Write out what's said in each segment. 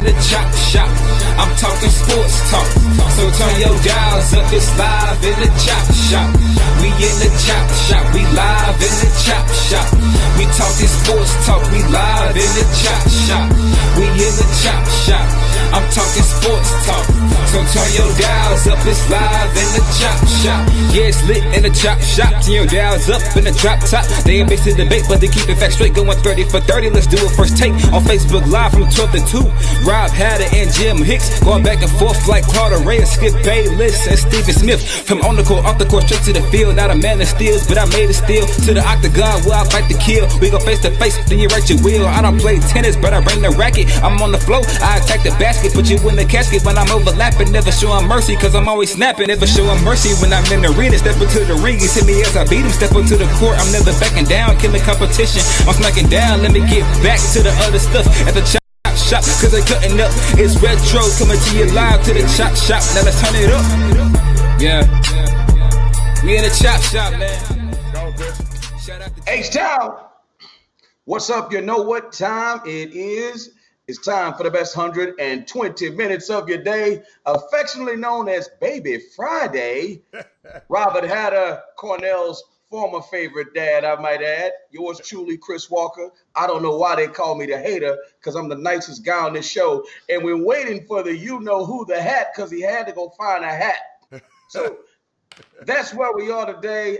the chop shop. I'm talking sports talk. So turn your dials up, it's live in the chop shop. We in the chop shop, we live in the chop shop. We talking sports talk, we live in the chop shop. We in the chop shop. I'm talking sports talk. So turn your dials up, it's live in the chop shop. Yeah, it's lit in the chop shop. Turn your dials up in the drop top. They ain't based in debate, but they keep it fact straight. Going 30 for 30, let's do a first take on Facebook Live from 12 to 2. Rob Hatter and Jim Hicks going back and forth like Carter Ray and Skip Bayless and Stephen Smith. From on the court, off the court, straight to the field. Not a man that steals, but I made it steal. To the octagon where I fight to kill. We go face to face, then you write your will. I don't play tennis, but I bring the racket. I'm on the floor, I attack the basket. Put you in the casket when I'm overlapping. Never showing mercy, cause I'm always snapping. Never showing mercy when I'm in the arena. Step into the ring, you see me as I beat him. Step into the court, I'm never backing down. Killing competition, I'm smacking down. Let me get back to the other stuff at the chop shop, cause they cutting up. It's retro, coming to you live to the chop shop. Now let's turn it up. Yeah, we in the chop shop, man. H-Town, what's up? You know what time it is? It's time for the best 120 minutes of your day, affectionately known as Baby Friday. Robert Hatter, Cornell's former favorite dad, I might add. Yours truly, Chris Walker. I don't know why they call me the hater, because I'm the nicest guy on this show. And we're waiting for the you-know-who the hat, because he had to go find a hat. So that's where we are today.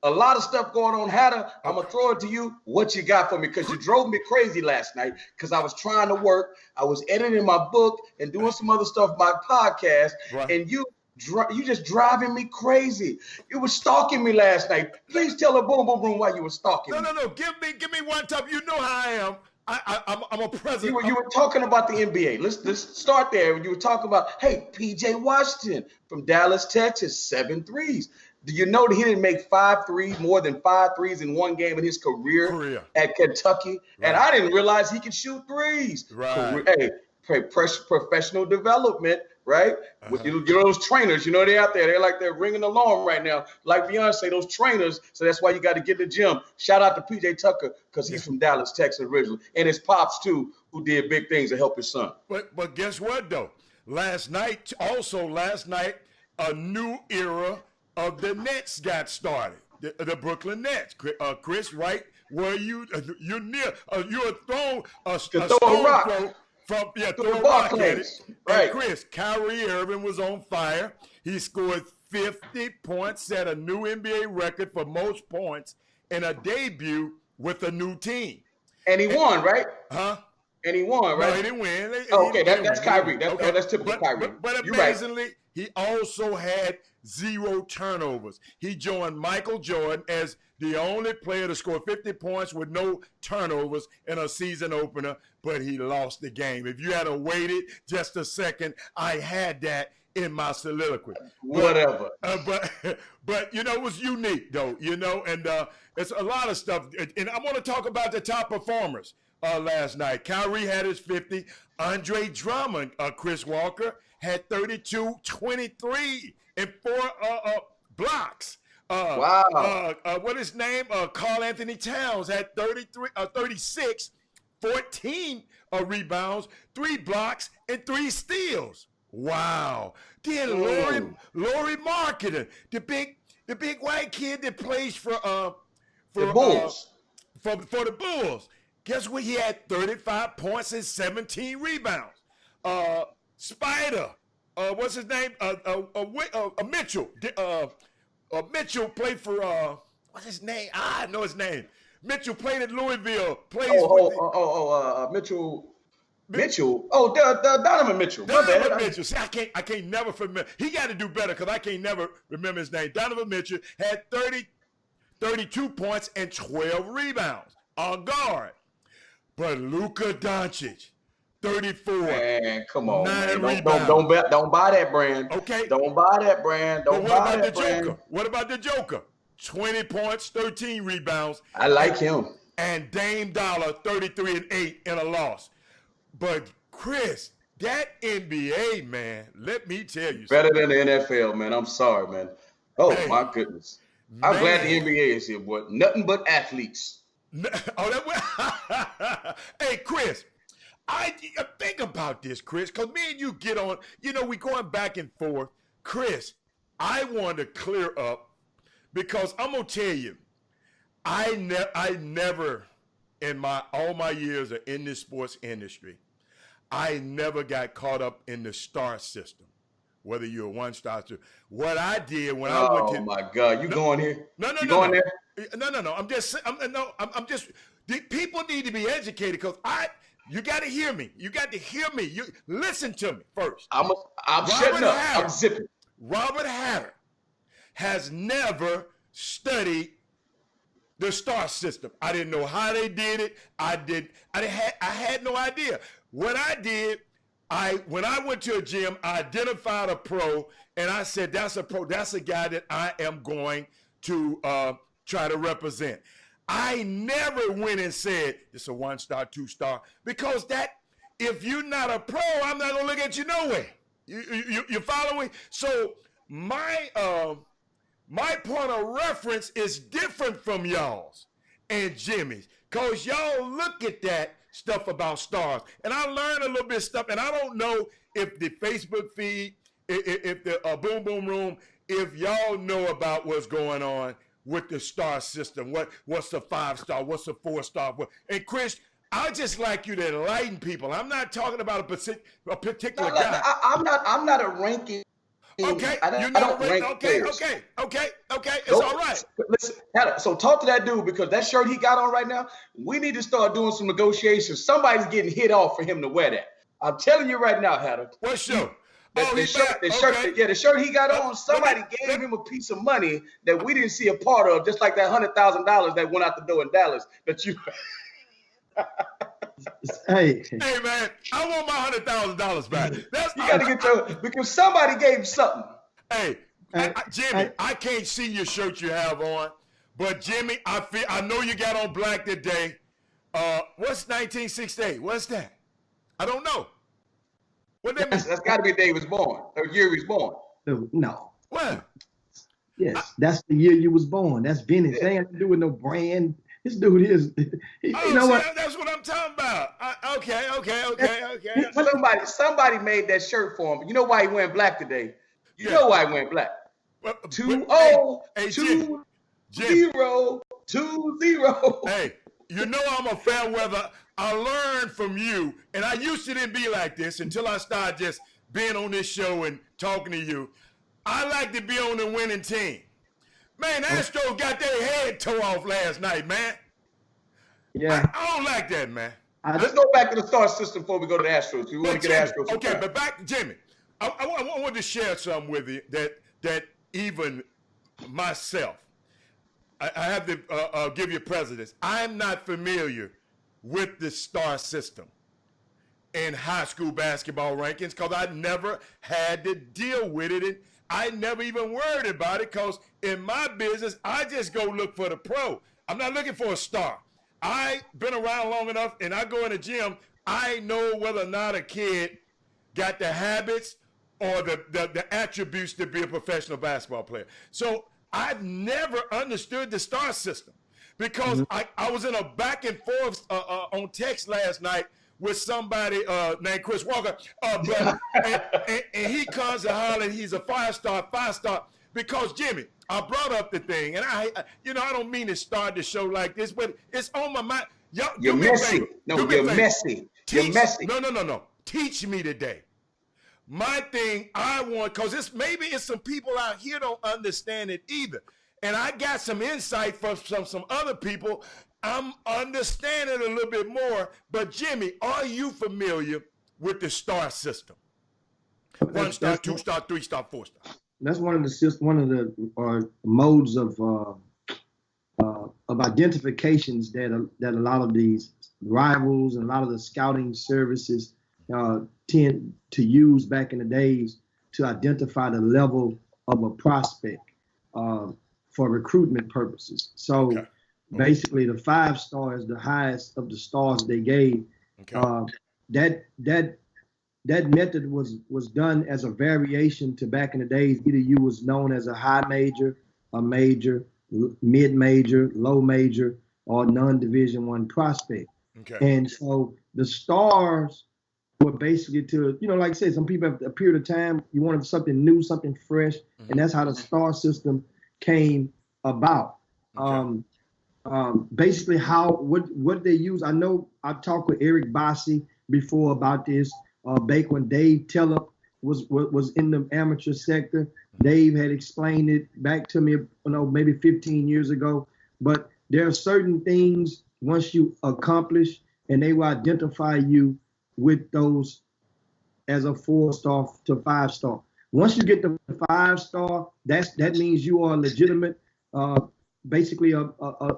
A lot of stuff going on. Hatter, I'm going to throw it to you. What you got for me? Because you drove me crazy last night because I was trying to work. I was editing my book and doing some other stuff, my podcast, right. And you just driving me crazy. You were stalking me last night. Please tell her boom, boom, boom why you were stalking me. No. Give me one time. You know how I am. I'm a president. You were talking about the NBA. Let's start there. You were talking about, hey, P.J. Washington from Dallas, Texas, 7 threes. Do you know that he didn't make 5 threes, more than 5 threes in one game in his career at Kentucky? Right. And I didn't realize he could shoot threes. Right. Hey, professional development, right? With you know those trainers, you know they're out there. They're ringing the alarm right now, like Beyonce. Those trainers. So that's why you got to get in the gym. Shout out to P.J. Tucker because he's from Dallas, Texas originally, and his pops too, who did big things to help his son. But guess what though? Last night, a new era of the Nets got started. The Brooklyn Nets. Chris, right where you're near. You're throwing a stone throw from throw a rock at it. Right. And Chris, Kyrie Irving was on fire. He scored 50 points, set a new NBA record for most points in a debut with a new team. And he won, right? Huh? And he won, right? No, he didn't win. That's Kyrie. That's typical Kyrie. But amazingly, he also had 0 turnovers. He joined Michael Jordan as the only player to score 50 points with no turnovers in a season opener, but he lost the game. If you had waited just a second, I had that in my soliloquy. Whatever. But it was unique though, and it's a lot of stuff. And I want to talk about the top performers last night. Kyrie had his 50. Andre Drummond, Chris Walker, had 32, 23, and 4 blocks. Wow. What his name? Karl Anthony Towns had 36, 14 rebounds, 3 blocks, and 3 steals. Wow. Then Lauri Markkanen, the big white kid that plays for the Bulls. For the Bulls. Guess what? He had 35 points and 17 rebounds. Spider, what's his name? Mitchell. Mitchell played for what's his name? I know his name. Mitchell played at Louisville. Mitchell. Mitchell. Oh, Donovan Mitchell. Donovan Mitchell. See, I can't never remember. He got to do better because I can't never remember his name. Donovan Mitchell had 32 points and 12 rebounds on guard. But Luka Doncic, 34. Man, come on, 9 man. rebounds. Don't buy that brand. Okay. Don't buy that brand. What about the Joker? 20 points, 13 rebounds. I like him. And Dame Dollar, 33 and 8 in a loss. But Chris, that NBA, man, let me tell you better than the NFL, man. I'm sorry, man. Oh, hey, my goodness. I'm glad the NBA is here, boy. Nothing but athletes. Hey, Chris, I think about this, Chris, because me and you get on, we going back and forth. Chris, I want to clear up because I'm going to tell you, I never, in all my years of in this sports industry, I never got caught up in the star system, whether you're a one-star. What I did when I went to— Oh my God, you going here? No, You going there? No. I'm just, the people need to be educated because you got to hear me. You got to hear me. You listen to me first. I'm shutting up. I'm zipping. Robert Hatter has never studied the star system. I didn't know how they did it. I had no idea. What I did, when I went to a gym, I identified a pro, and I said, that's a pro. That's a guy that I am going to try to represent. I never went and said, it's a 1-star, 2-star, because if you're not a pro, I'm not going to look at you nowhere. You follow me? So my point of reference is different from y'all's and Jimmy's, because y'all look at that stuff about stars. And I learned a little bit of stuff, and I don't know if the Facebook feed, if the Boom Boom Room, if y'all know about what's going on with the star system. What's a 5-star? What's a 4-star? And Chris, I just like you to enlighten people. I'm not talking about a particular guy. I'm not a ranking. Okay, I don't rank players. Okay. It's all right. Listen, so talk to that dude, because that shirt he got on right now, we need to start doing some negotiations. Somebody's getting hit off for him to wear that. I'm telling you right now, Hatter. What show? The shirt he got on, somebody gave him a piece of money that we didn't see a part of, just like that $100,000 that went out the door in Dallas that you. Hey man, I want my $100,000 back. You got to get because somebody gave something. Hey, Jimmy, I can't see your shirt you have on, but Jimmy, I know you got on black today. What's 1968? What's that? I don't know. What that mean? That's got to be the day he was born, or year he was born. No. What? Yes, that's the year you was born. That's vintage. It ain't got to do with no brand. This dude is. You know what? That's what I'm talking about. Okay. Somebody made that shirt for him. You know why he went black today? You know why he went black? 2-0-2-0-2-0. Hey, you know I'm a fair weather. I learned from you, and I used to didn't be like this until I started just being on this show and talking to you. I like to be on the winning team. Man, Astros got their head tore off last night, man. Yeah. I don't like that, man. Let's go back to the star system before we go to the Astros. We want to get Astros. Okay, but back to Jimmy. I want to share something with you that even myself, I have to give you precedence. I'm not familiar with the star system in high school basketball rankings because I never had to deal with it. And I never even worried about it because in my business, I just go look for the pro. I'm not looking for a star. I've been around long enough, and I go in the gym, I know whether or not a kid got the habits or the attributes to be a professional basketball player. So I've never understood the star system because I was in a back and forth on text last night with somebody named Chris Walker, and he comes and hollering he's a 5-star, because Jimmy, I brought up the thing, and I don't mean to start the show like this, but it's on my mind. You're messy. No, you're messy. You're messy. No. Teach me today. My thing I want, because maybe it's some people out here don't understand it either. And I got some insight from some other people. I'm understanding a little bit more. But Jimmy, are you familiar with the star system? 1-star, 2-star, 3-star, 4-star. That's one of the modes of identifications that a lot of these rivals and a lot of the scouting services tend to use back in the days to identify the level of a prospect for recruitment purposes. So basically, the 5-star is the highest of the stars they gave. That method was done as a variation to back in the days. Either you was known as a high major, a major, mid major, low major, or non-Division I prospect. And so the stars were basically to, like I said, some people have a period of time, you wanted something new, something fresh, and that's how the star system came about. Okay. Basically what they use, I know I talked with Eric Bossi before about this, back when Dave Teller was in the amateur sector. Dave had explained it back to me, maybe 15 years ago. But there are certain things once you accomplish, and they will identify you with those as a 4-star to 5-star. Once you get the 5-star, that means you are a legitimate, basically a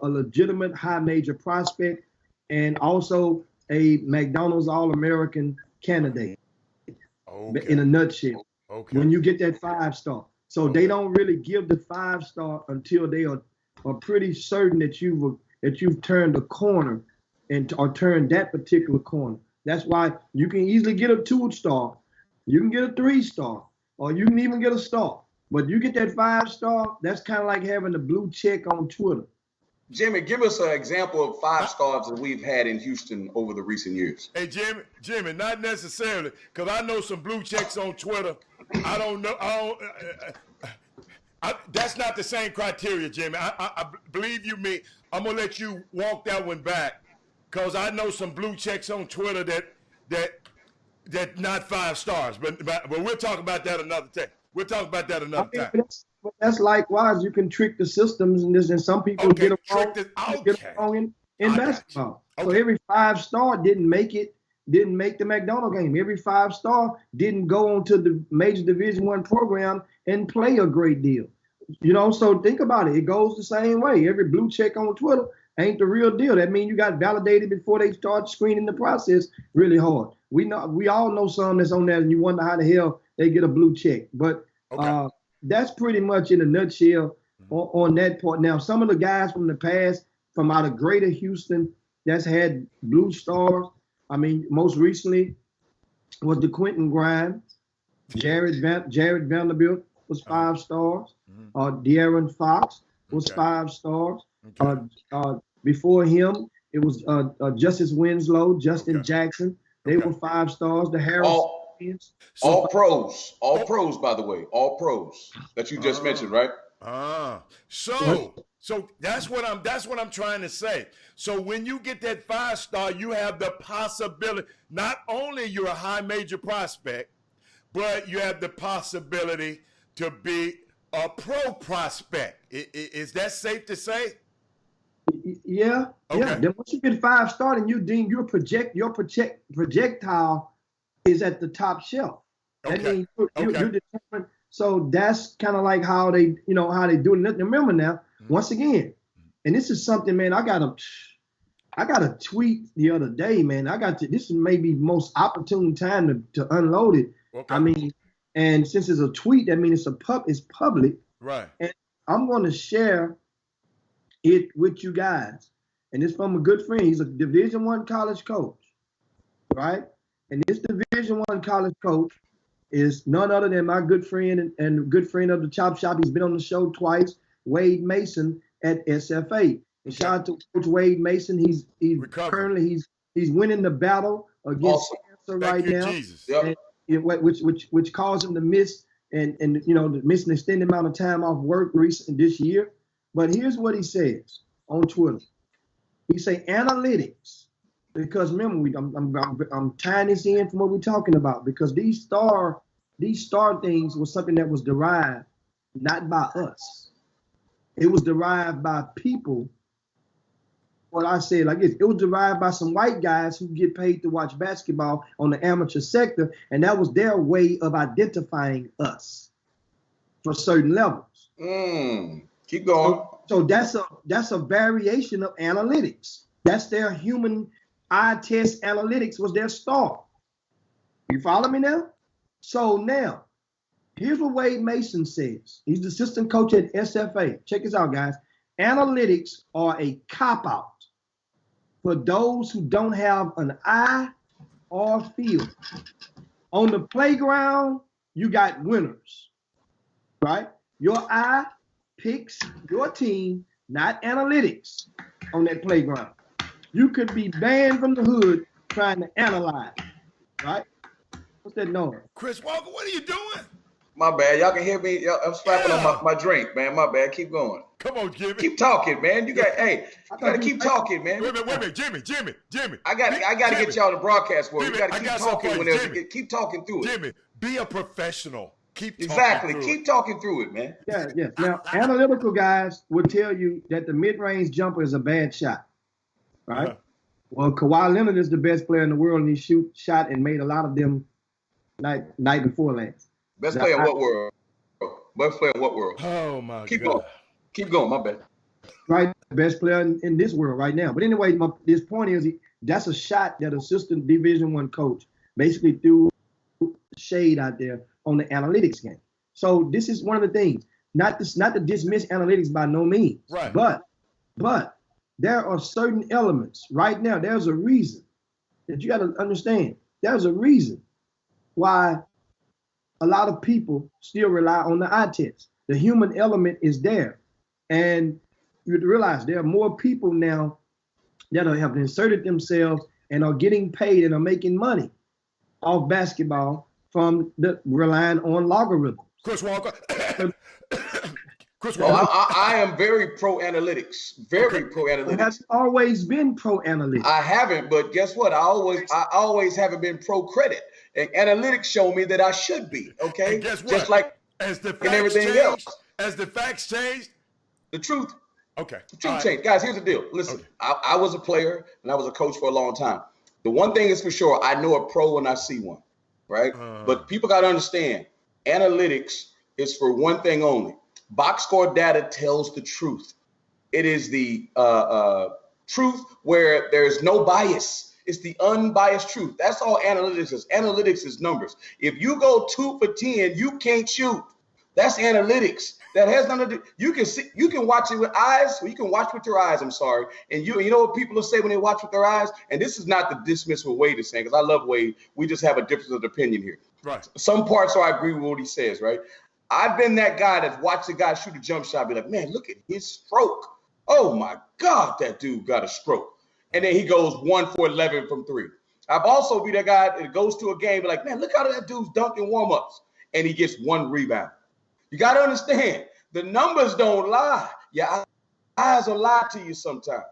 legitimate high major prospect, and also a McDonald's All-American candidate. Okay. In a nutshell. Okay. When you get that 5-star. So they don't really give the 5-star until they are pretty certain that you've turned a corner or turned that particular corner. That's why you can easily get a 2-star, you can get a 3-star, or you can even get a star. But you get that 5-star, that's kind of like having the blue check on Twitter. Jimmy, give us an example of 5 stars that we've had in Houston over the recent years. Hey, Jimmy, not necessarily, because I know some blue checks on Twitter. I don't know. That's not the same criteria, Jimmy. I believe you me. I'm gonna let you walk that one back, because I know some blue checks on Twitter that not 5 stars. But we'll talk about that another time. We'll talk about that another time. That's likewise. You can trick the systems, and some people get it wrong in basketball. So every 5-star didn't make the McDonald game. Every 5-star didn't go on to the major Division I program and play a great deal. So think about it. It goes the same way. Every blue check on Twitter ain't the real deal. That means you got validated before they start screening the process really hard. We all know some that's on there, and you wonder how the hell they get a blue check. But that's pretty much in a nutshell on that part. Now, some of the guys from the past, from out of Greater Houston, that's had blue stars. I mean, most recently was the Quentin Grimes. Jared Vanderbilt was 5 stars. De'Aaron Fox was 5 stars. Before him, it was Justice Winslow, Justin Jackson. They were 5 stars. The Harris. All pros, by the way, all pros that you just mentioned, right? So that's what I'm trying to say. So when you get that 5-star, you have the possibility, not only you're a high major prospect, but you have the possibility to be a pro prospect. Is that safe to say? Yeah. Okay. Yeah. Then once you get 5-star, and your projectile is at the top shelf. That means you're determined. So that's kind of like how they do it. Remember now, once again, and this is something, man, I got a tweet the other day, man. This is maybe the most opportune time to unload it. Okay. I mean, and since it's a tweet, that means it's public. Right. And I'm going to share it with you guys. And it's from a good friend. He's a Division I college coach, right? And this Division I college coach is none other than my good friend and good friend of the Chop Shop. He's been on the show twice, Wade Mason at SFA. And shout out to Coach Wade Mason. He's currently he's winning the battle against cancer right now. Jesus. Yep. And, which caused him to miss and miss an extended amount of time off work this year. But here's what he says on Twitter. He say analytics. Because remember, I'm tying this in from what we're talking about, because these star things was something that was derived not by us. It was derived by people. What I said like this, it was derived by some white guys who get paid to watch basketball on the amateur sector, and that was their way of identifying us for certain levels. Keep going. So that's a variation of analytics. That's their human eye test analytics was their star. You follow me now? So now, here's what Wade Mason says. He's the assistant coach at SFA. Check this out, guys. Analytics are a cop-out for those who don't have an eye or feel. On the playground, you got winners, right? Your eye picks your team, not analytics on that playground. You could be banned from the hood trying to analyze, right? What's that noise? Chris Walker, what are you doing? My bad. Y'all can hear me. I'm slapping Yeah. on my drink, man. My bad. Keep going. Come on, Jimmy. Keep talking, man. You gotta keep talking, man. Wait a minute, Jimmy. I gotta Jimmy, get y'all the broadcast word. You Jimmy, gotta I keep got something talking for you, whenever Jimmy. keep talking through it. Jimmy, be a professional. Keep talking Exactly. through Keep it. talking through it, man. Yeah. Now, analytical guys will tell you that the mid-range jumper is a bad shot, right? Uh-huh. Well, Kawhi Leonard is the best player in the world, and he shot and made a lot of them night before last. Best player in what world? Best player in what world? Oh my Keep God. going. Keep going. My bad. Right, best player in this world right now. But anyway, this point is that's a shot that assistant Division I coach basically threw shade out there on the analytics game. So this is one of the things. Not to dismiss analytics by no means. Right. But there are certain elements right now. There's a reason that you got to understand. There's a reason why a lot of people still rely on the eye test. The human element is there. And you have to realize there are more people now that have inserted themselves and are getting paid and are making money off basketball from relying on logarithms. Chris Walker. Chris Oh, Walker. I am very pro analytics. Very pro It analytics. has always been pro analytics. I haven't, but guess what? I always haven't been pro credit. And analytics show me that I should be. Okay. And guess what? Just like as the and facts everything changed, else. as the facts changed. the truth. Okay. The truth All right. change. Guys, here's the deal. Listen, Okay. I was a player and I was a coach for a long time. The one thing is for sure, I know a pro when I see one, right? But people got to understand, analytics is for one thing only. Box score data tells the truth. It is the truth where there's no bias. It's the unbiased truth. That's all analytics is. Analytics is numbers. If you go 2 for 10, you can't shoot. That's analytics. That has nothing to do. You can see, you can watch it with eyes, or you can watch with your eyes. I'm sorry. And you know what people will say when they watch with their eyes? And this is not to dismiss what Wade is saying, because I love Wade. We just have a difference of opinion here. Right. Some parts I agree with what he says, right? I've been that guy that's watched a guy shoot a jump shot, be like, man, look at his stroke. Oh my God, that dude got a stroke. And then he goes 1 for 11 from 3. I've also been that guy that goes to a game, be like, man, look how that dude's dunking warm-ups. And he gets 1 rebound. You got to understand, the numbers don't lie. Your eyes will lie to you sometimes.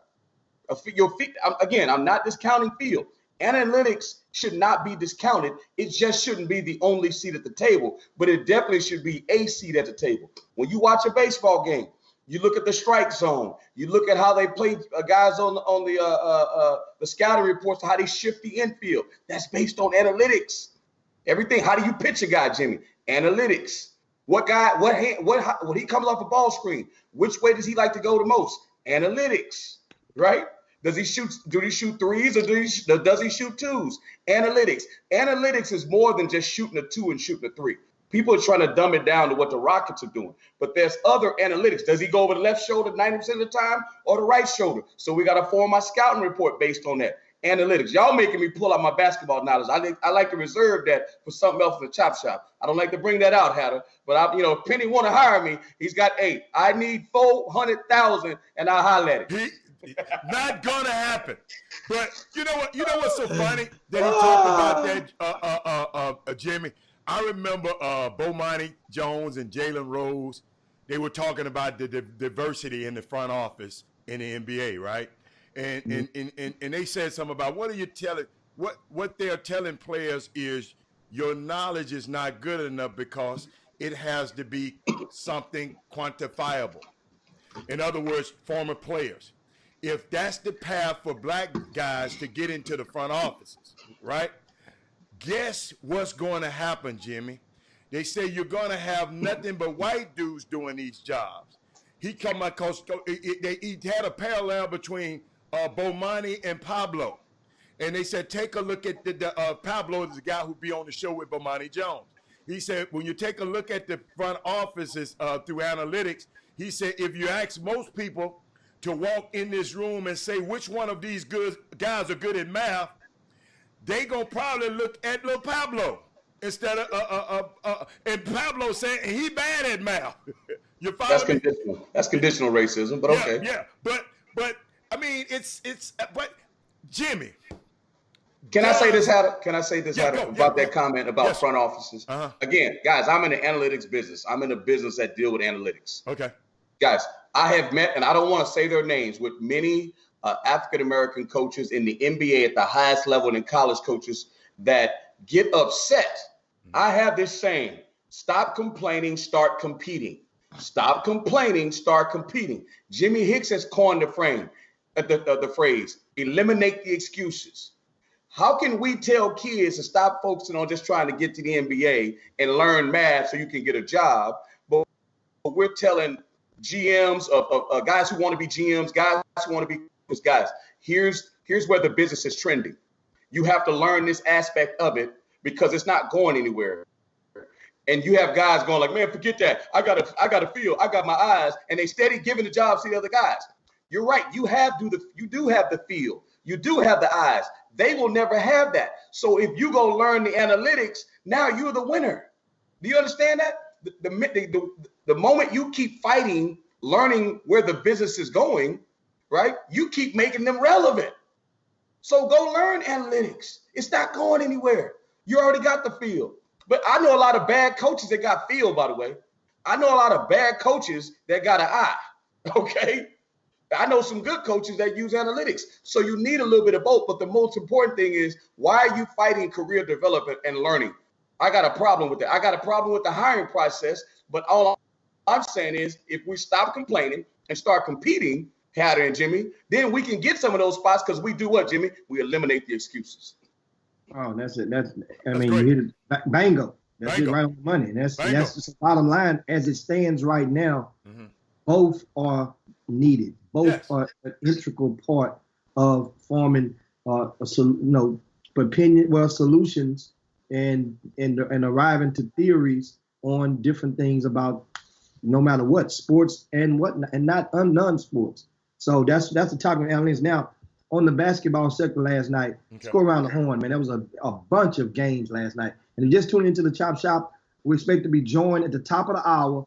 Your feet, again, I'm not discounting field. Analytics should not be discounted. It just shouldn't be the only seat at the table, but it definitely should be a seat at the table. When you watch a baseball game, you look at the strike zone. You look at how they play guys on the scouting reports, how they shift the infield. That's based on analytics. Everything. How do you pitch a guy, Jimmy? Analytics. What he comes off a ball screen? Which way does he like to go the most? Analytics, right? Do he shoot threes or does he shoot twos? Analytics. Analytics is more than just shooting a 2 and shooting a 3. People are trying to dumb it down to what the Rockets are doing. But there's other analytics. Does he go over the left shoulder 90% of the time or the right shoulder? So we got to form my scouting report based on that. Analytics. Y'all making me pull out my basketball knowledge. I like to reserve that for something else in the chop shop. I don't like to bring that out, Hatter. But if Penny want to hire me, he's got 8. I need 400,000 and I'll holler at it. Not gonna happen. But you know what? You know what's so funny that he talked about that, Jimmy? I remember Bomani Jones and Jalen Rose. They were talking about the diversity in the front office in the NBA, right? And they said something about what are you telling? What they're telling players is your knowledge is not good enough because it has to be something quantifiable. In other words, former players. If that's the path for black guys to get into the front offices, right? Guess what's going to happen, Jimmy? They say you're going to have nothing but white dudes doing these jobs. He come across, he had a parallel between Bomani and Pablo. And they said, take a look at Pablo is the guy who be on the show with Bomani Jones. He said, when you take a look at the front offices through analytics, he said, if you ask most people to walk in this room and say which one of these guys are good at math, they gonna probably look at little Pablo instead of and Pablo saying he bad at math. You follow That's me? conditional. That's conditional racism, but okay. Yeah. But I mean, it's but Jimmy, Can I say this, Hatter? Can I say this, Yeah, Hatter, go, about yeah, that comment about yes. front offices? Uh-huh. Again, guys, I'm in the analytics business. I'm in a business that deal with analytics. Okay. Guys, I have met, and I don't want to say their names, with many African-American coaches in the NBA at the highest level and college coaches that get upset. I have this saying, stop complaining, start competing. Stop complaining, start competing. Jimmy Hicks has coined the phrase, eliminate the excuses. How can we tell kids to stop focusing on just trying to get to the NBA and learn math so you can get a job, but we're telling GMs of guys who want to be GMs, guys who want to be guys, here's where the business is trending. You have to learn this aspect of it because it's not going anywhere. And you have guys going like, man, forget that. I gotta feel. I got my eyes, and they steady giving the jobs to the other guys. You're right. You do have the feel. You do have the eyes. They will never have that. So if you go learn the analytics, now you're the winner. Do you understand that? The moment you keep fighting, learning where the business is going, right? You keep making them relevant. So go learn analytics. It's not going anywhere. You already got the feel. But I know a lot of bad coaches that got feel, by the way. I know a lot of bad coaches that got an eye, okay? I know some good coaches that use analytics. So you need a little bit of both. But the most important thing is, why are you fighting career development and learning? I got a problem with that. I got a problem with the hiring process. But all I'm saying is, if we stop complaining and start competing, Hatter and Jimmy, then we can get some of those spots because we do what, Jimmy? We eliminate the excuses. Oh, that's it. I great. mean, you hit it. Bingo. That's Bingo. it right on the money. And that's Bingo. just the bottom line. As it stands right now, both are needed. Both are an integral part of forming solutions and arriving to theories on different things about no matter what, sports and not non-sports. So that's the topic of analytics. Now, on the basketball sector last night, let's go around the horn, man. There was a bunch of games last night. And if you just tuned into the Chop Shop, we expect to be joined at the top of the hour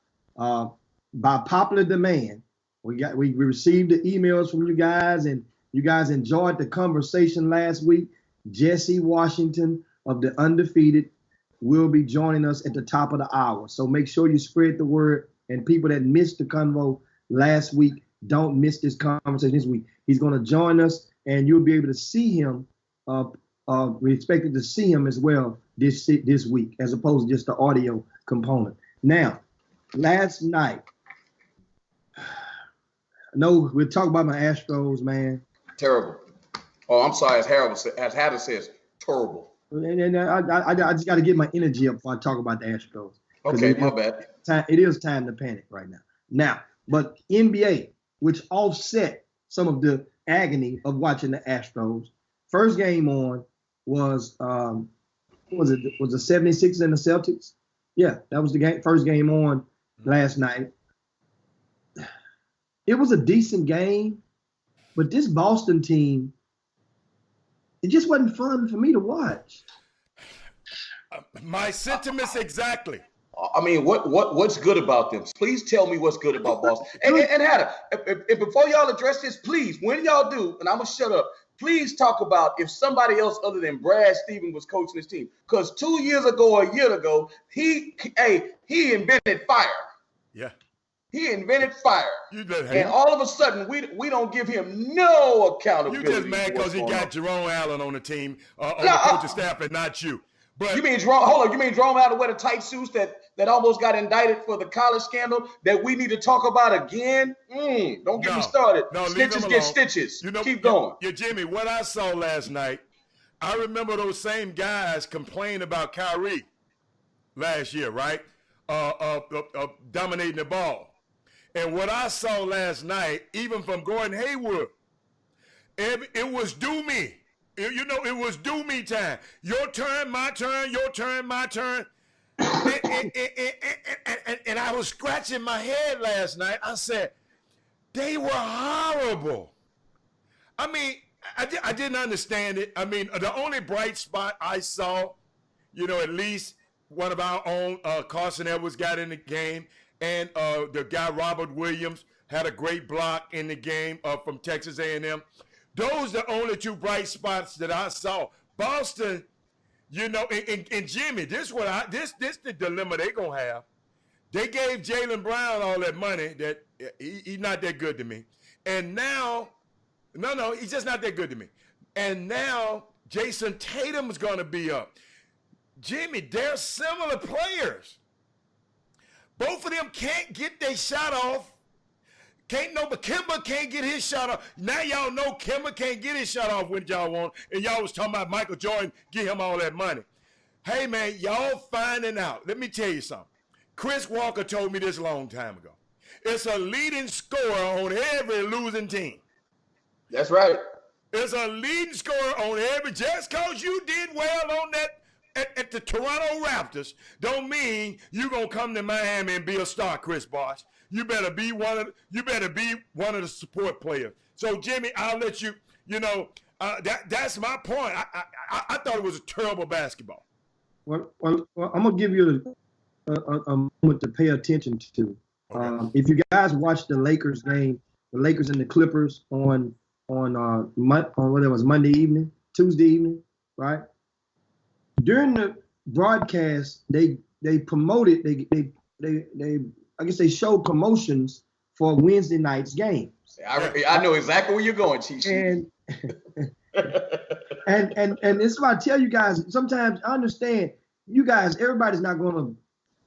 by popular demand. We received the emails from you guys, and you guys enjoyed the conversation last week. Jesse Washington of the Undefeated will be joining us at the top of the hour. So make sure you spread the word, and people that missed the convo last week, don't miss this conversation this week. He's going to join us, and you'll be able to see him. We expected to see him as well this week, as opposed to just the audio component. Now, last night, no, we'll talk about my Astros, man. Terrible. Oh, I'm sorry. As Hatter says, terrible. And I just got to get my energy up before I talk about the Astros. Okay, my bad. It is time to panic right now. But NBA, which offset some of the agony of watching the Astros. First game on was the 76ers and the Celtics? Yeah, that was the first game on last night. It was a decent game, but this Boston team, it just wasn't fun for me to watch. My sentiments exactly. I mean, what's good about them? Please tell me what's good about Boston. And Hatter, if before y'all address this, please, when y'all do, and I'm going to shut up, please talk about if somebody else other than Brad Stevens was coaching this team. Because 2 years ago, a year ago, he invented fire. Yeah. He invented fire. And all of a sudden, we don't give him no accountability. You just mad because he got Jerome Allen on the team, on the coaching staff, and not you. But you mean Jerome Allen wear the tight suits that almost got indicted for the college scandal that we need to talk about again? Don't get me started. No, Stitches get stitches. Keep going. Yeah, Jimmy, what I saw last night, I remember those same guys complain about Kyrie last year, right? Dominating the ball. And what I saw last night, even from Gordon Hayward, it was do me. It was do me time. Your turn, my turn, your turn, my turn. And I was scratching my head last night. I said, they were horrible. I mean, I didn't understand it. I mean, the only bright spot I saw, at least one of our own, Carson Edwards got in the game. And the guy, Robert Williams, had a great block in the game from Texas A&M. Those are the only two bright spots that I saw. Boston, you know, and Jimmy, this the dilemma they gonna have. They gave Jaylen Brown all that money that he's not that good to me, and now, no, he's just not that good to me, and now Jason Tatum's gonna be up. Jimmy, they're similar players. Both of them can't get their shot off. But Kemba can't get his shot off. Now y'all know Kemba can't get his shot off when y'all want. And y'all was talking about Michael Jordan, give him all that money. Hey, man, y'all finding out. Let me tell you something. Chris Walker told me this a long time ago. It's a leading scorer on every losing team. That's right. It's a leading scorer on every. Just because you did well on that at the Toronto Raptors don't mean you're going to come to Miami and be a star, Chris Bosh. You better be one of the support players. So Jimmy, I'll let you. You know that's my point. I thought it was a terrible basketball. Well, I'm gonna give you a moment to pay attention to. Okay. If you guys watched the Lakers game, the Lakers and the Clippers on what it was Monday evening, Tuesday evening, right? During the broadcast, they promoted I guess they showed promotions for Wednesday night's game. I know exactly where you're going, Chief. And this is why I tell you guys, sometimes I understand you guys, everybody's not going to,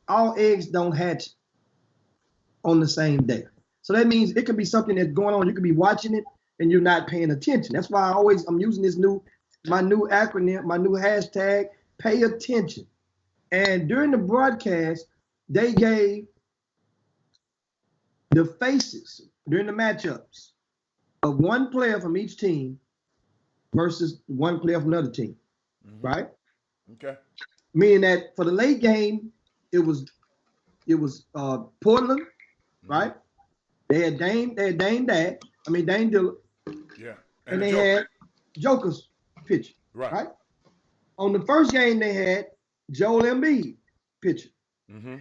all eggs don't hatch on the same day. So that means it could be something that's going on. You could be watching it and you're not paying attention. That's why I'm using my new acronym, my new hashtag, pay attention. And during the broadcast, they gave the faces during the matchups of one player from each team versus one player from another team, right? Okay. Meaning that for the late game, it was Portland, right? They had Dame Dillon. Yeah. And they had Joker's pitcher, right? On the first game, they had Joel Embiid pitcher. Mm-hmm.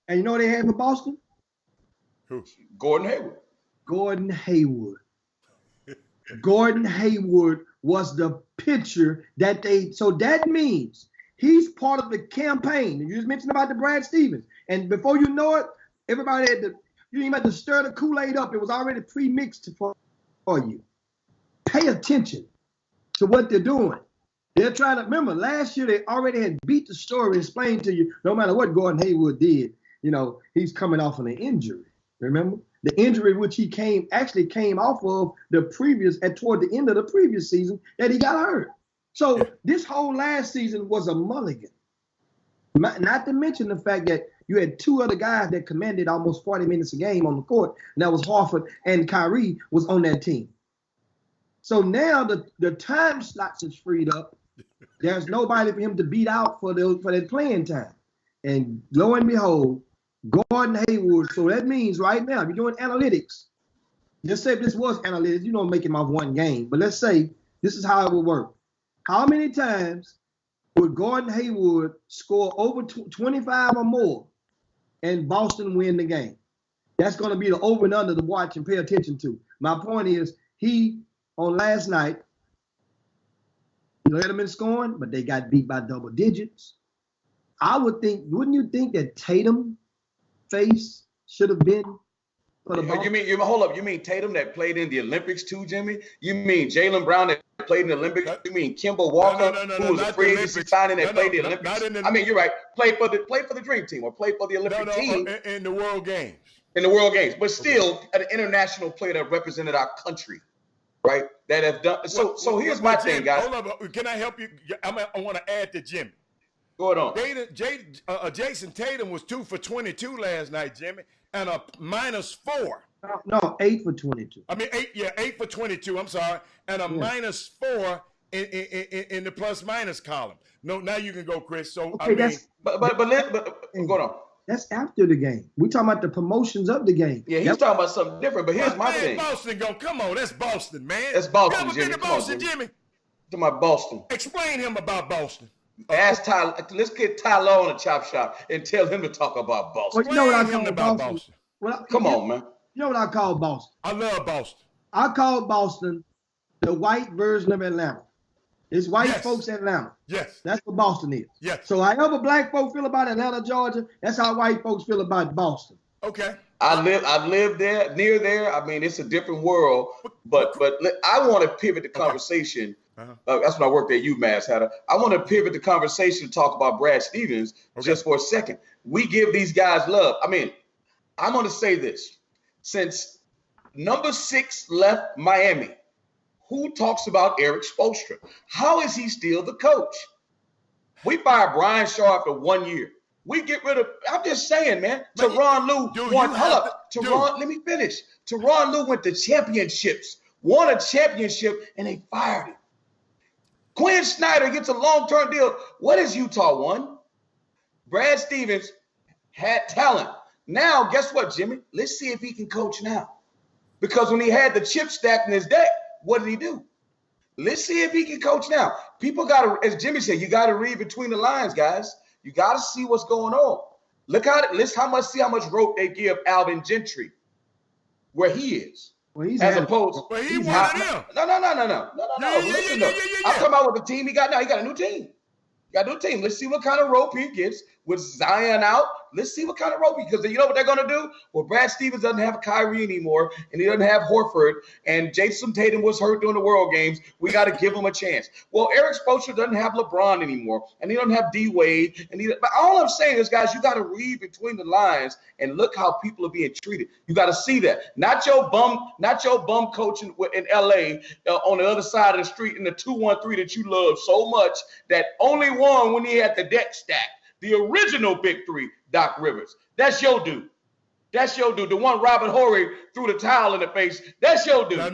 And you know what they had for Boston? Who? Gordon Hayward. Gordon Hayward. Gordon Hayward was the pitcher so that means he's part of the campaign. You just mentioned about the Brad Stevens. And before you know it, everybody you didn't even have to stir the Kool-Aid up. It was already pre-mixed for you. Pay attention to what they're doing. They're trying to, remember, last year they already had beat the story and explained to you, no matter what Gordon Hayward did, he's coming off of an injury. Remember? The injury which he came off of toward the end of the previous season that he got hurt. So this whole last season was a mulligan. Not to mention the fact that you had two other guys that commanded almost 40 minutes a game on the court, and that was Horford and Kyrie was on that team. So now the time slots is freed up. There's nobody for him to beat out for that playing time. And lo and behold, Gordon Hayward. So that means right now, if you're doing analytics, just say if this was analytics, you don't make him off one game. But let's say this is how it would work. How many times would Gordon Hayward score over 25 or more and Boston win the game? That's going to be the over and under to watch and pay attention to. My point is, on last night, he led them in scoring, but they got beat by double digits. Wouldn't you think that Tatum face should have been for the ball? Hold up. You mean Tatum that played in the Olympics too, Jimmy? You mean Jaylen Brown that played in the Olympics? You mean Kemba Walker, who was a free agency signing that played in the Olympics? You're right. Play for the Dream Team or play for the Olympic team in the World Games. In the World Games, but still an international player that represented our country, right? That have done. So here's my thing, guys. Hold on. Can I help you? I want to add to Jimmy. Go on. Jason Tatum was 2 for 22 last night, Jimmy, and a -4. No, 8 for 22. 8 for 22. I'm sorry, and a -4 in the plus-minus column. No, now you can go, Chris. So okay, but go on. That's after the game. We're talking about the promotions of the game. Yeah, he's talking about something different. But here's my thing. Boston, come on, that's Boston, man. That's Boston, Jimmy. Been to Boston, Jimmy. To my Boston. Explain him about Boston. Ask Tyler. Let's get Tyler on the chop shop and tell him to talk about Boston. Well, you know what I call Boston? Come on, man. You know what I call Boston? I love Boston. I call Boston the white version of Atlanta. It's white Yes. folks in Atlanta. Yes. That's what Boston is. Yes. So however black folks feel about Atlanta, Georgia, that's how white folks feel about Boston. Okay. I've lived there, near there. I mean, it's a different world. But I want to pivot the conversation. That's when I worked at UMass. I want to pivot the conversation to talk about Brad Stevens just for a second. We give these guys love. I mean, I'm going to say this. Since number 6 left Miami, who talks about Eric Spoelstra? How is he still the coach? We fired Brian Shaw after 1 year. We get rid of, I'm just saying, man. Teron Lue won. Let me finish. Teron Lue went to championships, won a championship, and they fired him. Quinn Snyder gets a long-term deal. What has Utah won? Brad Stevens had talent. Now, guess what, Jimmy? Let's see if he can coach now. Because when he had the chip stacked in his deck, what did he do? Let's see if he can coach now. People got to, as Jimmy said, you got to read between the lines, guys. You got to see what's going on. See how much rope they give Alvin Gentry, where he is. Well, he's as opposed. Well, he wanted him. No. Listen, I'm talking about what the team he got now. He got a new team. Let's see what kind of rope he gets with Zion out. Let's see what kind of rope, because you know what they're going to do? Well, Brad Stevens doesn't have Kyrie anymore, and he doesn't have Horford, and Jason Tatum was hurt during the World Games. We got to give him a chance. Well, Eric Spoelstra doesn't have LeBron anymore, and he doesn't have D-Wade. But all I'm saying is, guys, you got to read between the lines and look how people are being treated. You got to see that. Not your bum coach in L.A. On the other side of the street in the 2-1-3 that you love so much that only won when he had the deck stacked. The original Big Three, Doc Rivers. That's your dude. The one Robert Horry threw the towel in the face. That's your dude. No. I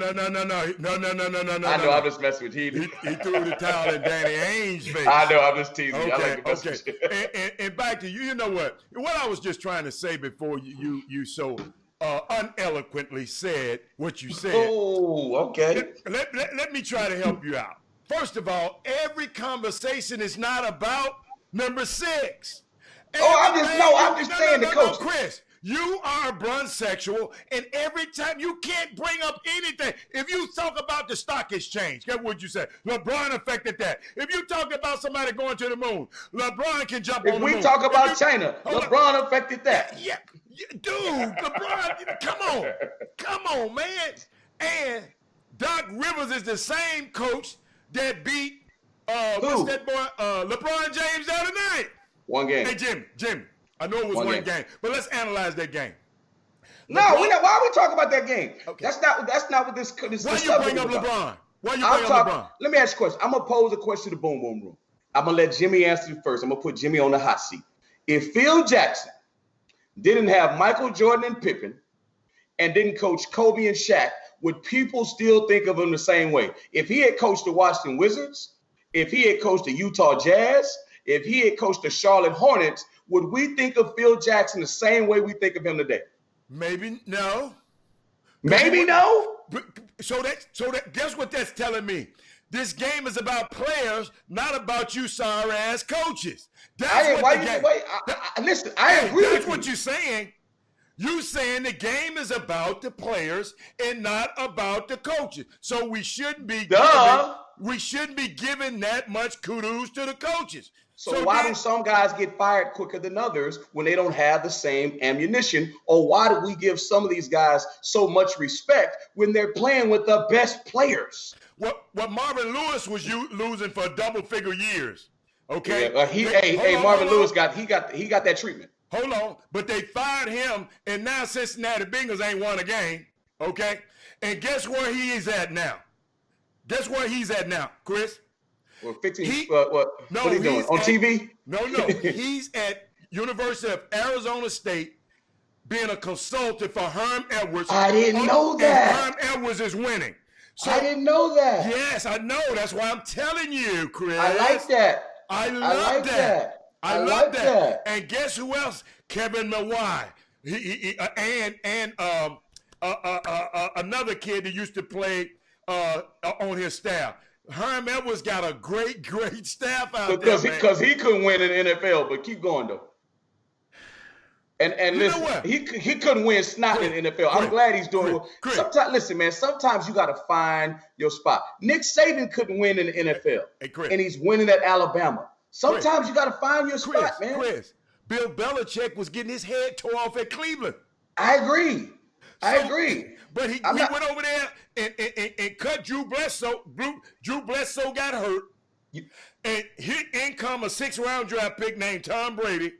know, I'm just messing with you. He threw the towel in Danny Ainge's face. I know, I'm just teasing you. Okay. And back to you. You know what? What I was just trying to say before you so uneloquently said what you said. Oh, okay. Let me try to help you out. First of all, every conversation is not about number 6. I'm just saying the coach. Chris, you are a brunsexual, and every time you can't bring up anything. If you talk about the stock exchange, guess what you say? LeBron affected that. If you talk about somebody going to the moon, LeBron can jump on the moon. If we talk about China, LeBron affected that. Yeah, dude, LeBron, come on, man. And Doc Rivers is the same coach that beat what's that boy? LeBron James the other night. One game. Hey, Jim. I know it was one game, but let's analyze that game. No, LeBron, we're not. Why are we talking about that game? Okay. That's not what this. Why you bring up LeBron? LeBron? Let me ask you a question. I'm gonna pose a question to Boom Boom Room. I'm gonna let Jimmy answer it first. I'm gonna put Jimmy on the hot seat. If Phil Jackson didn't have Michael Jordan and Pippen, and didn't coach Kobe and Shaq, would people still think of him the same way? If he had coached the Washington Wizards, if he had coached the Utah Jazz, if he had coached the Charlotte Hornets, would we think of Phil Jackson the same way we think of him today? Maybe no. Maybe no? So that guess what that's telling me? This game is about players, not about you sorry ass coaches. Listen, I agree with you. That's what you're saying. You saying the game is about the players and not about the coaches. So we shouldn't be giving that much kudos to the coaches. So why do some guys get fired quicker than others when they don't have the same ammunition? Or why do we give some of these guys so much respect when they're playing with the best players? What Marvin Lewis was losing for double-figure years. Okay. Yeah, Marvin Lewis got that treatment. Hold on, but they fired him, and now Cincinnati Bengals ain't won a game, okay? And guess where he is at now? Guess where he's at now, Chris? Well, what are you doing? On TV? No. He's at University of Arizona State being a consultant for Herm Edwards. I didn't know that. Herm Edwards is winning. So, I didn't know that. Yes, I know. That's why I'm telling you, Chris. I like that. I love that. I love that. And guess who else? Kevin Mawai. Another kid that used to play on his staff. Herm Edwards got a great staff out there. Because he couldn't win in the NFL, but keep going though. And You know listen, what? he couldn't win snot in the NFL. I'm glad he's doing well. Sometimes, listen, man, sometimes you got to find your spot. Nick Saban couldn't win in the NFL, and he's winning at Alabama. Sometimes you got to find your spot, man. Bill Belichick was getting his head tore off at Cleveland. I agree. I agree. But he went over there and cut Drew Bledsoe. Drew Bledsoe got hurt. And in come a 6th-round draft pick named Tom Brady.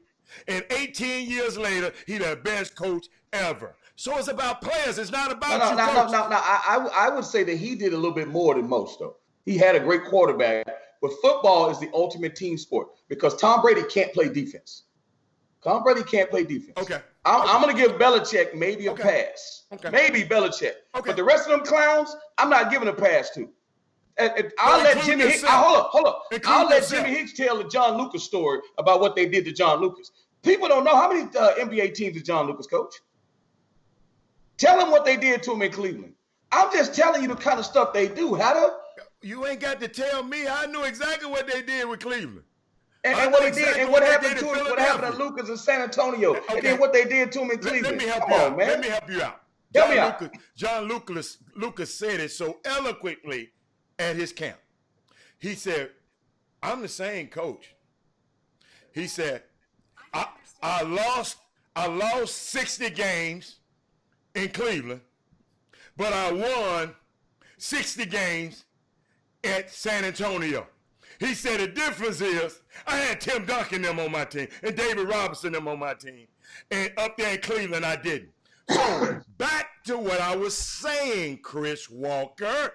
And 18 years later, he the best coach ever. So it's about players. It's not about No. I would say that he did a little bit more than most, though. He had a great quarterback. But football is the ultimate team sport because Tom Brady can't play defense. Tom Brady can't play defense. Okay. I'm going to give Belichick maybe a pass. Okay. Maybe Belichick. Okay. But the rest of them clowns, I'm not giving a pass to. I'll let Jimmy Hicks. Hold up. I'll let Jimmy Hicks tell the John Lucas story about what they did to John Lucas. People don't know how many NBA teams did John Lucas coach. Tell them what they did to him in Cleveland. I'm just telling you the kind of stuff they do. You ain't got to tell me. I knew exactly what they did with Cleveland. And what they did, and what happened to him, what happened to Lucas in San Antonio, and then what they did to him in Cleveland. Let me help you out. Let me help you out. John Lucas said it so eloquently at his camp. He said, I'm the same coach. He said, I lost 60 games in Cleveland, but I won 60 games at San Antonio. He said the difference is I had Tim Duncan them on my team and David Robinson them on my team. And up there in Cleveland, I didn't. So back to what I was saying, Chris Walker.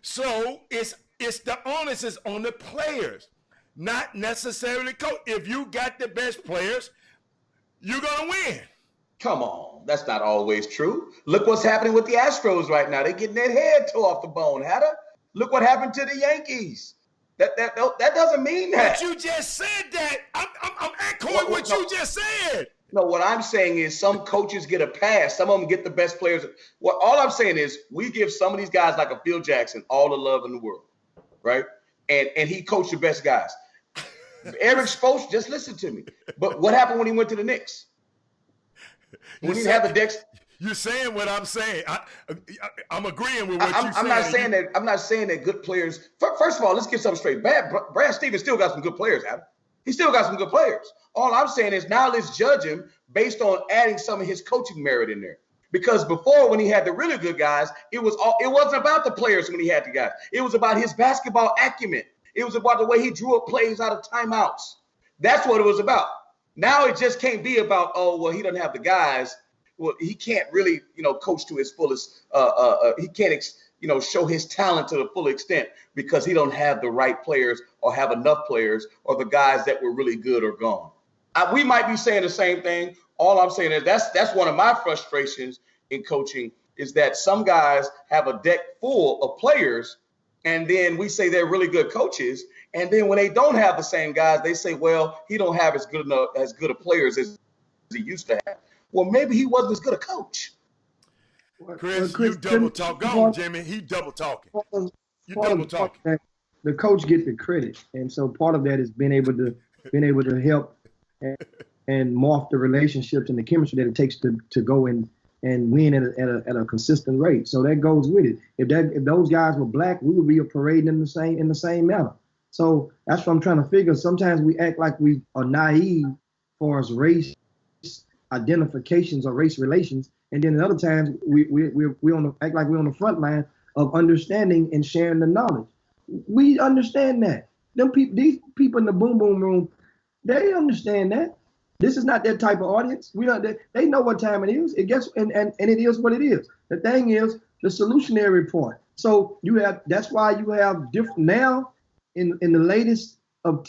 So it's the onus is on the players, not necessarily coach. If you got the best players, you're going to win. Come on. That's not always true. Look what's happening with the Astros right now. They're getting their head tore off the bone. Look what happened to the Yankees. That doesn't mean that. But you just said that. I'm echoing what you just said. No, what I'm saying is some coaches get a pass. Some of them get the best players. Well, all I'm saying is we give some of these guys like a Phil Jackson all the love in the world, right? And he coached the best guys. Eric Spoelstra, just listen to me. But what happened when he went to the Knicks? When he had the decks. You're saying what I'm saying. I'm agreeing with what you're saying. I'm not saying that good players. First of all, let's get something straight. Brad Stevens still got some good players, Adam. He still got some good players. All I'm saying is now let's judge him based on adding some of his coaching merit in there. Because before, when he had the really good guys, it wasn't about the players when he had the guys. It was about his basketball acumen. It was about the way he drew up plays out of timeouts. That's what it was about. Now it just can't be about, he doesn't have the guys. Well, he can't really, coach to his fullest. He can't, show his talent to the full extent because he don't have the right players or have enough players or the guys that were really good are gone. We might be saying the same thing. All I'm saying is that's one of my frustrations in coaching is that some guys have a deck full of players, and then we say they're really good coaches, and then when they don't have the same guys, they say, well, he don't have as good of players as he used to have. Well, maybe he wasn't as good a coach. Chris, you double talk. Go on, Jimmy. He double talking. You double talking. The coach gets the credit, and so part of that is being able to help and morph the relationships and the chemistry that it takes to go and win at a consistent rate. So that goes with it. If those guys were black, we would be parading in the same manner. So that's what I'm trying to figure. Sometimes we act like we are naive for as race identifications or race relations, and then at other times we act like we're on the front line of understanding and sharing the knowledge. We understand that. These people in the boom boom room, they understand that. This is not that type of audience. They know what time it is. It gets and it is what it is. The thing is the solutionary part. So that's why you have different now in the latest of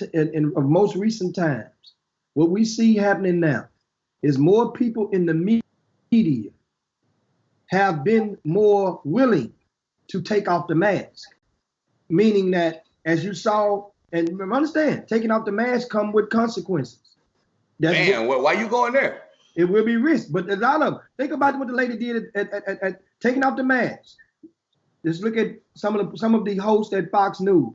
most recent times. What we see happening now is more people in the media have been more willing to take off the mask, meaning that as you saw, and understand, taking off the mask come with consequences. Why you going there? It will be risk, but a lot of them. Think about what the lady did at taking off the mask. Just look at some of the hosts at Fox News.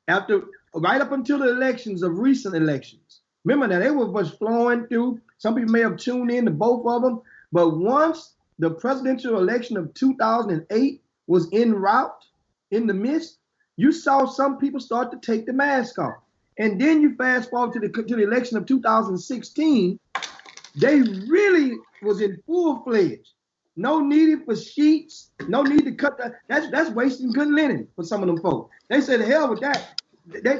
After right up until the elections of recent elections, Remember that they was flowing through. Some people may have tuned in to both of them, but once the presidential election of 2008 was en route, in the midst, you saw some people start to take the mask off. And then you fast forward to the election of 2016, they really was in full-fledged. No need for sheets, no need to cut that. That's wasting good linen for some of them folks. They said, hell with that.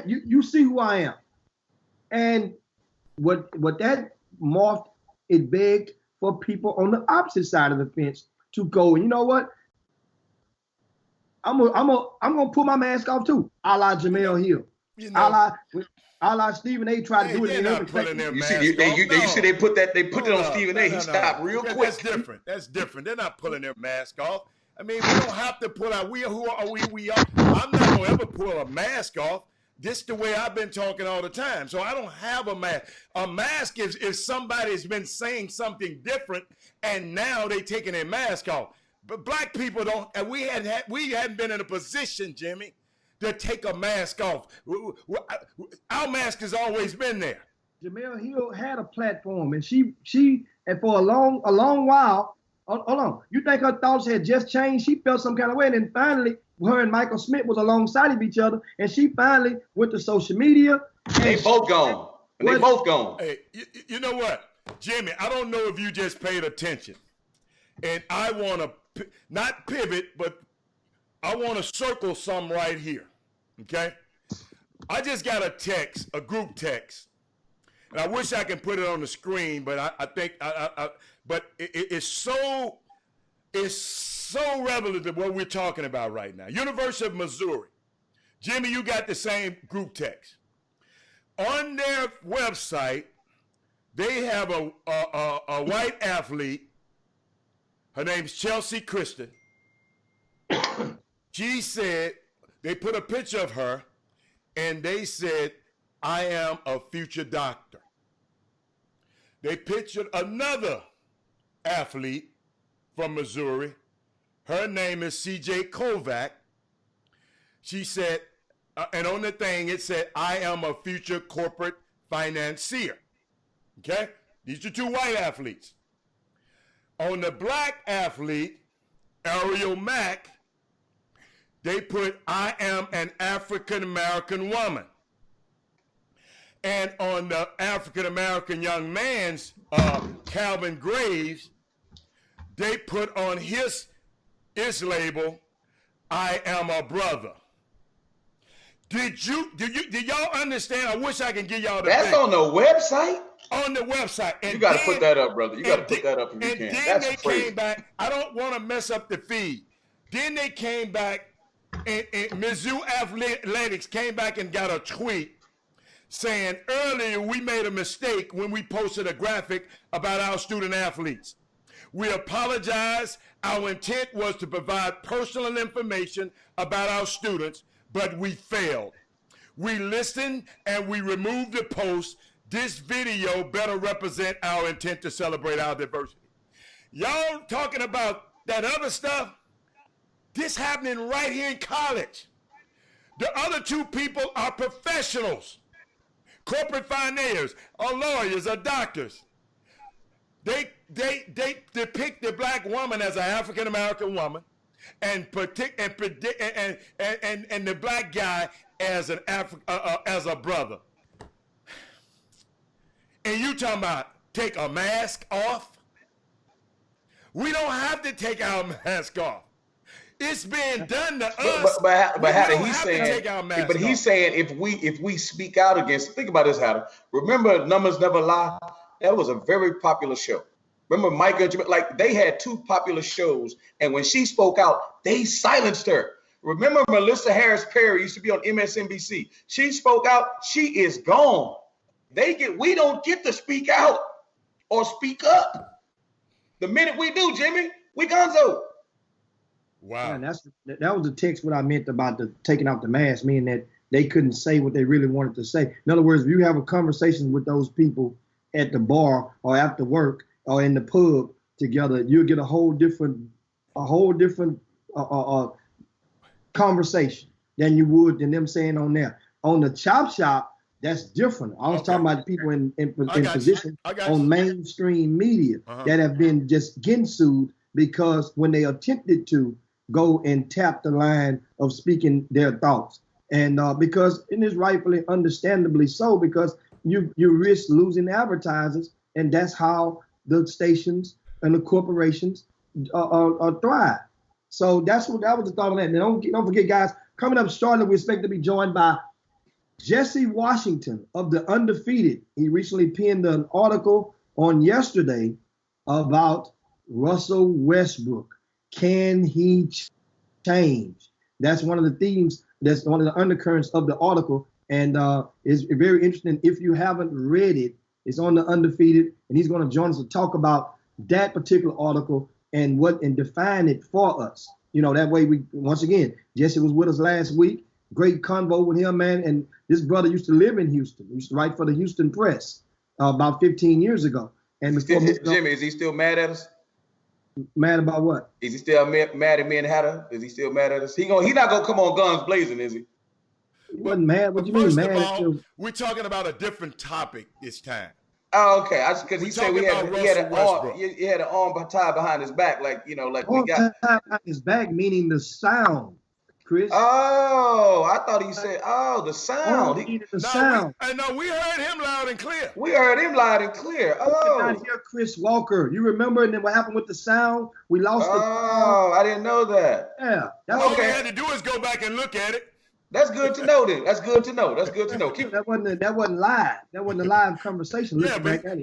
You see who I am. And what that morphed, it begged for people on the opposite side of the fence to go, and you know what? I'm gonna pull my mask off too, a la Jamel Hill, you know, a la Stephen A. tried to do it. Not pulling their you mask see, off. you see, they put it on Stephen A. He stopped real quick. That's different. That's different. They're not pulling their mask off. I mean, we don't have to pull out. We are. I'm not gonna ever pull a mask off. This the way I've been talking all the time. So I don't have a mask. A mask is if somebody's been saying something different and now they taking their mask off. But black people don't, and we hadn't been in a position, Jimmy, to take a mask off. Our mask has always been there. Jamel Hill had a platform, and she and for a long while, hold on, you think her thoughts had just changed? She felt some kind of way, and then finally, her and Michael Smith was alongside of each other, and she finally went to social media. They both gone. They both gone. Hey, you know what, Jimmy? I don't know if you just paid attention, and I want to not pivot, but I want to circle some right here. Okay, I just got a text, a group text, and I wish I can put it on the screen, but I think but it's so relevant to what we're talking about right now. University of Missouri. Jimmy, you got the same group text. On their website, they have a white athlete. Her name's Chelsea Christian. She said, they put a picture of her, and they said, I am a future doctor. They pictured another athlete from Missouri. Her name is CJ Kovac. She said, and on the thing it said, I am a future corporate financier. Okay? These are two white athletes. On the black athlete, Ariel Mack, they put, I am an African-American woman. And on the African-American young man's, Calvin Graves, they put on his label, I am a brother. Did y'all understand? I wish I can give y'all the That's thing. on the website? On the website. And you got to put that up, brother. You got to put that up if you can. And then That's they crazy. came back. I don't want to mess up the feed. Then they came back, and Mizzou Athletics came back and got a tweet saying, earlier we made a mistake when we posted a graphic about our student athletes. We apologize. Our intent was to provide personal information about our students, but we failed. We listened and we removed the post. This video better represent our intent to celebrate our diversity. Y'all talking about that other stuff? This happening right here in college. The other two people are professionals, corporate financiers, or lawyers, or doctors. They depict the black woman as an African American woman, and the black guy as as a brother. And you talking about take a mask off? We don't have to take our mask off. It's being done to us. But Hatter, he's saying if we speak out against, think about this, Hatter. Remember Numbers Never Lie? That was a very popular show. Remember Micah, like they had two popular shows, and when she spoke out, they silenced her. Remember Melissa Harris Perry used to be on MSNBC. She spoke out, she is gone. We don't get to speak out or speak up. The minute we do, Jimmy, we gonzo. Wow. Yeah, that was the text what I meant about the taking out the mask, meaning that they couldn't say what they really wanted to say. In other words, if you have a conversation with those people at the bar or after work or in the pub together, you'll get a whole different conversation than you would than them saying on there. On the Chop Shop, That's different. I was talking about people in got position on mainstream media that have been just getting sued because when they attempted to go and tap the line of speaking their thoughts. And because it is rightfully, understandably so, because you risk losing advertisers, and that's how the stations and the corporations thrive. So that was the thought of that. And don't forget, guys, coming up shortly, we expect to be joined by Jesse Washington of The Undefeated. He recently penned an article on yesterday about Russell Westbrook. Can he change? That's one of the themes. That's one of the undercurrents of the article. And it's very interesting. If you haven't read it, it's on The Undefeated, and he's going to join us to talk about that particular article and define it for us. You know, that way once again, Jesse was with us last week. Great convo with him, man. And this brother used to live in Houston. He used to write for the Houston Press about 15 years ago. And Jimmy, is he still mad at us? Mad about what? Is he still mad at me and Hatter? Is he still mad at us? He not gonna come on guns blazing, is he? He wasn't mad. What you mean mad? First of all, we're talking about a different topic this time. Oh, okay. Because he said he had an arm tied behind his back, like we got tied behind his back, meaning the sound, Chris. Oh, I thought he said, the sound. We heard him loud and clear. We heard him loud and clear. Oh, I did not hear Chris Walker. You remember? And then what happened with the sound? We lost the. Oh, I didn't know that. Yeah. All we had to do is go back and look at it. That's good to know. Then that's good to know. That wasn't live. That wasn't a live conversation. That's good to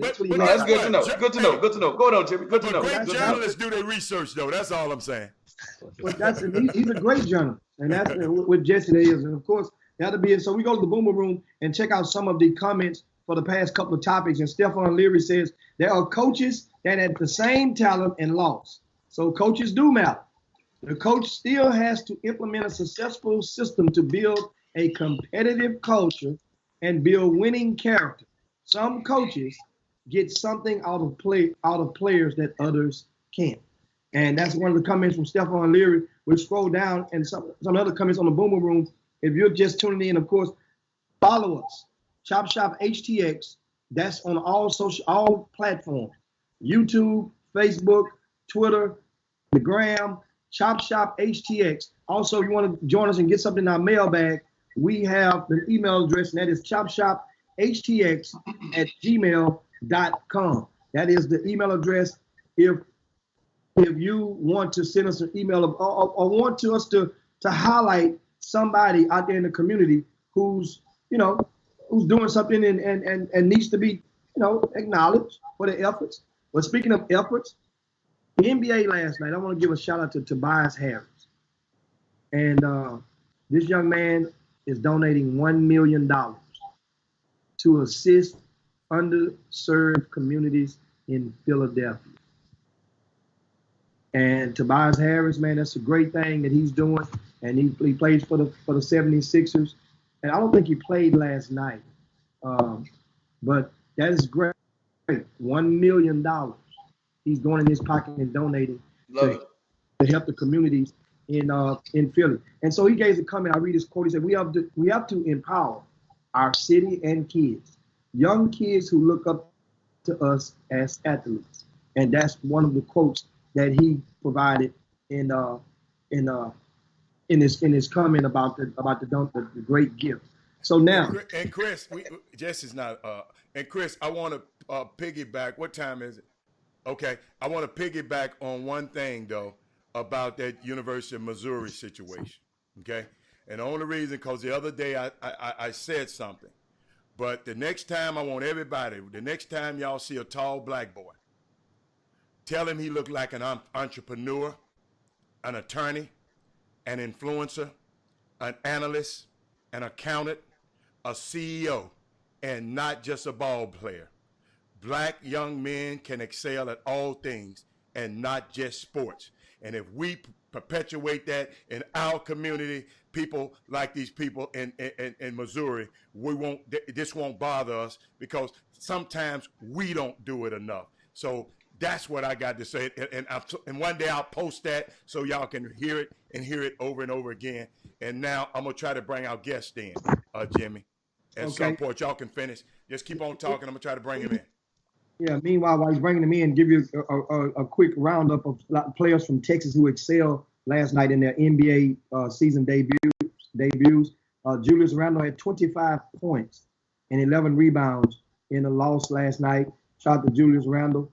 know. Good to know. Good to know. Go on, Jimmy. Good to know. Great journalists do their research, though. That's all I'm saying. But he's a great journalist, and that's what Jesse is. And of course, that'll be it. So we go to the Boomer Room and check out some of the comments for the past couple of topics. And Stephon Leary says there are coaches that had the same talent and lost. So coaches do matter. The coach still has to implement a successful system to build a competitive culture and build winning character. Some coaches get something out of players that others can't. And that's one of the comments from Stephon Leary. We'll scroll down and some other comments on the Boomer Room. If you're just tuning in, of course, follow us. Chop Shop HTX. That's on all platforms. YouTube, Facebook, Twitter, the Gram. Chop Shop HTX. Also, you want to join us and get something in our mailbag, we have an email address, and that is chopshophtx@gmail.com. That is the email address. If you want to send us an email or want us to highlight somebody out there in the community who's doing something and needs to be acknowledged for their efforts. But speaking of efforts, the NBA last night, I want to give a shout out to Tobias Harris. And this young man is donating $1 million to assist underserved communities in Philadelphia. And Tobias Harris, man, that's a great thing that he's doing. And he plays for the 76ers. And I don't think he played last night. But that is great. $1 million. He's going in his pocket and donating to help the communities in Philly. And so he gave a comment. I read his quote. He said, we have to empower our city and kids, young kids who look up to us as athletes. And that's one of the quotes that he provided in his comment about the great gift. So now, and Chris, Jesse's not. And Chris, I want to piggyback. What time is it? Okay, I want to piggyback on one thing though about that University of Missouri situation. Okay, and the only reason because the other day I said something, but the next time I want everybody. The next time y'all see a tall black boy, tell him he looked like an entrepreneur, an attorney, an influencer, an analyst, an accountant, a CEO, and not just a ball player. Black young men can excel at all things and not just sports. And if we perpetuate that in our community, people like these people in Missouri, this won't bother us because sometimes we don't do it enough. So that's what I got to say. And one day I'll post that so y'all can hear it over and over again. And now I'm going to try to bring our guest in, Jimmy. at some point. Y'all can finish. Just keep on talking. I'm going to try to bring him in. Yeah, meanwhile, while he's bringing them in, give you a quick roundup of players from Texas who excelled last night in their NBA season debuts. Julius Randle had 25 points and 11 rebounds in a loss last night. Shout out to Julius Randle.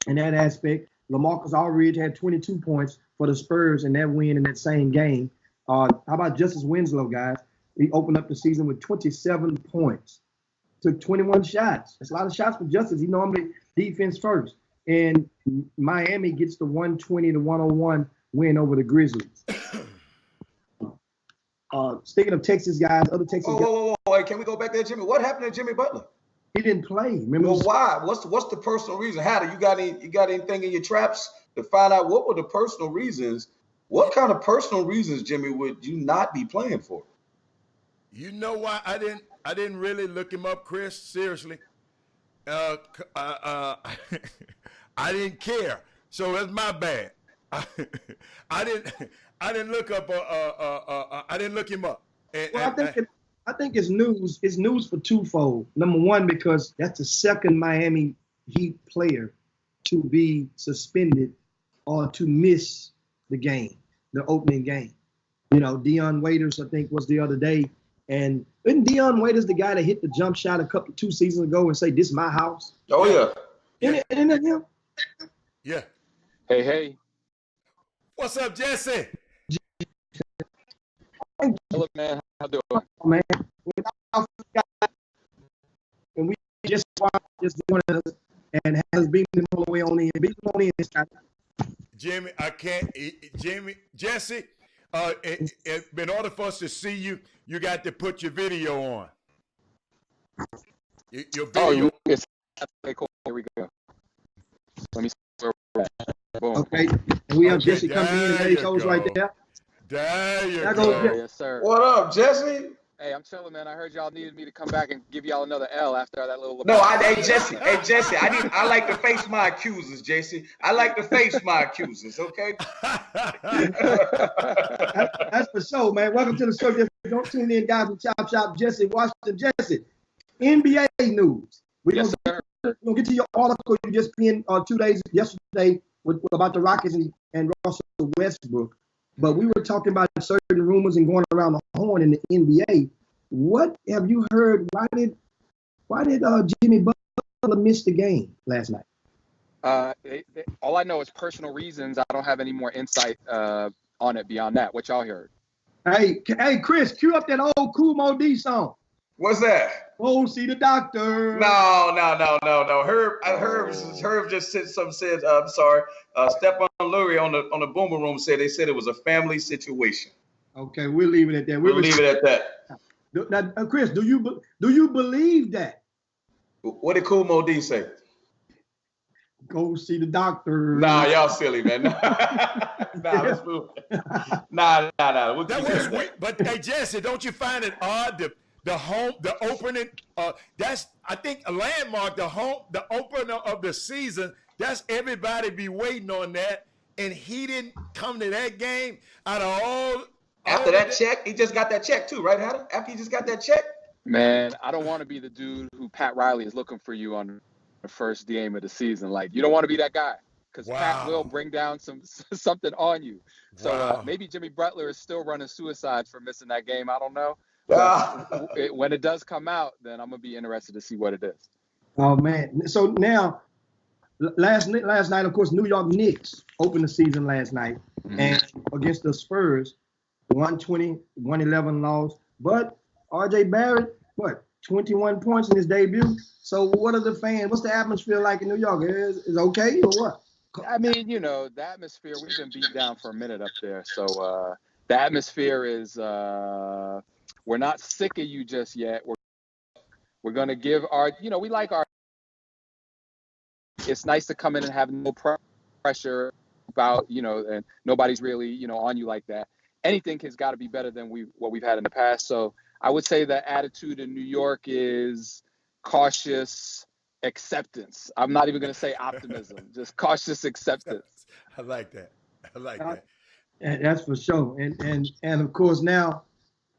In that aspect, LaMarcus Aldridge had 22 points for the Spurs in that win in that same game. How about Justice Winslow, guys? He opened up the season with 27 points. Took 21 shots. That's a lot of shots for Justice. He normally defense first. And Miami gets the 120-101 win over the Grizzlies. Speaking of Texas guys, other Texas guys. Whoa. Hey, can we go back there, Jimmy? What happened to Jimmy Butler? He didn't play. Remember? Well, why? What's the personal reason? How you got anything in your traps to find out what were the personal reasons? What kind of personal reasons, Jimmy, would you not be playing for? You know why I didn't really look him up, Chris. Seriously, I didn't care, so that's my bad. I didn't look up. I didn't look him up. I think it's news. It's news for twofold. Number one, because that's the second Miami Heat player to be suspended or to miss the game, the opening game. You know, Dion Waiters, I think, was the other day. And isn't Dion Waiters the guy that hit the jump shot 2 seasons ago and say, "This is my house"? Oh yeah. Isn't that him? Yeah. Hey. What's up, Jesse? Hello, man. How you doing? Man, and we just doing it and has beaten him all the way on in. Beat him on in. Jimmy, I can't. Jesse, in order for us to see you, you got to put your video on. Your video. Yes. Okay, cool. Here we go. Let me see where we're at. Boom. Okay. And we have Jesse coming in and he goes right there. There you go. Yes, sir. What up, Jesse? Hey, I'm chilling, man. I heard y'all needed me to come back and give y'all another L after that little. No, hey Jesse, I like to face my accusers, Jesse. I like to face my accusers, okay? That's for sure, man. Welcome to the show. Don't tune in, guys, with Chop Shop Jesse Washington. Jesse, NBA news. We're gonna get to your article you just pinned 2 days yesterday about the Rockets and Russell Westbrook. But we were talking about certain rumors and going around the horn in the NBA. What have you heard? Why did Jimmy Butler miss the game last night? All I know is personal reasons. I don't have any more insight on it beyond that. What y'all heard? Hey, Chris, cue up that old Kool Moe Dee song. What's that? Go see the doctor. No. Herb just said something. I'm sorry. Stephon Lurie on the Boomer Room said it was a family situation. Okay, we'll leave it at that. We'll leave it at that. Now, Chris, do you believe that? What did Kool Moe Dee say? Go see the doctor. Nah, y'all silly, man. Let's move. Nah. That was weird. But hey, Jesse, don't you find it odd the opening? That's, I think, a landmark. The opener of the season. That's everybody be waiting on that, and he didn't come to that game out of all. After that check, he just got that check too, right, Hatter? After he just got that check. Man, I don't want to be the dude who Pat Riley is looking for you on the first game of the season. Like, you don't want to be that guy, because Pat will bring down something on you. So maybe Jimmy Butler is still running suicide for missing that game. I don't know. When it does come out, then I'm gonna be interested to see what it is. Oh man! So now, last night, of course, New York Knicks opened the season last night, and against the Spurs, 120-111 loss. But R.J. Barrett, 21 points in his debut. So what are the fans? What's the atmosphere like in New York? Is okay or what? I mean, the atmosphere. We've been beat down for a minute up there, so the atmosphere is. We're not sick of you just yet. We're going to give we like our. It's nice to come in and have no pressure about, and nobody's really, on you like that. Anything has got to be better than what we've had in the past. So I would say the attitude in New York is cautious acceptance. I'm not even going to say optimism, just cautious acceptance. I like that. And that's for sure. And of course now,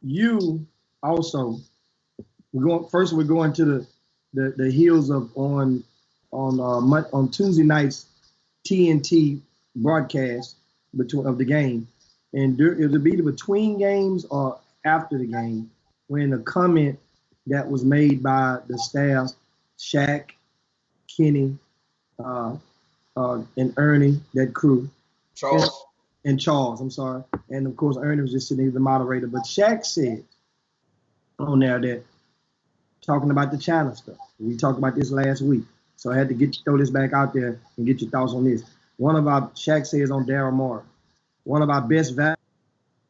you also We're going to the heels of on Tuesday night's TNT broadcast of the game, and it'll be between games or after the game when a comment that was made by the staff, Shaq, Kenny, and Ernie, that crew, Charles, I'm sorry, and of course Ernie was just sitting there, the moderator, but Shaq said on there that talking about the China stuff. We talked about this last week, so I had to throw this back out there and get your thoughts on this. Shaq says on Daryl Morey, one of our best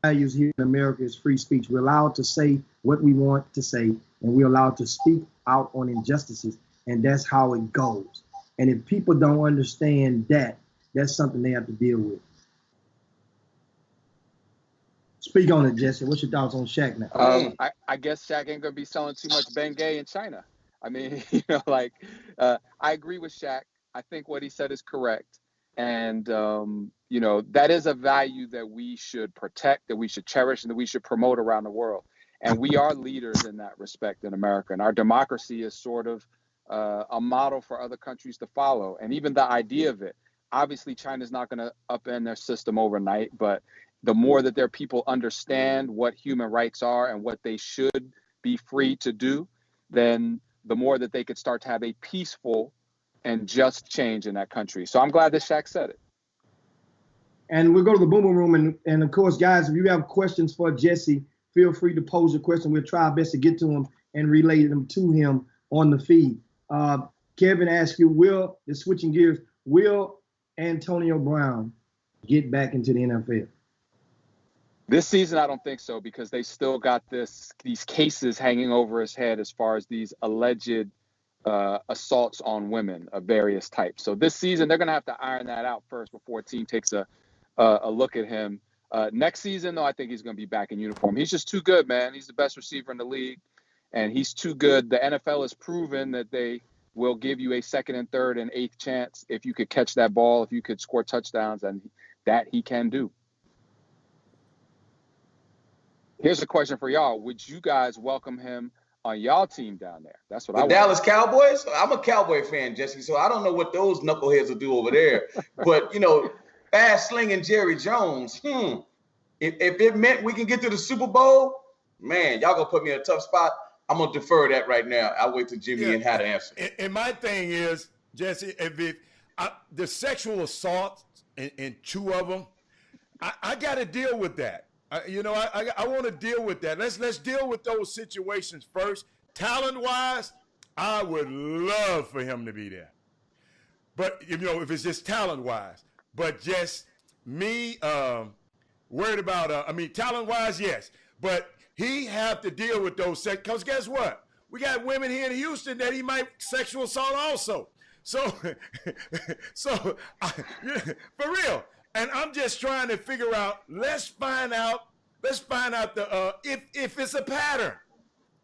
values here in America is free speech. We're allowed to say what we want to say, and we're allowed to speak out on injustices, and that's how it goes. And if people don't understand that, that's something they have to deal with. Speak on it, Jesse. What's your thoughts on Shaq now? I guess Shaq ain't gonna be selling too much Bengay in China. I mean, I agree with Shaq. I think what he said is correct, and that is a value that we should protect, that we should cherish, and that we should promote around the world. And we are leaders in that respect in America, and our democracy is sort of a model for other countries to follow. And even the idea of it, obviously, China's not going to upend their system overnight, but the more that their people understand what human rights are and what they should be free to do, then the more that they could start to have a peaceful and just change in that country. So I'm glad that Shaq said it. And we'll go to the Boom Boom Room. And of course, guys, if you have questions for Jesse, feel free to pose your question. We'll try our best to get to him and relay them to him on the feed. Kevin asked you, switching gears, will Antonio Brown get back into the NFL? This season, I don't think so, because they still got these cases hanging over his head as far as these alleged assaults on women of various types. So this season, they're going to have to iron that out first before a team takes a look at him. Next season, though, I think he's going to be back in uniform. He's just too good, man. He's the best receiver in the league, and he's too good. The NFL has proven that they will give you a second and third and eighth chance if you could catch that ball, if you could score touchdowns, and that he can do. Here's a question for y'all. Would you guys welcome him on y'all team down there? That's what I want. Dallas Cowboys? I'm a Cowboy fan, Jesse, so I don't know what those knuckleheads will do over there. But, fast slinging Jerry Jones, if it meant we can get to the Super Bowl, man, y'all going to put me in a tough spot. I'm going to defer that right now. I'll wait till Jimmy and how to answer. And my thing is, Jesse, the sexual assault in two of them, I got to deal with that. I want to deal with that. Let's deal with those situations first. Talent-wise, I would love for him to be there. But, if it's just talent-wise. But just me worried about, talent-wise, yes. But he have to deal with those because guess what? We got women here in Houston that he might sexual assault also. So, for real. And I'm just trying to figure out, let's find out if it's a pattern.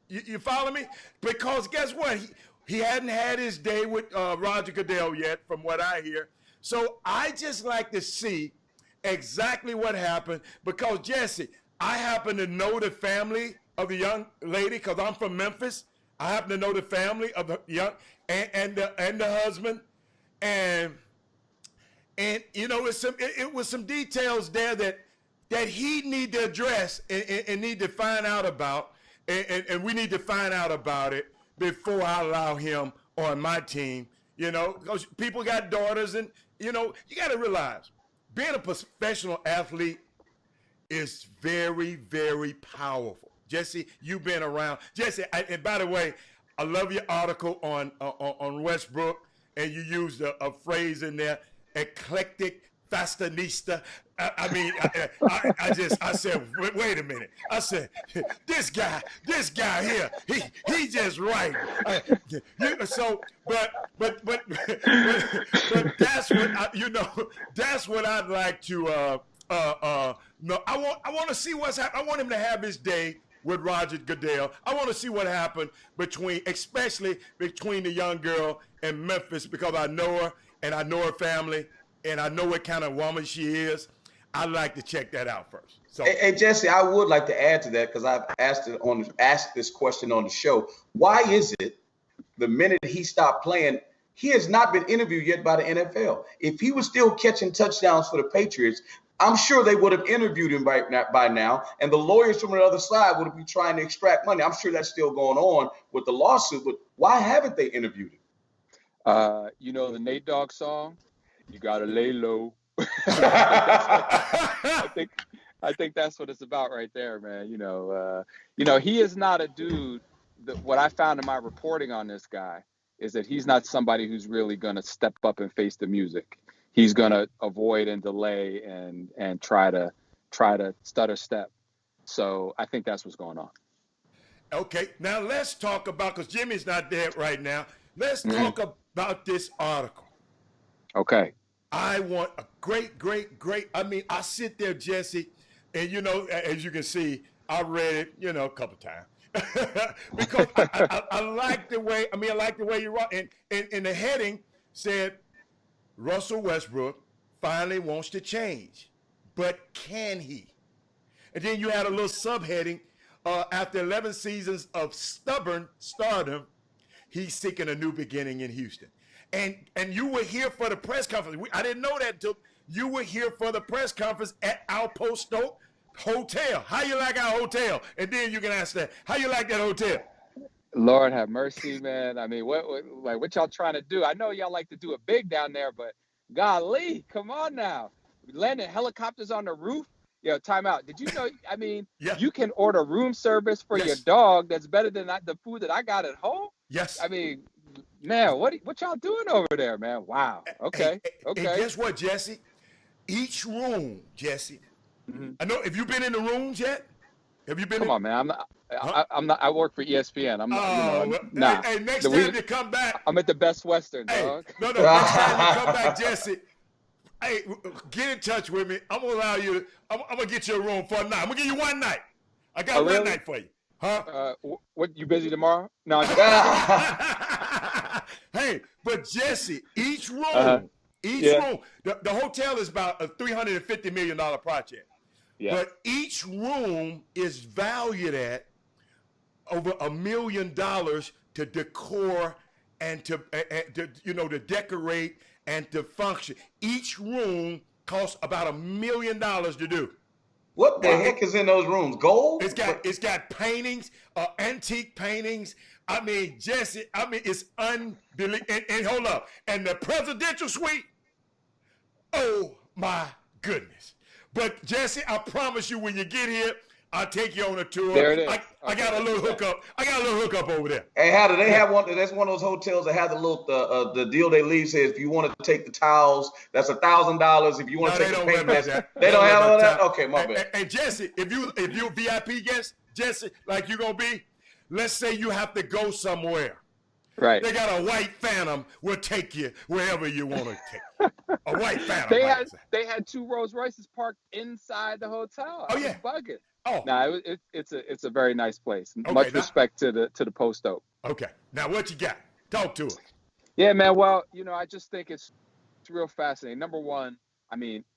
You follow me? Because guess what? He hadn't had his day with Roger Goodell yet, from what I hear. So I just like to see exactly what happened, because, Jesse, I happen to know the family of the young lady because I'm from Memphis. I happen to know the family of the young and the husband. And it was some details there that he need to address and need to find out about, and we need to find out about it before I allow him on my team. Because people got daughters, and you got to realize being a professional athlete is very, very powerful. Jesse, you've been around. Jesse, and by the way, I love your article on Westbrook, and you used a phrase in there, eclectic fashionista. I said, wait a minute. I said, this guy here, he just right. But that's what that's what I'd like to no. I want to see what's happening. I want him to have his day with Roger Goodell. I want to see what happened especially between the young girl and Memphis, because I know her and I know her family and I know what kind of woman she is. I'd like to check that out first. So, hey Jesse, I would like to add to that because I've asked this question on the show. Why is it the minute he stopped playing, he has not been interviewed yet by the NFL? If he was still catching touchdowns for the Patriots, I'm sure they would have interviewed him by now, and the lawyers from the other side would be trying to extract money. I'm sure that's still going on with the lawsuit, but why haven't they interviewed him? You know the Nate Dogg song, "You Gotta Lay Low." I think that's what it's about right there, man. You know, he is not a dude. What I found in my reporting on this guy is that he's not somebody who's really going to step up and face the music. He's going to avoid and delay and try to stutter step. So I think that's what's going on. Okay, now let's talk about, because Jimmy's not there right now. Let's talk about this article. Okay. I want a great. I mean, I sit there, Jesse, and as you can see, I read it, a couple times. Because I like the way. I like the way you wrote. And the heading said, Russell Westbrook finally wants to change, but can he? And then you had a little subheading. After 11 seasons of stubborn stardom, he's seeking a new beginning in Houston. And you were here for the press conference. I didn't know that until you were here for the press conference at our Post Oak Hotel. How you like our hotel? And then you can ask that. How you like that hotel? Lord have mercy, man. I mean, what y'all trying to do? I know y'all like to do it big down there, but golly, come on now. Landing helicopters on the roof. Yo, time out. Did you know, you can order room service for your dog that's better than the food that I got at home? Yes. I mean, man, what y'all doing over there, man? Wow. Okay. Okay. And guess what, Jesse? Each room, Jesse. I know. Have you been in the rooms yet? Have you been? Come on, man. I'm not. I work for ESPN. I'm not. Nah. Hey, next time you come back, I'm at the Best Western, dog. No. Next time you come back, Jesse. Hey, get in touch with me. I'm gonna allow you. I'm gonna get you a room for a night. I'm gonna give you one night. I got one night for you. Huh? What? You busy tomorrow? No. Hey, but Jesse, each room, room. The hotel is about a $350 million project. Yeah. But each room is valued at over $1 million to decor and to decorate and to function. Each room costs about $1 million to do. What the heck is in those rooms? Gold? It's got paintings, antique paintings. I mean, Jesse, it's unbelievable. And hold up. And the presidential suite, oh my goodness. But Jesse, I promise you, when you get here, I'll take you on a tour. There it is. I got a little hookup. I got a little hookup over there. Hey, how do they have one? That's one of those hotels that have the little the deal they leave says if you want to take the towels, that's $1,000. If you want to take the paint, they don't have all that. Okay, my bad. And Jesse, if you a VIP guest, Jesse, like you're gonna be, let's say you have to go somewhere. Right. They got a white Phantom. We'll take you wherever you want to take. A white Phantom. They had 2 Rolls Royces parked inside the hotel. Oh yeah. Bugging. Oh. No, it's a very nice place. Okay, much respect to the Post Oak. Okay. Now what you got? Talk to us. Yeah, man. Well, I just think it's real fascinating. Number one,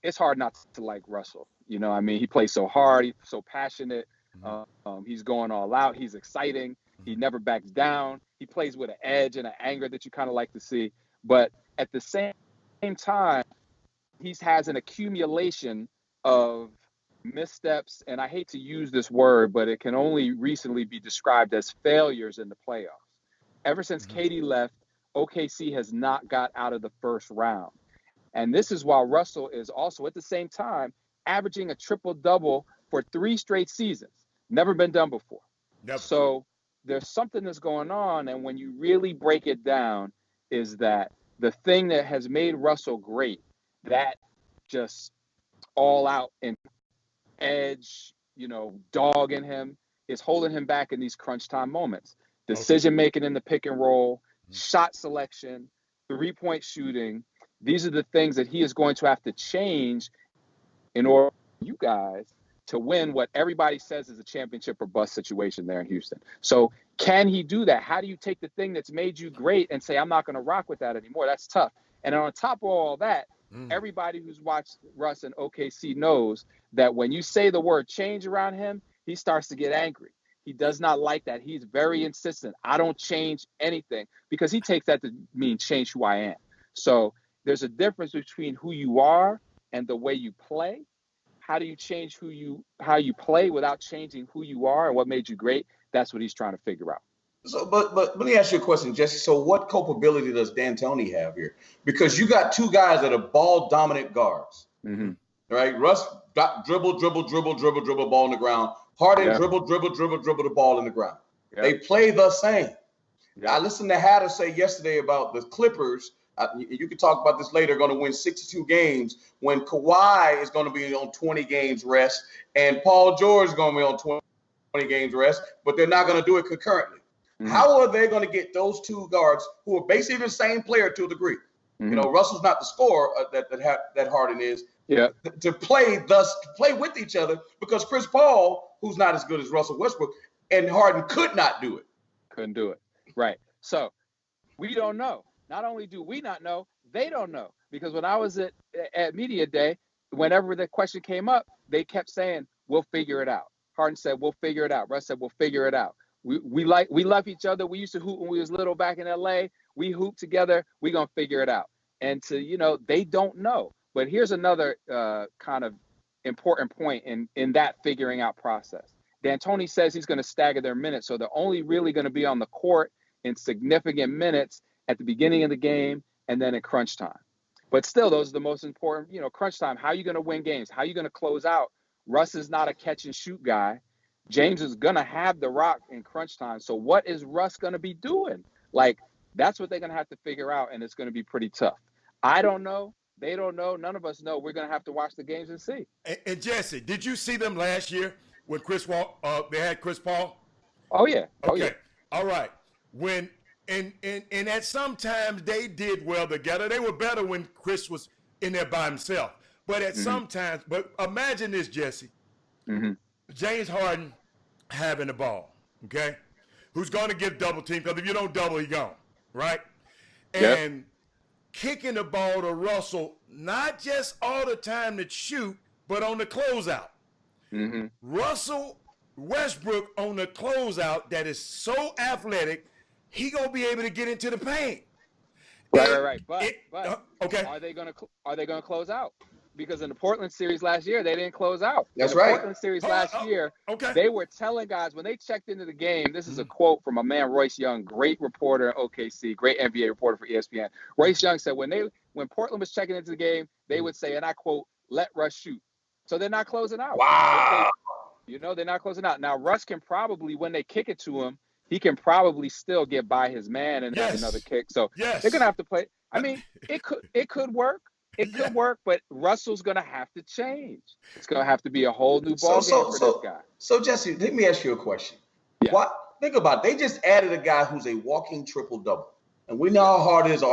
it's hard not to like Russell. He plays so hard. He's so passionate. He's going all out. He's exciting. He never backs down. He plays with an edge and an anger that you kind of like to see. But at the same time, he has an accumulation of missteps, and I hate to use this word, but it can only recently be described as failures in the playoffs. Ever since KD left, OKC has not got out of the first round. And this is while Russell is also at the same time averaging a triple-double for 3 straight seasons. Never been done before. Never. So there's something that's going on, and when you really break it down, is that the thing that has made Russell great, that just all out and edge, dog in him, is holding him back in these crunch time moments. Decision making in the pick and roll, shot selection, 3-point shooting. These are the things that he is going to have to change in order for you guys to win what everybody says is a championship or bust situation there in Houston. So can he do that? How do you take the thing that's made you great and say, I'm not going to rock with that anymore? That's tough. And on top of all that, Everybody who's watched Russ in OKC knows that when you say the word change around him, he starts to get angry. He does not like that. He's very insistent. I don't change anything, because he takes that to mean change who I am. So there's a difference between who you are and the way you play. How do you change how you play without changing who you are and what made you great? That's what he's trying to figure out. So, but let me ask you a question, Jesse. So what culpability does D'Antoni have here? Because you got two guys that are ball dominant guards, right? Russ dribble, ball on the ground. Harden dribble the ball in the ground. They play the same. I listened to Hatter say yesterday about the Clippers. You can talk about this later. Going to win 62 games when Kawhi is going to be on 20 games rest and Paul George is going to be on 20 games rest, but they're not going to do it concurrently. How are they going to get those two guards who are basically the same player to a degree? You know, Russell's not the scorer that Harden is. To play with each other, because Chris Paul, who's not as good as Russell Westbrook, and Harden could not do it. Couldn't do it. Right. So we don't know. Not only do we not know, they don't know. Because when I was at Media Day, whenever the question came up, they kept saying, we'll figure it out. Harden said, we'll figure it out. Russ said, we'll figure it out. We love each other. We used to hoop when we was little back in LA. We hoop together. We're going to figure it out. And they don't know. But here's another kind of important point in that figuring out process. D'Antoni says he's going to stagger their minutes. So they're only really going to be on the court in significant minutes at the beginning of the game and then in crunch time. But still, those are the most important, crunch time. How are you going to win games? How are you going to close out? Russ is not a catch and shoot guy. James is going to have the rock in crunch time. So what is Russ going to be doing? That's what they're going to have to figure out, and it's going to be pretty tough. I don't know. They don't know. None of us know. We're going to have to watch the games and see. And Jesse, did you see them last year when they had Chris Paul? Oh, yeah. Okay. All right. When and at sometimes they did well together. They were better when Chris was in there by himself. But at sometimes, but imagine this, Jesse. James Harden having the ball, okay? Who's going to get double team, because if you don't double, he's gone, right? And kicking the ball to Russell, not just all the time to shoot, but on the closeout. Russell Westbrook on the closeout that is so athletic, he going to be able to get into the paint. Right. But okay. Are they going to close out? Because in the Portland series last year, they didn't close out. That's in the right. Portland series last year, they were telling guys when they checked into the game. This is a quote from a man, Royce Young, great reporter at OKC, great NBA reporter for ESPN. Royce Young said when Portland was checking into the game, they would say, and I quote, "Let Russ shoot." So they're not closing out. Wow. They're not closing out. Now Russ can probably, when they kick it to him, he can probably still get by his man and have another kick. So they're gonna have to play. I mean, it could work. It could work, but Russell's going to have to change. It's going to have to be a whole new ball game for this guy. So, Jesse, let me ask you a question. Think about it. They just added a guy who's a walking triple-double. And we know how hard it is to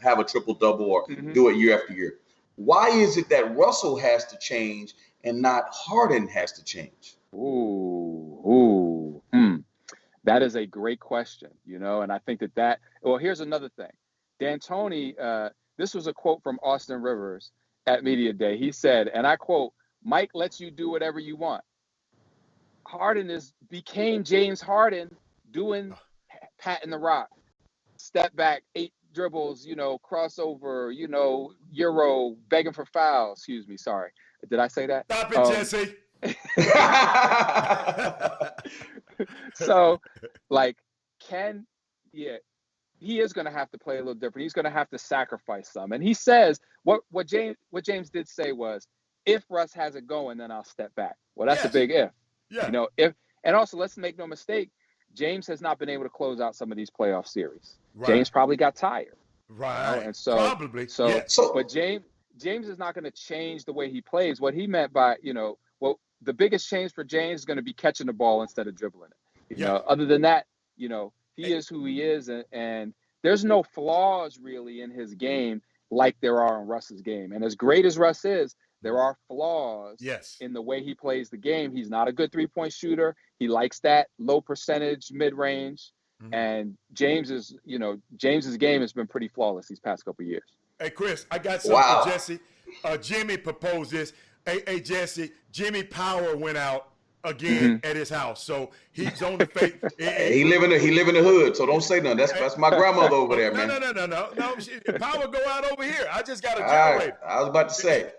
have a triple-double or do it year after year. Why is it that Russell has to change and not Harden has to change? That is a great question, and I think well, here's another thing. D'Antoni, this was a quote from Austin Rivers at Media Day. He said, and I quote, "Mike lets you do whatever you want." Harden became James Harden doing patting the rock, step back, 8 dribbles, crossover, Euro, begging for fouls. Excuse me, sorry. Did I say that? Stop it, Jesse. So, he is going to have to play a little different. He's going to have to sacrifice some. And he says what James did say was, if Russ has it going, then I'll step back. Well, that's a big if. Yeah. And also, let's make no mistake, James has not been able to close out some of these playoff series. Right. James probably got tired. Right. And so probably. But James is not going to change the way he plays. What he meant by, the biggest change for James is going to be catching the ball instead of dribbling it. Other than that, he is who he is, and there's no flaws really in his game like there are in Russ's game. And as great as Russ is, there are flaws in the way he plays the game. He's not a good three-point shooter. He likes that low percentage mid-range. And James's game has been pretty flawless these past couple of years. Hey, Chris, I got something for Wow. Jesse. Jimmy proposed this. Hey, Jesse, Jimmy Power went out again at his house, so he's on the face. He live in the hood, so don't say nothing. That's my grandmother over there, No, man. no. Power go out over here. I just got a All right, generator. I was about to say.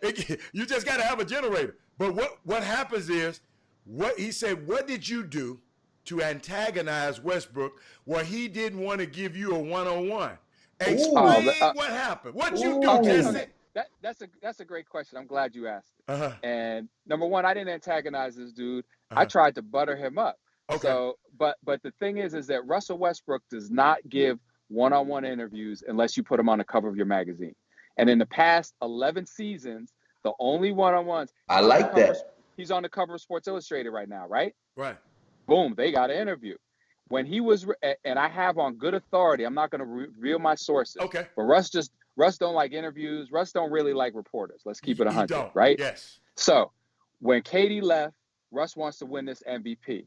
You just got to have a generator. But what happens is, what he said, what did you do to antagonize Westbrook where he didn't want to give you a one-on-one? Explain what happened. What you do, Jesse? Okay. That's a great question. I'm glad you asked it. Uh-huh. And number one, I didn't antagonize this dude. Uh-huh. I tried to butter him up. Okay. So, but the thing is that Russell Westbrook does not give one-on-one interviews unless you put him on the cover of your magazine. And in the past 11 seasons, the only one-on-ones. I like that. He's on the cover of Sports Illustrated right now, right? Right. Boom, they got an interview. When he was, and I have on good authority, I'm not going to reveal my sources. Okay. But Russ don't like interviews. Russ don't really like reporters. Let's keep it 100, right? Yes. So when Katie left, Russ wants to win this MVP.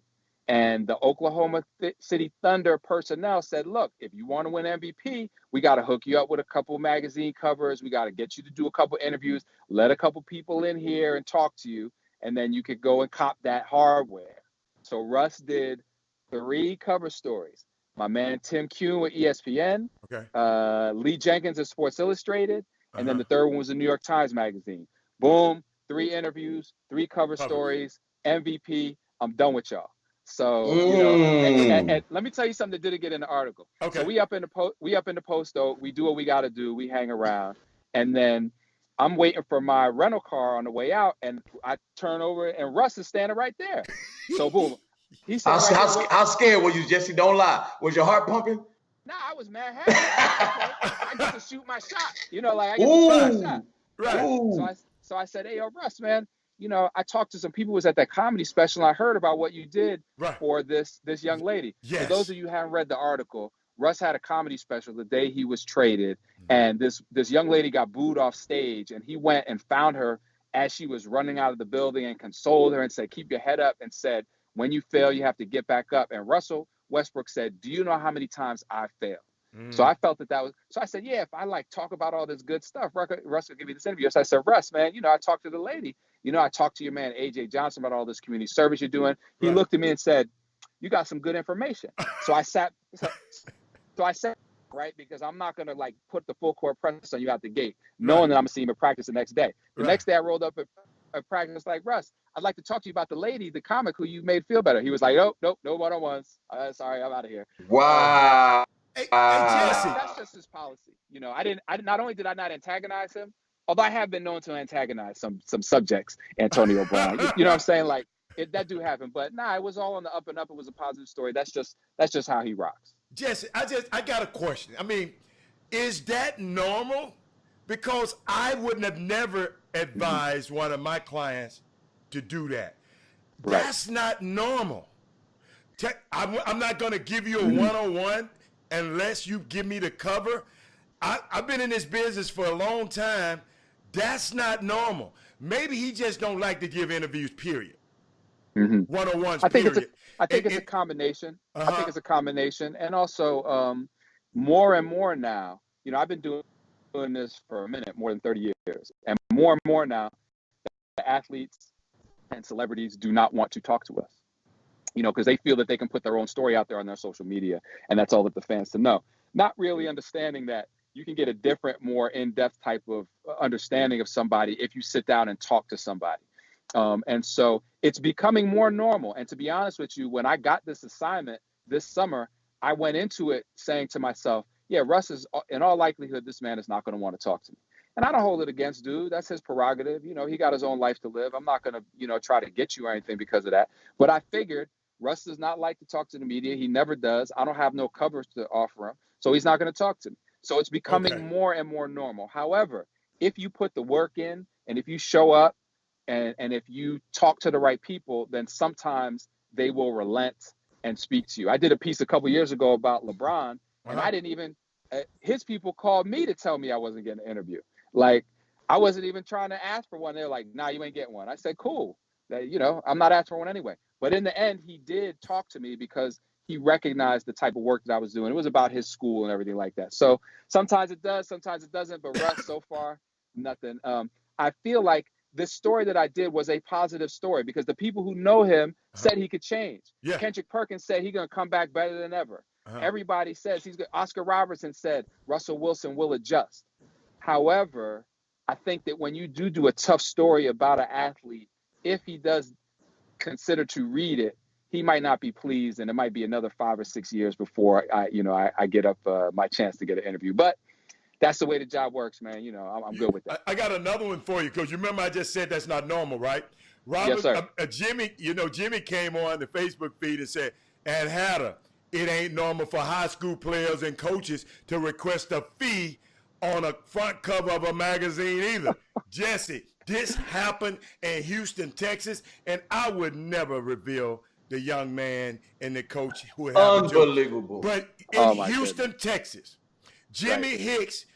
And the Oklahoma City Thunder personnel said, look, if you want to win MVP, we got to hook you up with a couple magazine covers. We got to get you to do a couple interviews, let a couple people in here and talk to you, and then you could go and cop that hardware. So Russ did 3 cover stories. My man Tim Kuhn with ESPN, okay. Lee Jenkins at Sports Illustrated, and then the third one was the New York Times Magazine. Boom, 3 interviews, 3 cover stories, MVP. I'm done with y'all. So you know, and let me tell you something that didn't get in the article. Okay. So we up in the post though. We do what we got to do. We hang around, and then I'm waiting for my rental car on the way out, and I turn over, and Russ is standing right there. So boom. He said, how scared were you, Jesse? Don't lie. Was your heart pumping? Nah, I was mad happy. I get to shoot my shot. You know, like I get to shoot my shot. Right. So I said, hey, yo, Russ, man, you know, I talked to some people who was at that comedy special, and I heard about what you did for this young lady. Yes. For those of you who haven't read the article, Russ had a comedy special the day he was traded, and this young lady got booed off stage, and he went and found her as she was running out of the building and consoled her and said, keep your head up, and said, when you fail, you have to get back up. And Russell Westbrook said, do you know how many times I failed? So I felt that was, so I said, yeah, if I like talk about all this good stuff, Russ will give me this interview. So I said, Russ, man, you know, I talked to the lady, you know, I talked to your man, AJ Johnson, about all this community service you're doing. He looked at me and said, you got some good information. So I sat, right, because I'm not going to like put the full court press on you out the gate, knowing that I'm going to see him at practice the next day. The next day I rolled up at practice like, Russ, I'd like to talk to you about the lady, the comic who you made feel better. He was like, nope, no one-on-ones. Sorry, I'm out of here. Wow. Hey, Jesse. That's just his policy. You know, not only did I not antagonize him, although I have been known to antagonize some subjects, Antonio Brown. You know what I'm saying? Like that do happen, but nah, it was all on the up and up. It was a positive story. That's just how he rocks. Jesse, I got a question. I mean, is that normal? Because I wouldn't have never advised one of my clients to do that. That's not normal. I'm not going to give you a one-on-one unless you give me the cover. I've been in this business for a long time. That's not normal. Maybe he just don't like to give interviews, period. One-on-ones, period. I think it's a combination. I think it's a combination. And also more and more now, you know, I've been doing this for a minute, more than 30 years. And more now, the athletes and celebrities do not want to talk to us, you know, because they feel that they can put their own story out there on their social media, and that's all that the fans to know. Not really understanding that you can get a different, more in-depth type of understanding of somebody if you sit down and talk to somebody. And so it's becoming more normal. And to be honest with you, when I got this assignment this summer, I went into it saying to myself, yeah, Russ is, in all likelihood, this man is not going to want to talk to me. And I don't hold it against dude. That's his prerogative. You know, he got his own life to live. I'm not going to, you know, try to get you or anything because of that. But I figured Russ does not like to talk to the media. He never does. I don't have no covers to offer him. So he's not going to talk to me. So it's becoming more and more normal. However, if you put the work in and if you show up and if you talk to the right people, then sometimes they will relent and speak to you. I did a piece a couple years ago about LeBron, and I didn't even, his people called me to tell me I wasn't getting an interview. Like, I wasn't even trying to ask for one. They're like, nah, you ain't getting one. I said, cool. You know, I'm not asking for one anyway. But in the end, he did talk to me because he recognized the type of work that I was doing. It was about his school and everything like that. So sometimes it does, sometimes it doesn't. But Russ, so far, nothing. I feel like this story that I did was a positive story because the people who know him said he could change. Yeah. Kendrick Perkins said he's going to come back better than ever. Everybody says he's good. Oscar Robertson said Russell Wilson will adjust. However, I think that when you do a tough story about an athlete, if he does consider to read it, he might not be pleased, and it might be another 5 or 6 years before I get up my chance to get an interview. But that's the way the job works, man. I'm good with that. I got another one for you because you remember I just said that's not normal, right? Robert, yes, sir. Jimmy, Jimmy came on the Facebook feed and said, "And Hatter, it ain't normal for high school players and coaches to request a fee on a front cover of a magazine either." Jesse, this happened in Houston, Texas, and I would never reveal the young man and the coach who had unbelievable. But in Houston, Texas, Jimmy Hicks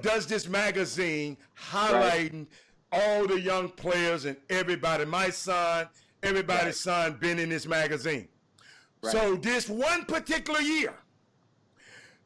does this magazine highlighting all the young players and everybody. My son, everybody's son been in this magazine. Right. So this one particular year,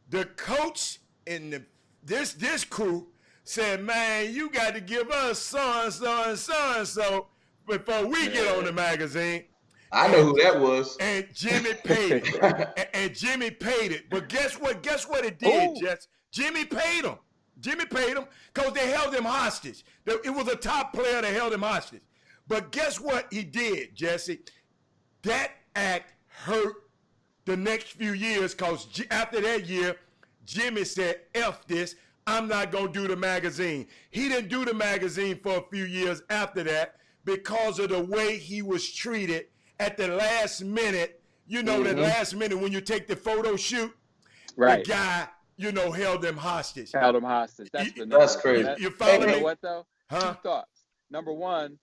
the coach in this crew said, "Man, you got to give us so and so and so and so before we get on the magazine." I know who that was. And Jimmy paid it. and Jimmy paid it. But guess what? Guess what it did, Jess? Jimmy paid him. Jimmy paid him because they held him hostage. It was a top player that held him hostage. But guess what he did, Jesse? That act hurt the next few years because after that year, Jimmy said, "F this. I'm not going to do the magazine." He didn't do the magazine for a few years after that because of the way he was treated at the last minute. That last minute when you take the photo shoot, the guy, held them hostage. Held him hostage. That's crazy. You follow me? You know what, though? Two thoughts. Number one,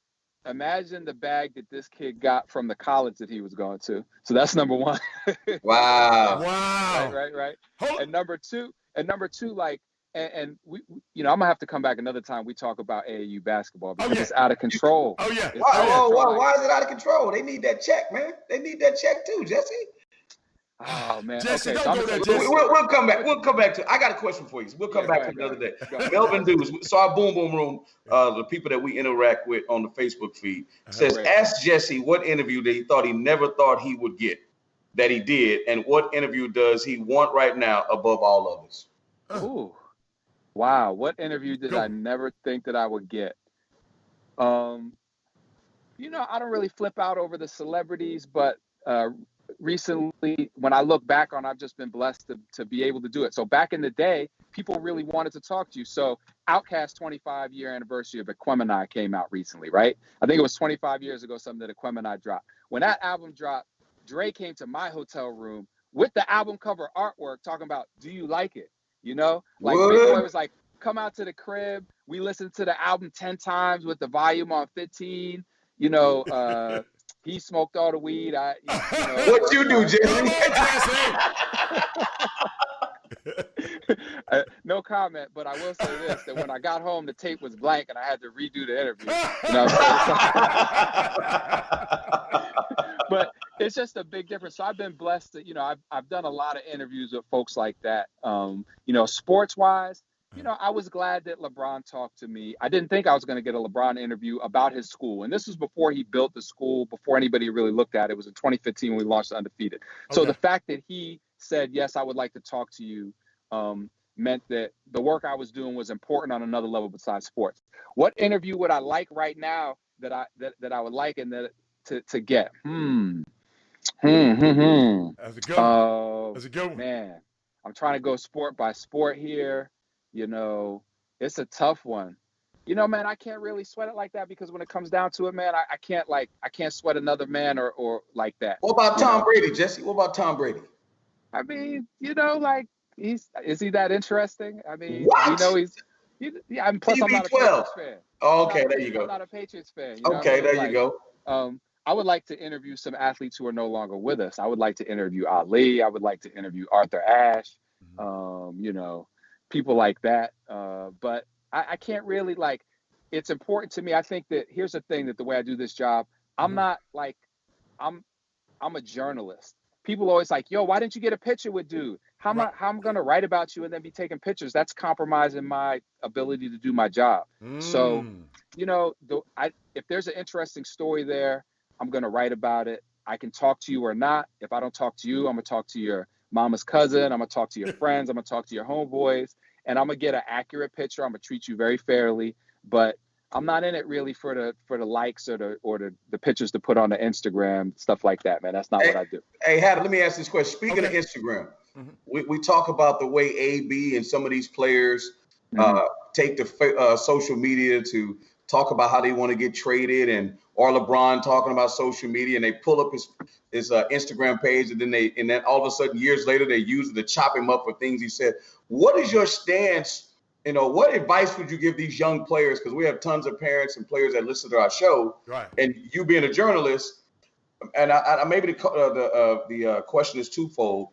imagine the bag that this kid got from the college that he was going to. So that's number one. Wow. Right. And number two, like, and we I'm gonna have to come back another time we talk about AAU basketball because it's out of control. Why is it out of control? They need that check, man. They need that check too, Jesse. Oh man, Jesse, okay. don't go there, Jesse. We'll come back. We'll come back to. I got a question for you. We'll come back to another day. Melvin Dews. So our Boom Boom Room, the people that we interact with on the Facebook feed, says, "Ask Jesse what interview that he thought he never thought he would get, that he did, and what interview does he want right now above all others." Ooh. Wow, what interview did I never think that I would get? I don't really flip out over the celebrities, but recently, when I look back on, I've just been blessed to be able to do it. So back in the day, people really wanted to talk to you. So Outkast's 25-year anniversary of Aquemini came out recently, right? I think it was 25 years ago, something that Aquemini dropped. When that album dropped, Dre came to my hotel room with the album cover artwork talking about, "Do you like it?" Like Big Boy was like, "Come out to the crib. We listened to the album 10 times with the volume on 15. He smoked all the weed. What you do, Jesse? No comment, but I will say this, that when I got home, the tape was blank and I had to redo the interview. But it's just a big difference. So I've been blessed that, I've done a lot of interviews with folks like that. Sports wise, I was glad that LeBron talked to me. I didn't think I was going to get a LeBron interview about his school. And this was before he built the school, before anybody really looked at it. It was in 2015 when we launched Undefeated. Okay. So the fact that he said, "Yes, I would like to talk to you," meant that the work I was doing was important on another level besides sports. What interview would I like right now that I would like and that to get? That's a good one. That's a good one. Man, I'm trying to go sport by sport here. It's a tough one. Man, I can't really sweat it like that because when it comes down to it, man, I can't sweat another man or like that. What about Tom Brady, Jesse? What about Tom Brady? I mean, like is he that interesting? I mean, what? Plus I'm not a Patriots fan. Oh, okay, there you go. I'm not a Patriots fan. Okay, there you go. I would like to interview some athletes who are no longer with us. I would like to interview Ali. I would like to interview Arthur Ashe. People like that. But I can't really it's important to me. I think that here's the thing, that the way I do this job, I'm not I'm a journalist. people always like, yo, why didn't you get a picture with dude? How am I going to write about you and then be taking pictures? That's compromising my ability to do my job. So, you know, if there's an interesting story there, I'm going to write about it. I can talk to you or not. If I don't talk to you, I'm going to talk to your mama's cousin. I'm going to talk to your friends. I'm going to talk to your homeboys, and I'm going to get an accurate picture. I'm going to treat you very fairly, but I'm not in it really for the likes or the pictures to put on the Instagram, stuff like that, man. That's not what I do. Hey, Haddon, let me ask this question. Speaking of Instagram, we talk about the way AB and some of these players take the social media to talk about how they want to get traded, or LeBron talking about social media, and they pull up his Instagram page, and then all of a sudden years later they use it to chop him up for things he said. What is your stance? You know, what advice would you give these young players? Because we have tons of parents and players that listen to our show, and you being a journalist, and I maybe the question is twofold: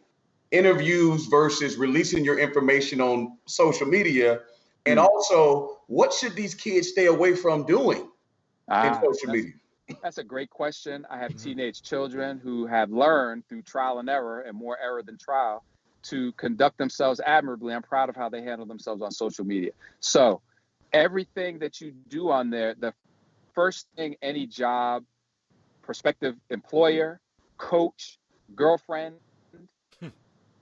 interviews versus releasing your information on social media, and also what should these kids stay away from doing in social media? That's a great question. I have teenage children who have learned through trial and error, and more error than trial, to conduct themselves admirably. I'm proud of how they handle themselves on social media. So everything that you do on there, the first thing any job, prospective employer, coach, girlfriend,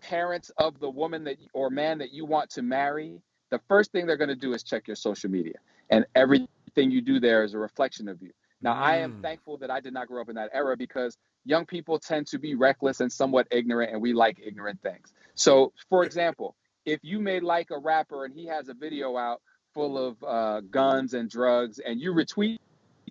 parents of the woman or man that you want to marry, the first thing they're going to do is check your social media. And everything you do there is a reflection of you. Now, I am thankful that I did not grow up in that era, because young people tend to be reckless and somewhat ignorant, and we like ignorant things. So, for example, if you may like a rapper and he has a video out full of guns and drugs, and you retweet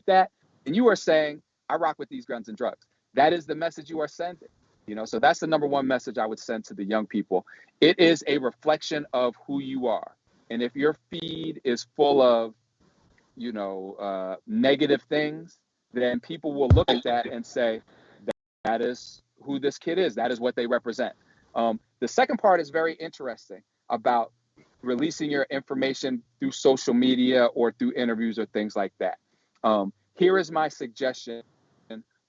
that, and you are saying, I rock with these guns and drugs. That is the message you are sending. You know, so that's the number one message I would send to the young people. It is a reflection of who you are. And if your feed is full of, you know, negative things, then people will look at that and say, that is who this kid is. That is what they represent. The second part is very interesting about releasing your information through social media or through interviews or things like that. Here is my suggestion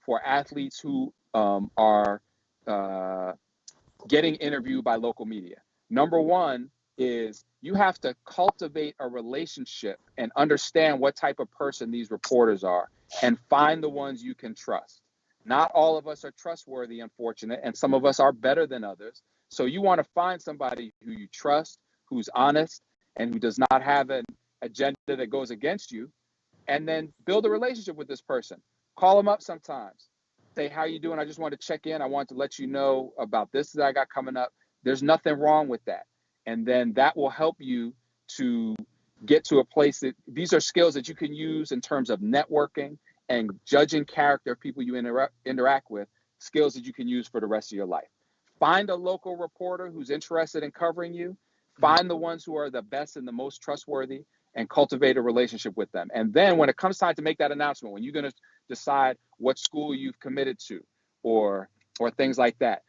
for athletes who are getting interviewed by local media. Number one is you have to cultivate a relationship and understand what type of person these reporters are, and find the ones you can trust. Not all of us are trustworthy, unfortunately, and some of us are better than others. So you want to find somebody who you trust, who's honest, and who does not have an agenda that goes against you, and then build a relationship with this person. Call them up sometimes. Say, how you doing? I just wanted to check in. I wanted to let you know about this that I got coming up. There's nothing wrong with that. And then that will help you to get to a place that these are skills that you can use in terms of networking and judging character of people you interact with, skills that you can use for the rest of your life. Find a local reporter who's interested in covering you. Find the ones who are the best and the most trustworthy, and cultivate a relationship with them. And then when it comes time to make that announcement, when you're going to decide what school you've committed to or things like that,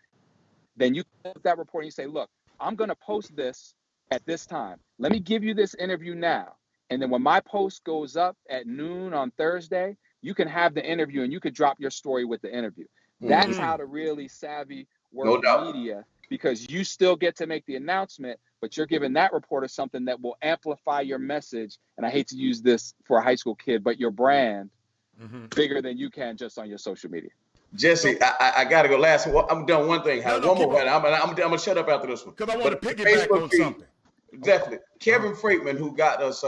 then you put that report and you say, look, I'm going to post this at this time. Let me give you this interview now. And then when my post goes up at noon on Thursday, you can have the interview and you could drop your story with the interview. That's how to really savvy work with media, because you still get to make the announcement, but you're giving that reporter something that will amplify your message. And I hate to use this for a high school kid, but your brand bigger than you can just on your social media. Jesse, I got to go last. I'm done one thing. One more. I'm going to shut up after this one. Because I want to piggyback on something. Definitely. Kevin Freitman, who got us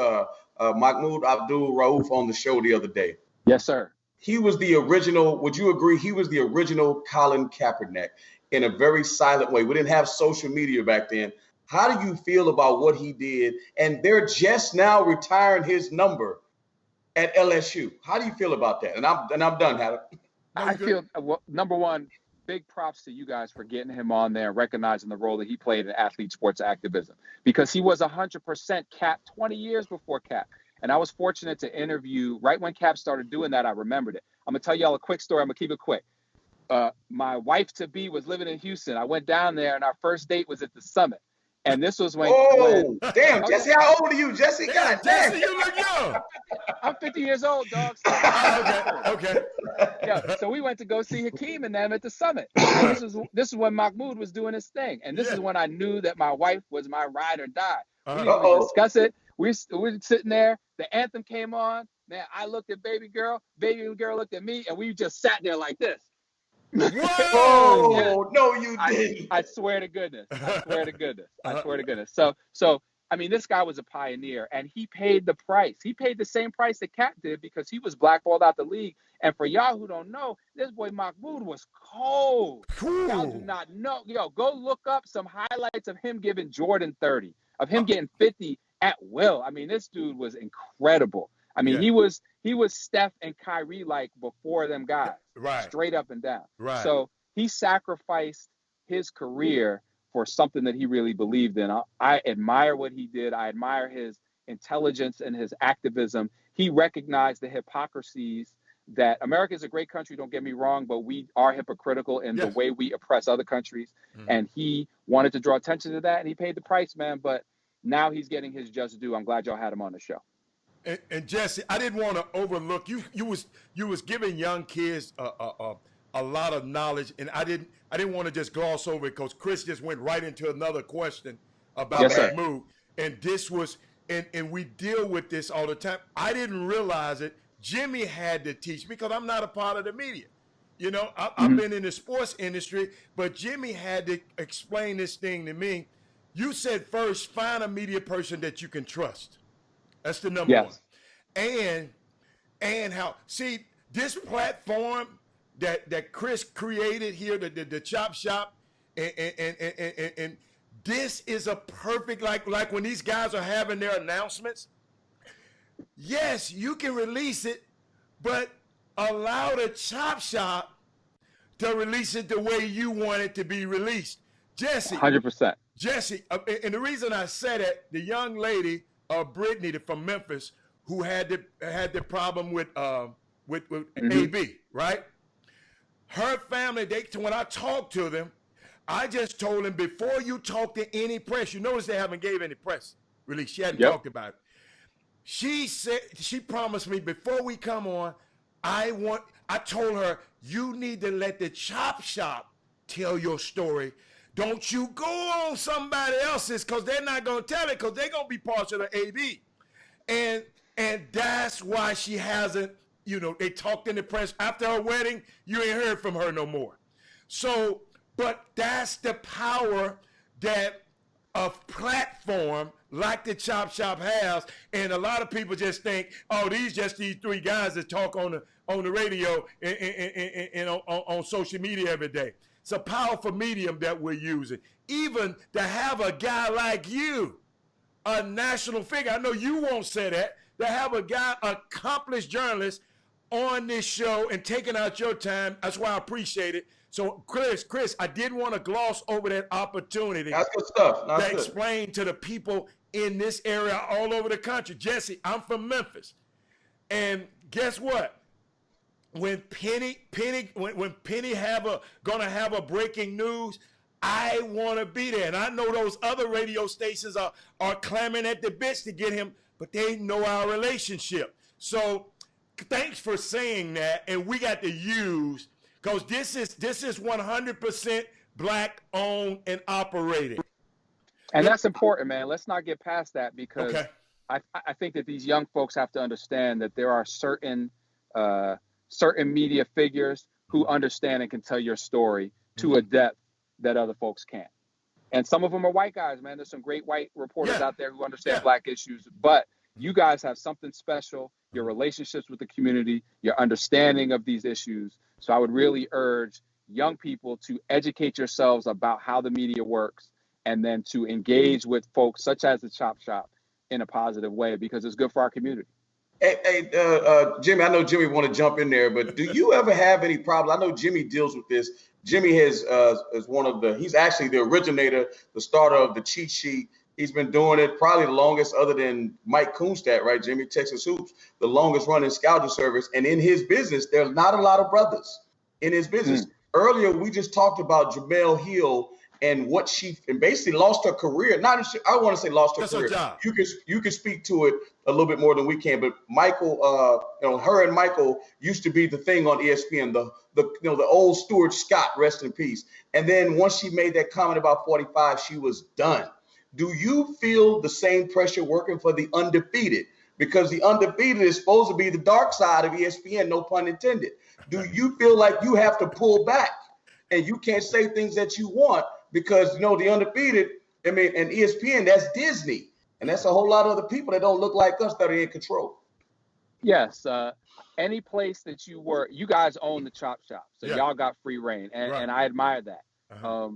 Mahmoud Abdul-Rauf on the show the other day. Yes, sir. He was the original. Would you agree? He was the original Colin Kaepernick in a very silent way. We didn't have social media back then. How do you feel about what he did? And they're just now retiring his number at LSU. How do you feel about that? And I'm done, Haddon. I feel, well, number one, big props to you guys for getting him on there and recognizing the role that he played in athlete sports activism, because he was 100% Cap 20 years before Cap. And I was fortunate to interview right when Cap started doing that. I remembered it. I'm going to tell y'all a quick story. I'm going to keep it quick. My wife-to-be was living in Houston. I went down there, and our first date was at the summit. And this was when. Damn, Jesse, how old are you, Jesse? God damn. Jesse, you look young. I'm 50 years old, dog. Okay. Yeah, so we went to go see Hakeem and them at the Summit. And this is when Mahmoud was doing his thing. And this is when I knew that my wife was my ride or die. We didn't even discuss it. We were sitting there. The anthem came on. Man, I looked at baby girl looked at me, and we just sat there like this. Whoa! No, you didn't. I swear to goodness. I swear to goodness. So I mean, this guy was a pioneer, and he paid the price. He paid the same price that Cat did because he was blackballed out the league. And for y'all who don't know, this boy Mahmoud was cold. Y'all do not know. Yo, go look up some highlights of him giving Jordan 30, of him getting 50 at will. I mean, this dude was incredible. I mean, he was Steph and Kyrie like before them guys, straight up and down. Right. So he sacrificed his career for something that he really believed in. I admire what he did. I admire his intelligence and his activism. He recognized the hypocrisies that America is a great country, don't get me wrong, but we are hypocritical in the way we oppress other countries. And he wanted to draw attention to that, and he paid the price, man. But now he's getting his just due. I'm glad y'all had him on the show. And Jesse, I didn't want to overlook you. You was giving young kids a lot of knowledge, and I didn't want to just gloss over it because Chris just went right into another question about Mahmoud. And this was, and we deal with this all the time. I didn't realize it. Jimmy had to teach me because I'm not a part of the media. You know, I've been in the sports industry, but Jimmy had to explain this thing to me. You said first, find a media person that you can trust. That's the number one. And how, see, this platform that Chris created here, the Chop Shop, and this is a perfect, like when these guys are having their announcements, yes, you can release it, but allow the Chop Shop to release it the way you want it to be released. Jesse. 100%. Jesse, and the reason I said it, the young lady, Brittany from Memphis, who had the problem with AB, right? Her family, when I talked to them, I just told them before you talk to any press, you notice they haven't gave any press release. She hadn't talked about it. She said, she promised me before we come on, I told her, you need to let the Chop Shop tell your story. Don't you go on somebody else's because they're not going to tell it because they're going to be partial to AB. And that's why she hasn't, they talked in the press. After her wedding, you ain't heard from her no more. So, but that's the power that a platform like the Chop Shop has. And a lot of people just think, oh, these three guys that talk on the radio and on social media every day. It's a powerful medium that we're using. Even to have a guy like you, a national figure, I know you won't say that, to have a guy, accomplished journalist on this show and taking out your time, that's why I appreciate it. So, Chris, I didn't want to gloss over that opportunity. That's good stuff. To explain to the people in this area all over the country. Jesse, I'm from Memphis. And guess what? When Penny gonna have a breaking news, I want to be there. And I know those other radio stations are clamoring at the bits to get him, but they know our relationship. So thanks for saying that. And we got to use, because this is 100% black owned and operated. And that's important, man. Let's not get past that because I think that these young folks have to understand that there are certain media figures who understand and can tell your story to a depth that other folks can't. And some of them are white guys, man. There's some great white reporters out there who understand black issues, but you guys have something special, your relationships with the community, your understanding of these issues. So I would really urge young people to educate yourselves about how the media works and then to engage with folks such as the Chop Shop in a positive way because it's good for our community. Hey, Jimmy, I know Jimmy want to jump in there, but do you ever have any problem? I know Jimmy deals with this. Jimmy is he's actually the originator, the starter of the cheat sheet. He's been doing it probably the longest other than Mike Kunstadt, right, Jimmy, Texas Hoops, the longest running scouting service. And in his business, there's not a lot of brothers in his business. Earlier, we just talked about Jamel Hill and what she and basically lost her career. Not I want to say lost her That's career. Her job. You can speak to it a little bit more than we can. But Michael, her and Michael used to be the thing on ESPN. The old Stuart Scott, rest in peace. And then once she made that comment about 45, she was done. Do you feel the same pressure working for the undefeated? Because the undefeated is supposed to be the dark side of ESPN, no pun intended. Do you feel like you have to pull back and you can't say things that you want because, the undefeated, and ESPN, that's Disney. And that's a whole lot of other people that don't look like us that are in control. Yes. Any place that you were, you guys own the chop shop. So y'all got free reign. And I admire that. Uh-huh.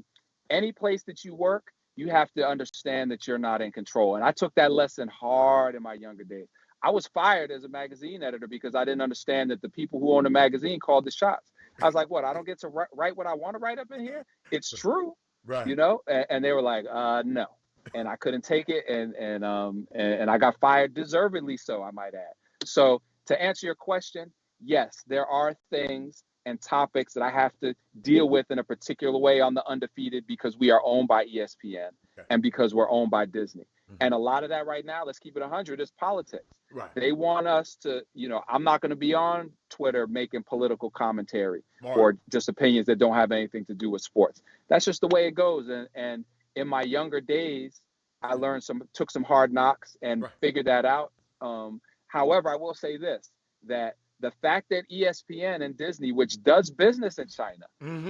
Any place that you work, you have to understand that you're not in control. And I took that lesson hard in my younger days. I was fired as a magazine editor because I didn't understand that the people who own the magazine called the shots. I was like, what? I don't get to write what I want to write up in here? It's true, right? And they were like, no. And I couldn't take it, and I got fired, deservedly so, I might add. So to answer your question, yes, there are things and topics that I have to deal with in a particular way on the undefeated because we are owned by ESPN and because we're owned by Disney. Mm-hmm. And a lot of that right now, let's keep it 100, is politics. Right. They want us to, I'm not going to be on Twitter making political commentary or just opinions that don't have anything to do with sports. That's just the way it goes. And in my younger days, I learned took some hard knocks and figured that out. However, I will say this, that the fact that ESPN and Disney, which does business in China,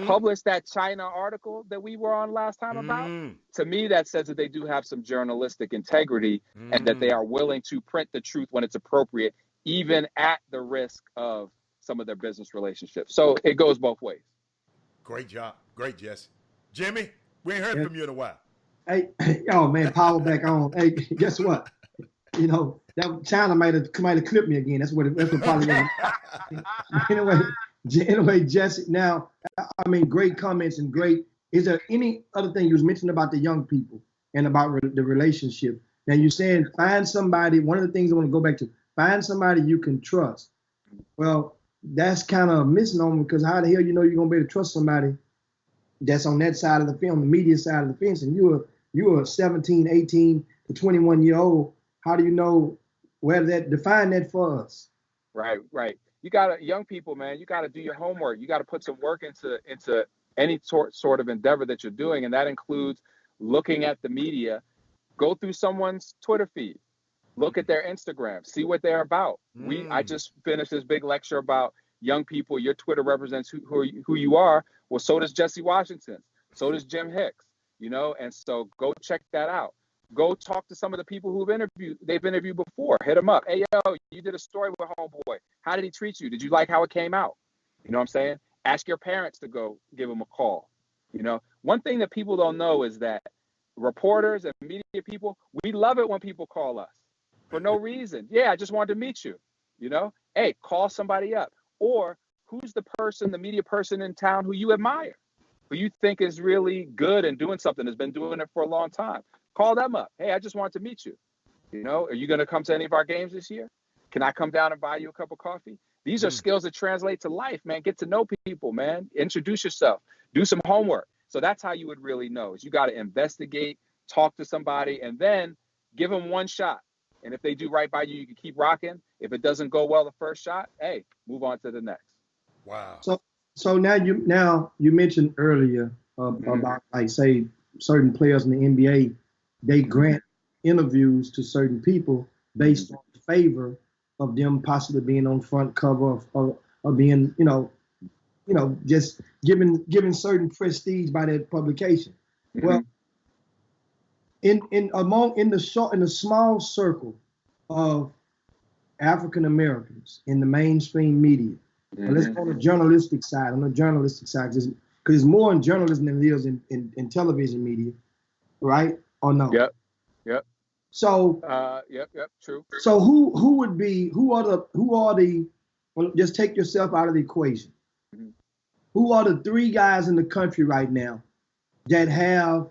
published that China article that we were on last time about, to me, that says that they do have some journalistic integrity and that they are willing to print the truth when it's appropriate, even at the risk of some of their business relationships. So it goes both ways. Great job. Great, Jesse. Jimmy, we ain't heard from you in a while. Hey, oh man, power back on. Hey, guess what? That China might have clipped me again. That's what probably was. Anyway, Jesse. Now, great comments and great. Is there any other thing you was mentioning about the young people and about the relationship? Now you're saying find somebody. One of the things I want to go back to, find somebody you can trust. Well, that's kind of a misnomer because how the hell you're gonna be able to trust somebody that's on that side of the film, the media side of the fence, and you're a 17, 18 to 21-year-old. How do you know where define that for us? Right. You gotta, young people, man, you gotta do your homework. You gotta put some work into any sort of endeavor that you're doing. And that includes looking at the media, go through someone's Twitter feed, look at their Instagram, see what they're about. I just finished this big lecture about young people. Your Twitter represents who you are. Well, so does Jesse Washington. So does Jim Hicks, and so go check that out. Go talk to some of the people they've interviewed before. Hit them up. Hey, yo, you did a story with Homeboy. How did he treat you? Did you like how it came out? You know what I'm saying? Ask your parents to go give him a call. One thing that people don't know is that reporters and media people, we love it when people call us for no reason. Yeah, I just wanted to meet you. Hey, call somebody up. Or who's the media person in town who you admire, who you think is really good and doing something, has been doing it for a long time. Call them up. Hey, I just wanted to meet you. Are you going to come to any of our games this year? Can I come down and buy you a cup of coffee? These are skills that translate to life, man. Get to know people, man. Introduce yourself. Do some homework. So that's how you would really know, is you got to investigate, talk to somebody, and then give them one shot. And if they do right by you, you can keep rocking. If it doesn't go well the first shot, hey, move on to the next. Wow. So now you mentioned earlier about, like, say, certain players in the NBA, they grant interviews to certain people based on the favor of them possibly being on front cover or being, just given certain prestige by that publication. Well, in the small circle of African Americans in the mainstream media, let's go on the journalistic side. Because it's more in journalism than it is in television media, right? Or no? Yep. So yep, true. So who are the well, just take yourself out of the equation. Who are the three guys in the country right now that have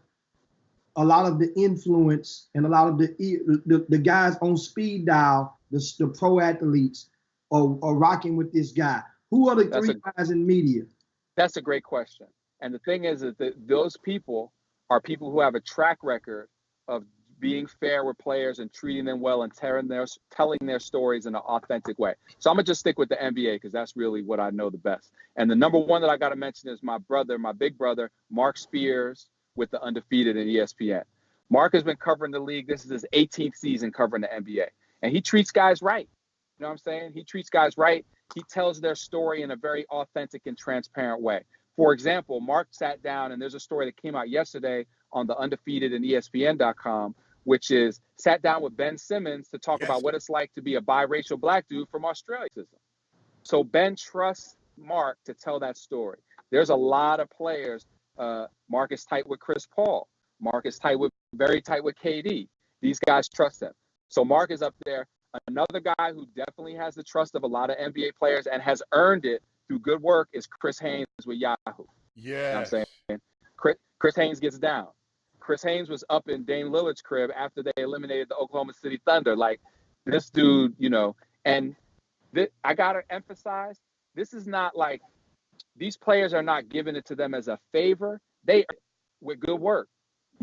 a lot of the influence and a lot of the guys on speed dial, the pro athletes are rocking with this guy? Who are the three guys in media? That's a great question. And the thing is that those people are people who have a track record of being fair with players and treating them well and telling their stories in an authentic way. So I'm going to just stick with the NBA because that's really what I know the best. And the number one that I got to mention is my big brother, Mark Spears, with the Undefeated and ESPN. Mark has been covering the league. This is his 18th season covering the NBA. And he treats guys right. You know what I'm saying? He treats guys right. He tells their story in a very authentic and transparent way. For example, Mark sat down, and there's a story that came out yesterday on the Undefeated and ESPN.com, which is sat down with Ben Simmons to talk about what it's like to be a biracial black dude from Australia. So Ben trusts Mark to tell that story. There's a lot of players. Mark is tight with Chris Paul. Mark is very tight with KD. These guys trust him. So Mark is up there. Another guy who definitely has the trust of a lot of NBA players and has earned it through good work is Chris Haynes with Yahoo. Yeah. You know what I'm saying? Chris Haynes gets down. Chris Haynes was up in Dame Lillard's crib after they eliminated the Oklahoma City Thunder. Like, this dude, you know, and I got to emphasize, this is not like these players are not giving it to them as a favor. They, with good work,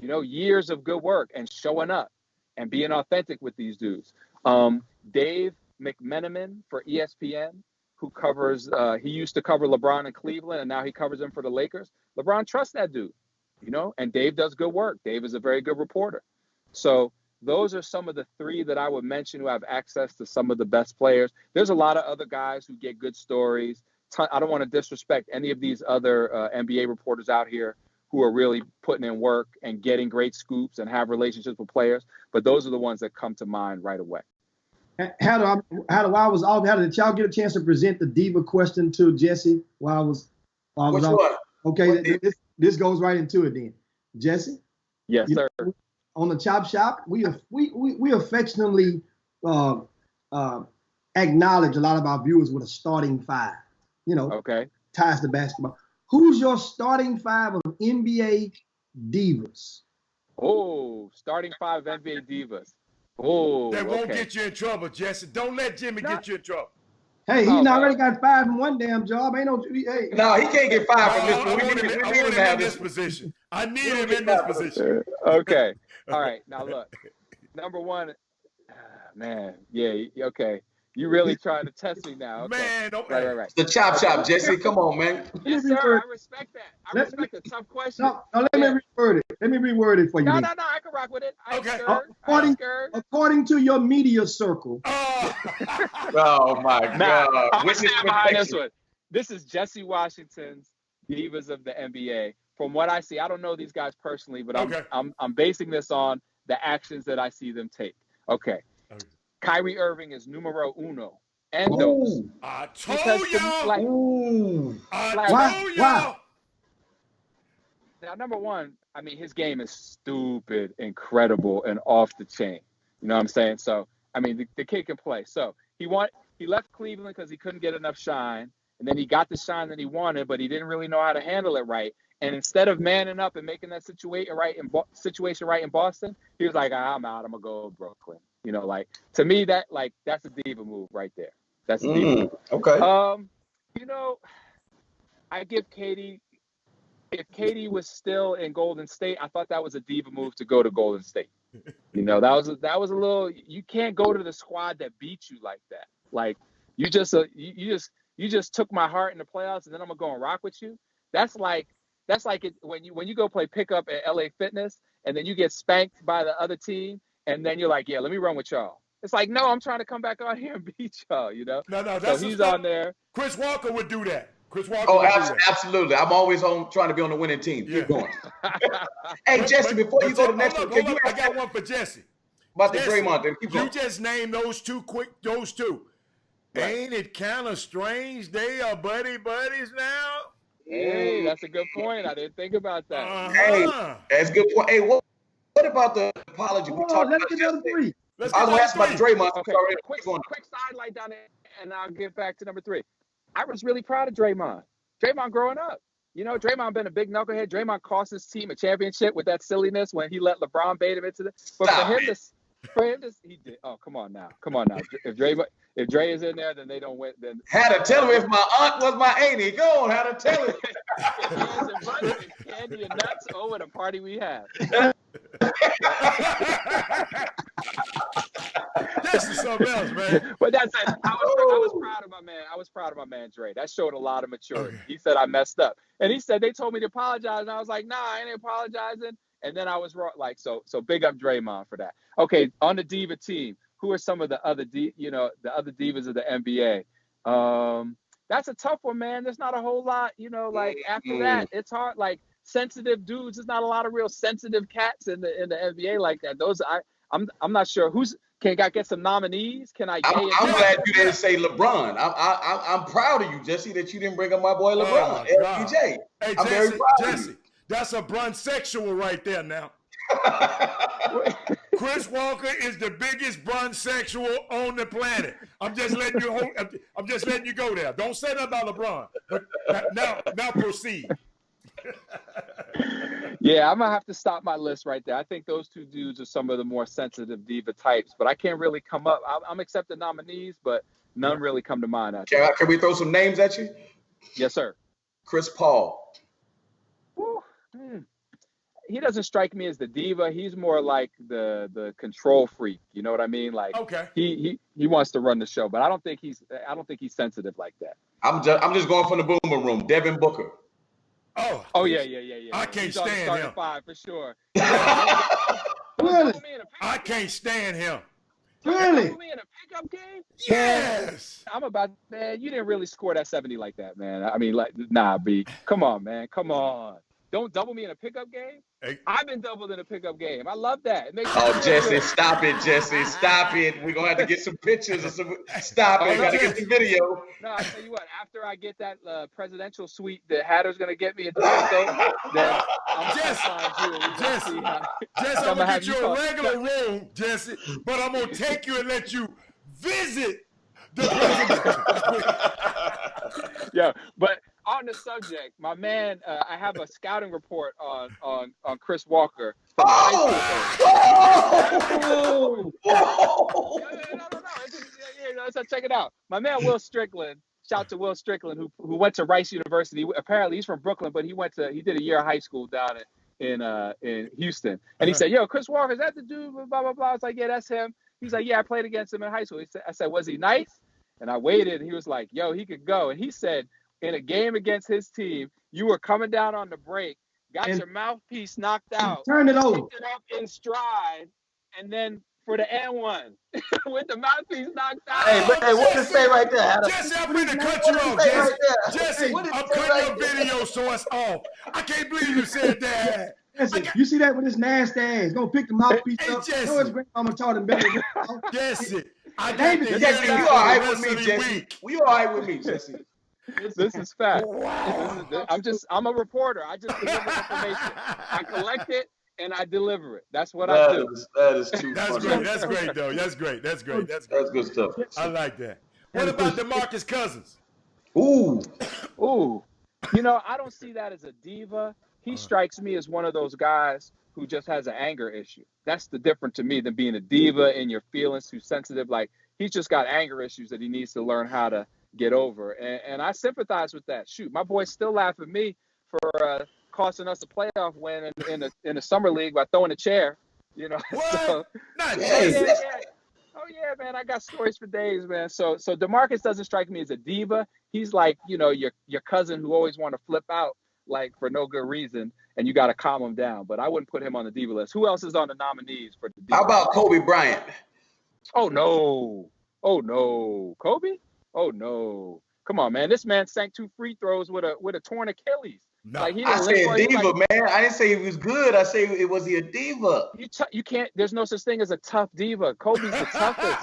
you know, years of good work and showing up and being authentic with these dudes. Dave McMenamin for ESPN, who covers, he used to cover LeBron in Cleveland, and now he covers him for the Lakers. LeBron trusts that dude, you know, and Dave does good work. Dave is a very good reporter. So those are some of the three that I would mention who have access to some of the best players. There's a lot of other guys who get good stories. I don't want to disrespect any of these other NBA reporters out here who are really putting in work and getting great scoops and have relationships with players. But those are the ones that come to mind right away. How did y'all get a chance to present the diva question to Jesse while I was Which on? one? Okay, this goes right into it then. Jesse? Yes, sir. On the Chop Shop, we affectionately acknowledge a lot of our viewers with a starting five. You know, okay, ties to basketball. Who's your starting five of NBA divas? Oh, starting five of NBA divas. Oh, that won't get you in trouble, Jesse. Don't let Jimmy get you in trouble. Hey, he already got 5 in one damn job. Ain't no. Hey. No, he can't get 5 from this. I want him in this position. I need him in this position. Okay. All right. Now look. Number one, man. Yeah. Okay. You really trying to test me now? Okay. Man, right. The Chop Shop, Jesse. Come on, man. Yes, sir. I respect that. I respect a tough question. No, let me reword it. Let me reword it for you. No. I can rock with it. Okay. According to your media circle. Oh my God. I'm gonna stand behind this one. This is Jesse Washington's Divas of the NBA. From what I see, I don't know these guys personally, but I'm basing this on the actions that I see them take. Okay. Kyrie Irving is numero uno. And those. I told y'all. Why? Now, number one, I mean, his game is stupid, incredible, and off the chain. You know what I'm saying? So, I mean, the kid can play. So he left Cleveland because he couldn't get enough shine, and then he got the shine that he wanted, but he didn't really know how to handle it right. And instead of manning up and making that situation right in Boston, he was like, I'm out. I'm gonna go to Brooklyn. You know, like, to me, that's a diva move right there. That's a diva move. Okay. You know, I give Katie. If Katie was still in Golden State, I thought that was a diva move to go to Golden State. You know, that was a little. You can't go to the squad that beat you like that. Like, you just took my heart in the playoffs, and then I'm gonna go and rock with you. That's like it when you go play pickup at LA Fitness, and then you get spanked by the other team, and then you're like, yeah, let me run with y'all. It's like, no, I'm trying to come back out here and beat y'all. You know. No, so he's on there. Chris Walker would do that. Absolutely. I'm always trying to be on the winning team. Keep going. Hey, Jesse, before you go to the next one, I got one for Jesse. About Jesse, the Draymond. Keep going. You just named those two. Right. Ain't it kind of strange they are buddies now? Hey, that's a good point. I didn't think about that. Hey, that's a good point. Hey, what about the apology? We talked about yesterday. I was going to ask about Draymond. Okay, quick sidelight down there, and I'll get back to number 3. I was really proud of Draymond. Draymond growing up. You know, Draymond been a big knucklehead. Draymond cost his team a championship with that silliness when he let LeBron bait him into the. But for him to, he did. Oh, come on now. If Dre is in there, then they don't win. Then had to tell him if my aunt was my auntie. Go on, had to tell him. Candy and nuts. Oh, what a party we had. This is something else, man. But that's it. I was proud of my man. I was proud of my man Dre. That showed a lot of maturity. Okay. He said I messed up, and he said they told me to apologize, and I was like, nah, I ain't apologizing. And then I was wrong. Like so big up Draymond for that. Okay, on the Diva team, who are some of the other the other divas of the NBA? That's a tough one, man. There's not a whole lot, like after that, it's hard. Like sensitive dudes, there's not a lot of real sensitive cats in the NBA like that. Those I'm not sure who's. Can I get some nominees? Can I? I'm glad you didn't say LeBron. I'm proud of you, Jesse, that you didn't bring up my boy LeBron, LBJ. Hey, I'm Jesse, very proud Jesse, of you. That's a brunsexual right there now. Chris Walker is the biggest brunsexual on the planet. I'm just letting you go there. Don't say nothing about LeBron. But now proceed. Yeah, I'm gonna have to stop my list right there. I think those two dudes are some of the more sensitive diva types, but I can't really come up. I'm accepting nominees, but none really come to mind. Can we throw some names at you? Yes, sir. Chris Paul. He doesn't strike me as the diva. He's more like the control freak. You know what I mean? Like, okay. He wants to run the show, but I don't think he's sensitive like that. I'm just going from the boomer room. Devin Booker. Oh yeah. I can't stand him. 5 for sure. Really? I can't stand him. Really? Me in a pickup game? Yes. I'm about, man. You didn't really score that 70 like that, man. I mean, like, nah, B. Come on, man. Come on. Don't double me in a pickup game. Hey. I've been doubled in a pickup game. I love that. It makes Jesse, stop it, Jesse. Stop it. We're going to have to get some pictures. Stop it. Got to get the video. No, I'll tell you what. After I get that presidential suite that Hatter's going to get me at the window, then I'm going to find you. Jesse, I'm going to get you a regular room, Jesse, but I'm going to take you and let you visit the presidential. Yeah, but on the subject, my man, I have a scouting report on Chris Walker. No. So check it out. My man Will Strickland. Shout out to Will Strickland, who went to Rice University. Apparently, he's from Brooklyn, but he did a year of high school down in Houston. And he said, "Yo, Chris Walker, is that the dude?" Blah blah blah. I was like, "Yeah, that's him." He's like, "Yeah, I played against him in high school." I said, "Was he nice?" And I waited, and he was like, "Yo, he could go." And he said, in a game against his team, you were coming down on the break, got your mouthpiece knocked out, turned it over, picked it up in stride, and then for the N1 with the mouthpiece knocked out. Hey, what to say right there? Jesse, I'm going to cut you off. Jesse, I'm cutting your video so it's off. I can't believe you said that. Jesse, you see that with his nasty ass? Gonna pick the mouthpiece up. Jesse. No, his grandmama taught him better. Jesse, Jesse, you all right with me, Jesse? You all right with me, Jesse? This is fact. Wow. I'm a reporter. I just deliver information. I collect it and I deliver it. That's what I do. That is too funny. Great. That's great, though. That's great. That's good stuff. I like that. What about DeMarcus Cousins? Ooh. I don't see that as a diva. He strikes me as one of those guys who just has an anger issue. That's the difference to me than being a diva in your feelings, too sensitive. Like, he's just got anger issues that he needs to learn how to get over. And I sympathize with that. Shoot, my boys still laugh at me for costing us a playoff win in the summer league by throwing a chair. What? So, Not yeah. Oh yeah, man, I got stories for days, man. So DeMarcus doesn't strike me as a diva. He's like, your cousin who always want to flip out like for no good reason, and you got to calm him down. But I wouldn't put him on the diva list. Who else is on the nominees for the diva? How about Kobe Bryant? Oh no, Kobe. Oh no! Come on, man. This man sank 2 free throws with a torn Achilles. No, like I said diva, man. I didn't say he was good. I say was he a diva? You can't. There's no such thing as a tough diva. Kobe's the toughest.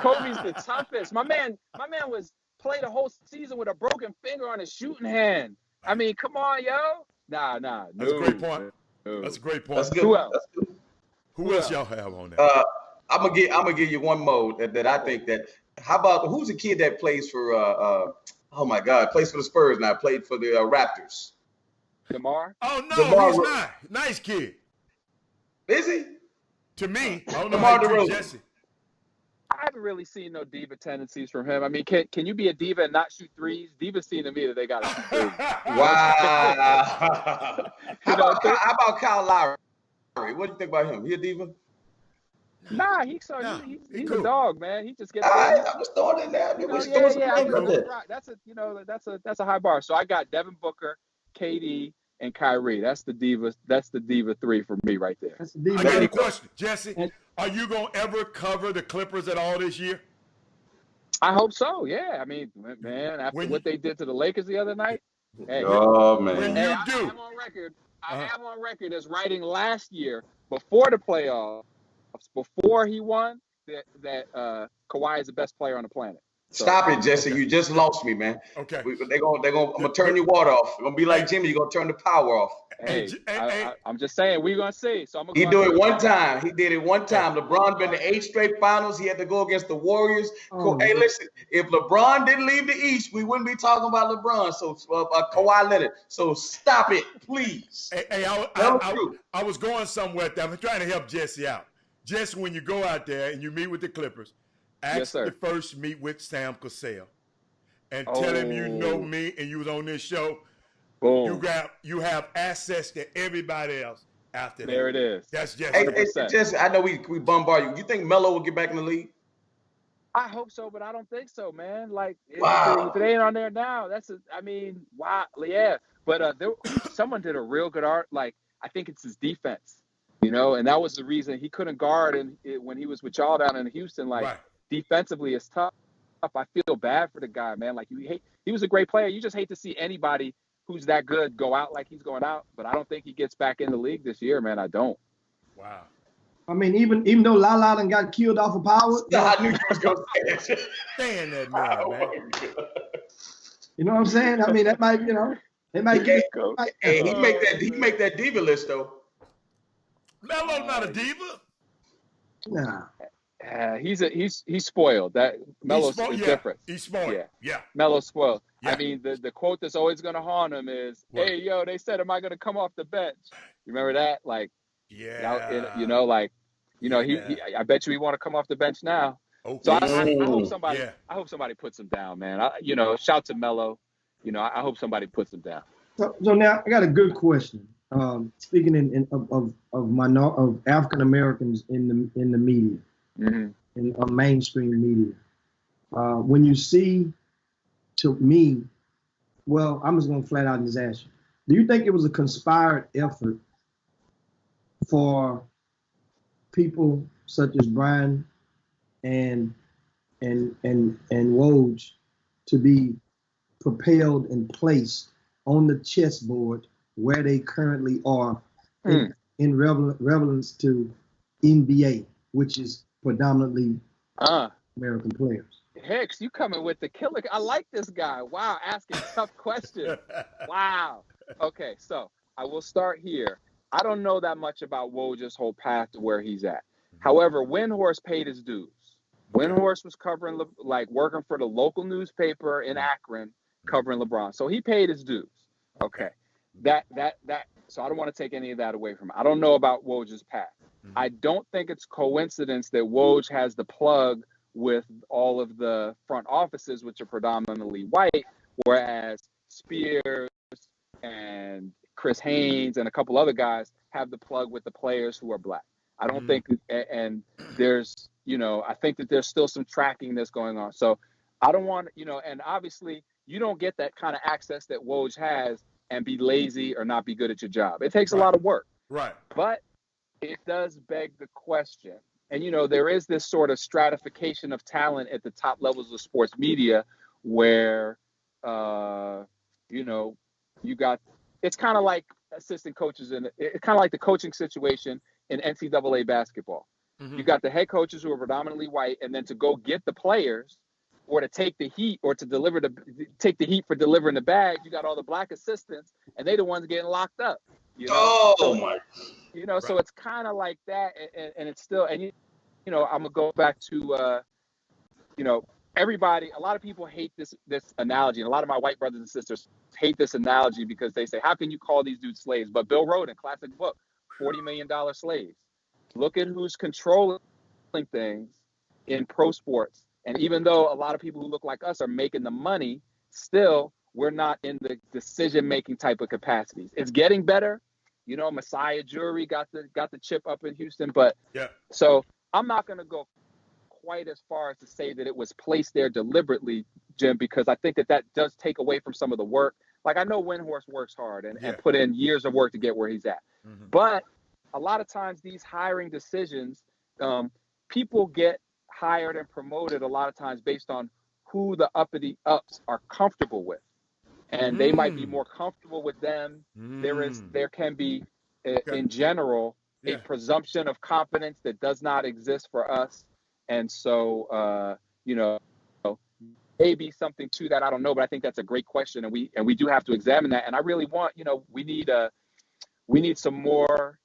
Kobe's the toughest. My man played a whole season with a broken finger on his shooting hand. I mean, come on, yo. Nah. That's a great point. That's a great point. That's good. Who else? Who else y'all have on that? I'm gonna give you one more that I think that. How about who's the kid that plays for plays for the Spurs now? Played for the Raptors. DeMar? Oh no, he's not. Nice kid. Is he? To me, I don't know DeMar how you treat DeRozan. Jesse. I haven't really seen no diva tendencies from him. I mean, can you be a diva and not shoot threes? Divas seem to me that they got to shoot threes. Wow. You know, How about Kyle Lowry? What do you think about him? He a diva? Nah, Nah, he's cool. a dog, man. He just gets I'm just throwing it in there. you know, We're throwing some yeah. flavor in there. That's a high bar. So I got Devin Booker, KD, and Kyrie. That's the diva three for me right there. That's the diva. I got a you go. question, Jesse. Are you gonna ever cover the Clippers at all this year? I hope so. Yeah. I mean, man, after When what they did to the Lakers the other night, hey, Oh when man. you I do, am on record. Uh-huh. I am on record as writing last year before the playoffs, before he won, that Kawhi is the best player on the planet. So, Stop it, Jesse. Okay. You just lost me, man. okay. I'm gonna turn your water off. You're gonna be like Jimmy. You're gonna turn the power off. hey, Hey, I'm just saying we're gonna see. So I'm gonna He go do out it there. one time. He did it one time. LeBron been to 8 straight finals. He had to go against the Warriors. Oh, Hey, man. listen. If LeBron didn't leave the East, we wouldn't be talking about LeBron. So Kawhi Leonard. So stop it, please. Hey, I was going somewhere with that. I'm trying to help Jesse out. Jesse, when you go out there and you meet with the Clippers, Yes, sir. actually first meet with Sam Cassell and tell him you know Oh. me and you was on this show. Boom. You have access to everybody else after that. There it is. That's Jesse. Hey, 100%. Jesse, I know we bombard you. You think Melo will get back in the league? I hope so, but I don't think so, man. Like, Wow. if it ain't on there now, wow, yeah. But someone did a real good art. Like, I think it's his defense, and that was the reason he couldn't guard when he was with y'all down in Houston. Like, Right. defensively, it's tough. I feel bad for the guy, man. Like, he was a great player. You just hate to see anybody who's that good go out like he's going out. But I don't think he gets back in the league this year, man. I don't. Wow. I mean, even though Lala done got killed off of power, I knew you was gonna say it. Stand that man, Oh, man. my God. you know what I'm saying? I mean, that might, they might get. Hey, he make that diva list though. Melo's not a diva. Nah. He's spoiled. That Melo's is different. He's smart. Yeah. Melo's spoiled. Yeah. I mean, the quote that's always going to haunt him is, What? "Hey, yo, they said, am I going to come off the bench?" You remember that? Like, Yeah. I bet you he want to come off the bench now. Okay. So I hope somebody, Yeah. I hope somebody puts him down, man. Shout to Melo. I hope somebody puts him down. So now I got a good question. Speaking of African Americans in the media, Mm-hmm. in mainstream media, when you see, to me, well, I'm just gonna flat out just ask you: do you think it was a conspired effort for people such as Brian and Woj to be propelled and placed on the chessboard where they currently are in relevance to NBA, which is predominantly American players? Hicks, you coming with the killer. I like this guy. Wow, asking tough questions. Wow. Okay, so I will start here. I don't know that much about Woj's whole path to where he's at. However, Windhorst paid his dues. Windhorst was covering, working for the local newspaper in Akron, covering LeBron. So he paid his dues. Okay. So I don't want to take any of that away from him. I don't know about Woj's path. I don't think it's coincidence that Woj has the plug with all of the front offices, which are predominantly white, whereas Spears and Chris Haynes and a couple other guys have the plug with the players who are black. I don't think, and there's, I think that there's still some tracking that's going on. So I don't want, and obviously you don't get that kind of access that Woj has and be lazy or not be good at your job. It takes a lot of work. Right. But it does beg the question. And, there is this sort of stratification of talent at the top levels of sports media where, you got, it's kind of like assistant coaches, and it's kind of like the coaching situation in NCAA basketball. You got the head coaches who are predominantly white, and then to go get the players or to take the heat or to take the heat for delivering the bag, you got all the black assistants, and they're the ones getting locked up. My. So it's kind of like that, and it's still, and I'm gonna go back to, everybody. A lot of people hate this analogy, and a lot of my white brothers and sisters hate this analogy because they say, "How can you call these dudes slaves?" But Bill Rhoden, classic book, $40 million slaves. look at who's controlling things in pro sports. And even though a lot of people who look like us are making the money, still we're not in the decision-making type of capacities. It's getting better. You know, Messiah Jewelry got the chip up in Houston, but yeah. So I'm not going to go quite as far as to say that it was placed there deliberately, Jim, because I think that does take away from some of the work. Like, I know Windhorst works hard and put in years of work to get where he's at. Mm-hmm. But a lot of times these hiring decisions, people get hired and promoted a lot of times based on who the uppity ups are comfortable with. And they might be more comfortable with them. There can be, in general, a presumption of competence that does not exist for us. And so, you know, maybe something to that. I don't know, but I think that's a great question. And we do have to examine that. And I really want, you know, we need some more,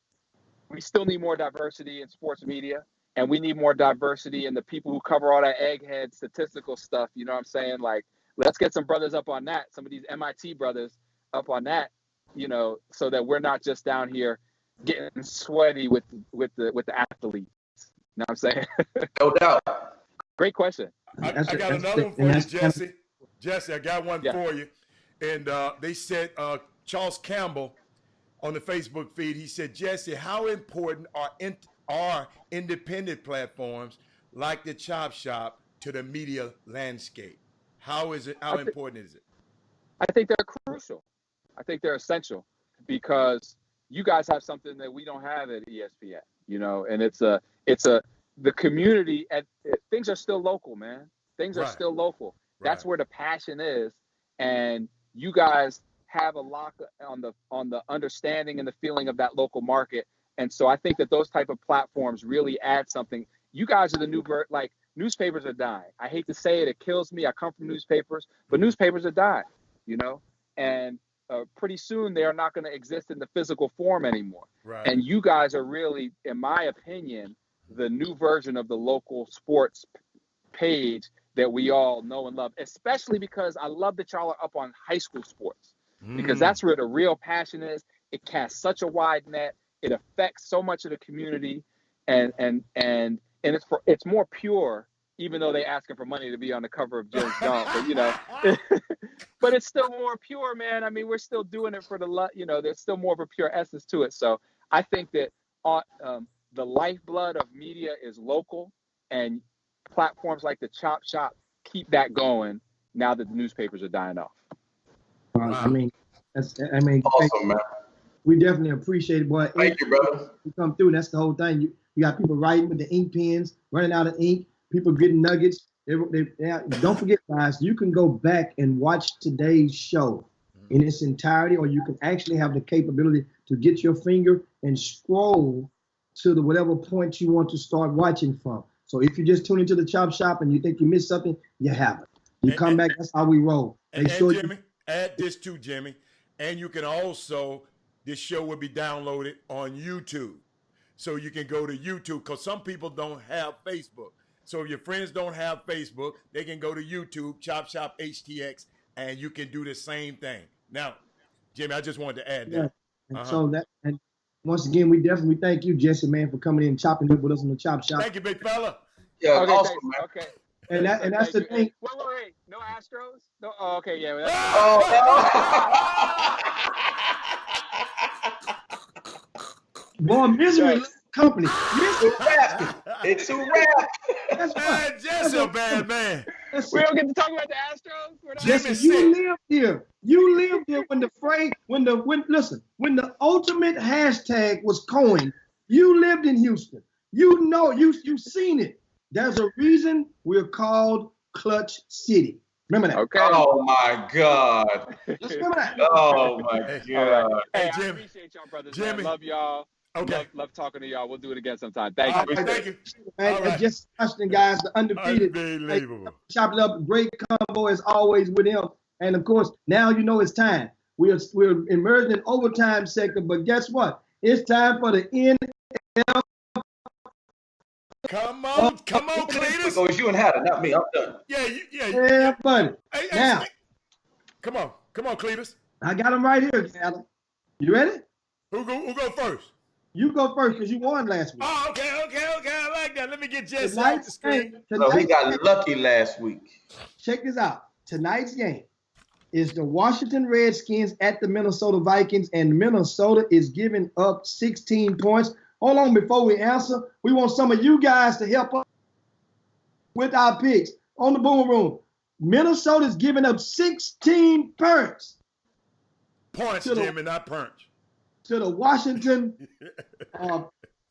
we still need more diversity in sports media. And we need more diversity in the people who cover all that egghead statistical stuff. You know what I'm saying? Like, let's get some brothers up on that. Some of these MIT brothers up on that, you know, so that we're not just down here getting sweaty with the athletes. You know what I'm saying? No doubt. Great question. I got another one for you, Jesse. Jesse, I got one for you. And they said, Charles Campbell on the Facebook feed, he said, Jesse, how important are independent platforms like the Chop Shop to the media landscape? How important is it? I think they're crucial. I think they're essential because you guys have something that we don't have at ESPN, you know, and it's the community things are still local, man. Things are still local. That's where the passion is. And you guys have a lock on the understanding and the feeling of that local market. And so I think that those type of platforms really add something. You guys are the new like newspapers are dying. I hate to say it, it kills me. I come from newspapers, but newspapers are dying, you know, and pretty soon they are not going to exist in the physical form anymore. Right. And you guys are really, in my opinion, the new version of the local sports page that we all know and love, especially because I love that y'all are up on high school sports because that's where the real passion is. It casts such a wide net. It affects so much of the community, and it's more pure, even though they asking for money to be on the cover of Joe's Dog, but you know, but it's still more pure, man. I mean, we're still doing it for you know, there's still more of a pure essence to it. So I think that the lifeblood of media is local, and platforms like the Chop Shop keep that going now that the newspapers are dying off. I mean, awesome, man. We definitely appreciate it, boy. Thank you, brother. You come through, and that's the whole thing. You got people writing with the ink pens, running out of ink, people getting nuggets. Don't forget, guys, you can go back and watch today's show in its entirety, or you can actually have the capability to get your finger and scroll to the whatever point you want to start watching from. So if you just tune into the Chop Shop and you think you missed something, you have it. You come back, that's how we roll. Jimmy, add this too, Jimmy. And you can also, this show will be downloaded on YouTube. So you can go to YouTube, because some people don't have Facebook. So if your friends don't have Facebook, they can go to YouTube, Chop Shop HTX, and you can do the same thing. Now, Jimmy, I just wanted to add that. And so and once again, we definitely thank you, Jesse, man, for coming in and chopping up with us on the Chop Shop. Thank you, big fella. Yeah, okay, awesome, man. Okay. And that's the thing. Wait. No Astros? No. Oh, okay, yeah. Boy, misery company. It's a wrap. That's man, Jesse a bad man. We don't get to talk about the Astros. Jesse, you lived here. You lived here when when the ultimate hashtag was coined. You lived in Houston. You know, you've seen it. There's a reason we're called Clutch City. Remember that? Okay. Oh my God. Just remember that. Oh my God. Right. Hey, Jimmy. I appreciate y'all, brothers. Jimmy. Man. Love y'all. Okay. Love talking to y'all. We'll do it again sometime. Thank you. Thank you. Man, and just Washington, guys, the undefeated. Unbelievable. Chop it up. Great combo as always with him. And of course, now you know it's time. We're emerging in overtime sector, but guess what? It's time for the NFL. Come on, Cletus. So it's you and Hatter, not me. I'm done. Yeah, buddy. Hey, now, come on, Cletus. I got him right here, Hatter. You ready? Who go first? You go first because you won last week. Oh, okay. I like that. Let me get Jesse off the screen. So he got lucky last week. Check this out. Tonight's game is the Washington Redskins at the Minnesota Vikings, and Minnesota is giving up 16 points. Hold on, before we answer, we want some of you guys to help us with our picks on the Boom Room. Minnesota is giving up 16 points. Points, Jimmy, not punch. To the Washington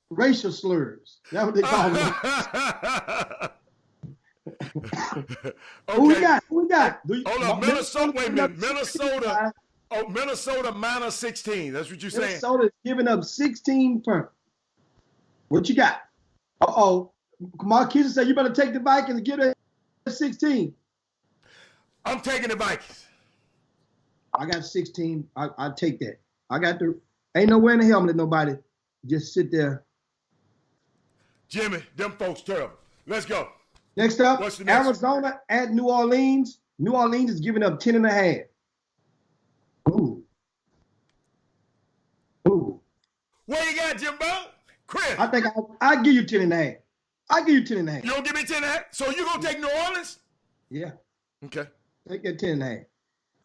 racial slurs. That's what they call them. Okay. Who we got? Hold on, Minnesota. Wait a minute. Minnesota. Oh, Minnesota minus 16. That's what you're saying. Minnesota is giving up 16 points. What you got? Marquise said you better take the Vikings and give it 16. I'm taking the Vikings. I got 16. I take that. I got the. Ain't nowhere in the helmet. Nobody. Just sit there. Jimmy, them folks terrible. Let's go. Next up, What's the next Arizona at New Orleans. New Orleans is giving up 10.5. Ooh. What you got, Jimbo? Chris. I think I'll give you 10.5. I'll give you 10.5. You don't give me 10.5? So you gonna take New Orleans? Yeah. Okay. Take that 10.5.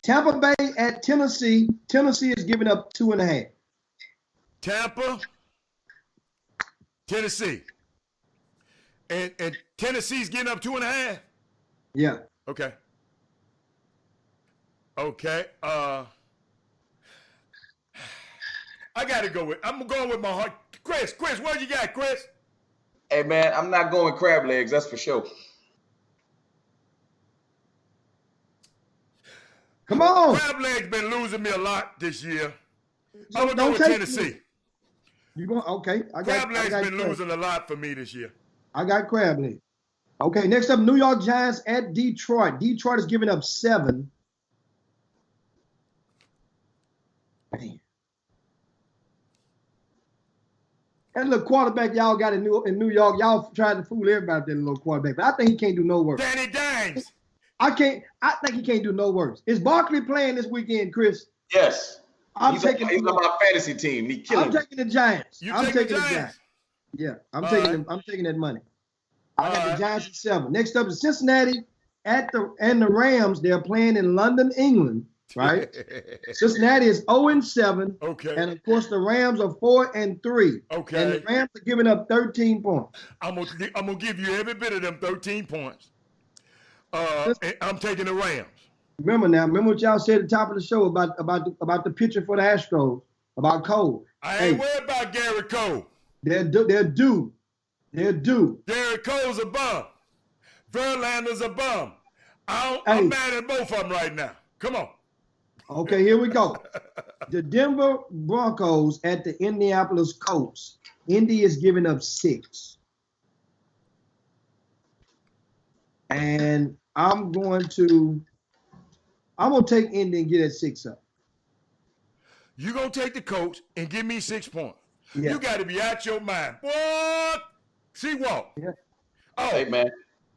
Tampa Bay at Tennessee. Tennessee is giving up 2.5. Tampa, Tennessee. And Tennessee's getting up 2.5? Yeah. Okay. I gotta go with. I'm going with my heart. Chris, what you got, Chris? Hey man, I'm not going crab legs, that's for sure. Come on. Crab legs been losing me a lot this year. So I'm gonna go with Tennessee. You going? Okay. Crab legs been losing a lot for me this year. I got crab legs. Okay. Next up, New York Giants at Detroit. Detroit is giving up 7. Man. That little quarterback y'all got in New York, y'all tried to fool everybody with that little quarterback, but I think he can't do no worse. Danny Dimes. I think he can't do no worse. Is Barkley playing this weekend, Chris? Yes. He's on my fantasy team. He killing. I'm taking the Giants. I'm taking the Giants. Yeah, I'm taking that money. I got the Giants at 7. Next up is Cincinnati and the Rams. They're playing in London, England. Right? Cincinnati is 0-7. Okay. And of course the Rams are 4-3. Okay. And the Rams are giving up 13 points. I'm gonna give you every bit of them 13 points. I'm taking the Rams. Remember what y'all said at the top of the show about the pitcher for the Astros, about Cole. I ain't worried about Gary Cole. They're due. Gary Cole's a bum. Verlander's a bum. I'm mad at both of them right now. Come on. Okay, here we go. The Denver Broncos at the Indianapolis Colts. Indy is giving up 6. And I'm going to take Indy and get that 6 up. You gonna take the Colts and give me 6 points. Yeah. You got to be out your mind. What? See what? Yeah. Oh. Hey man,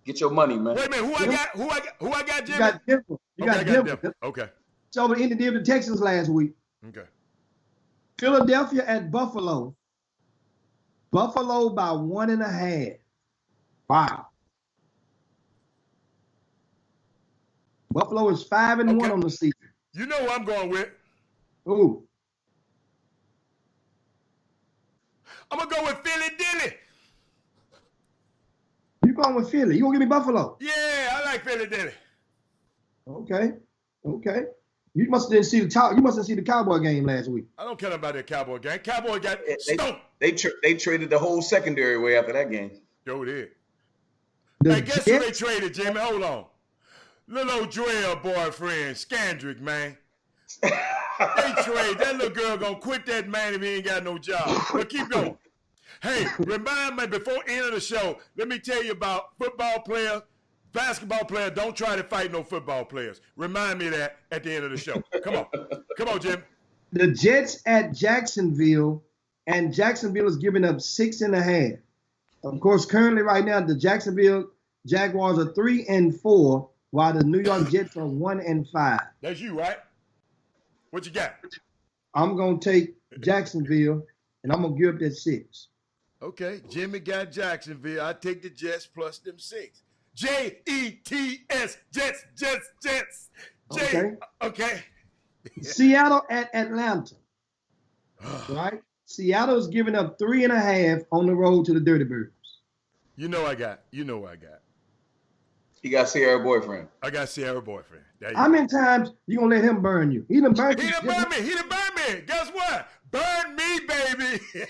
get your money, man. Wait a minute. Who I got, Jimmy? You got Denver. You got Denver. Okay. So over Indy did the Texans last week. Okay. Philadelphia at Buffalo. Buffalo by 1.5. Wow. Buffalo is 5-1 on the season. You know who I'm going with? Ooh. I'm gonna go with Philly Dilly. You going with Philly? You gonna give me Buffalo? Yeah, I like Philly Dilly. Okay. You must have seen the Cowboy game last week. I don't care about that Cowboy game. Cowboy got stoned. They traded the whole secondary away after that game. Yo, did. The Hey, guess who they traded, Jimmy? Hold on. Little old Joel boyfriend, Scandrick, man. They trade. That little girl gonna quit that man if he ain't got no job. But keep going. Hey, remind me before the end of the show, let me tell you about football players, basketball players. Don't try to fight no football players. Remind me of that at the end of the show. Come on, Jim. The Jets at Jacksonville, and Jacksonville is giving up 6.5. Of course, currently right now, the Jacksonville Jaguars are 3-4, while the New York Jets are 1-5. That's you, right? What you got? I'm gonna take Jacksonville and I'm gonna give up that 6. Okay, Jimmy got Jacksonville. I take the Jets plus them 6. Jets, Jets, Jets. Okay. Seattle at Atlanta. Right? Seattle is giving up 3.5 on the road to the Dirty Birds. You know I got. You got Sierra boyfriend. I got Sierra boyfriend. How many times you gonna let him burn you? He done burned me. Guess what? Burn me, baby. He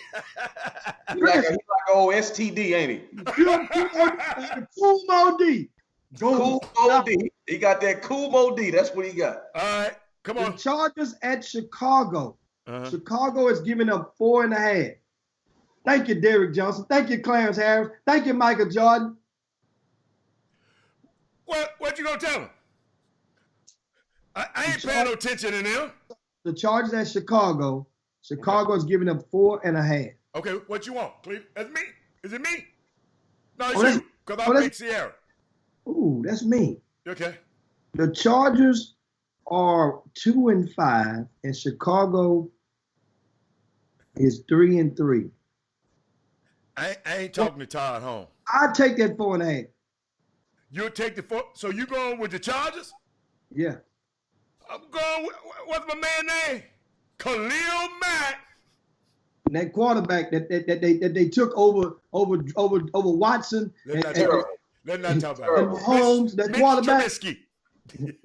like old STD, ain't he? Kumo D. Kumo D. He got that Kumo D. That's what he got. All right, come on. The Chargers at Chicago. Chicago is giving up 4.5. Thank you, Derrick Johnson. Thank you, Clarence Harris. Thank you, Michael Jordan. What you gonna tell him? I ain't paying no attention to them. The Chargers at Chicago. Chicago is giving up 4.5. Okay, what you want, Cleveland? That's me. Is it me? No, it's you. Because I picked Sierra. Ooh, that's me. Okay. The Chargers are 2-5, and Chicago is 3-3. I ain't talking to Todd Home. I'll take that 4.5. You'll take the 4. So you going with the Chargers? Yeah. I'm going with, what's my man name? Khalil Mack. And that quarterback that they took over Watson. Let's not talk about and Mahomes, that quarterback. Trubisky.